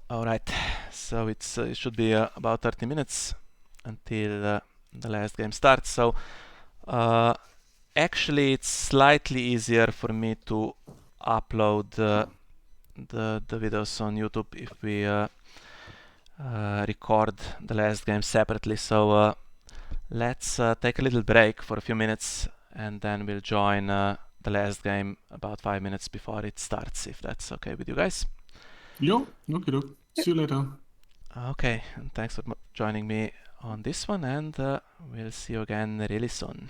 Speaker 1: Alright, so it should be about 30 minutes until the last game starts. So actually it's slightly easier for me to upload the videos on YouTube if we record the last game separately. So let's take a little break for a few minutes, and then we'll join the last game about 5 minutes before it starts, if that's okay with you guys.
Speaker 2: Yo, okay, see you later.
Speaker 1: Okay, and thanks for joining me on this one, and we'll see you again really soon.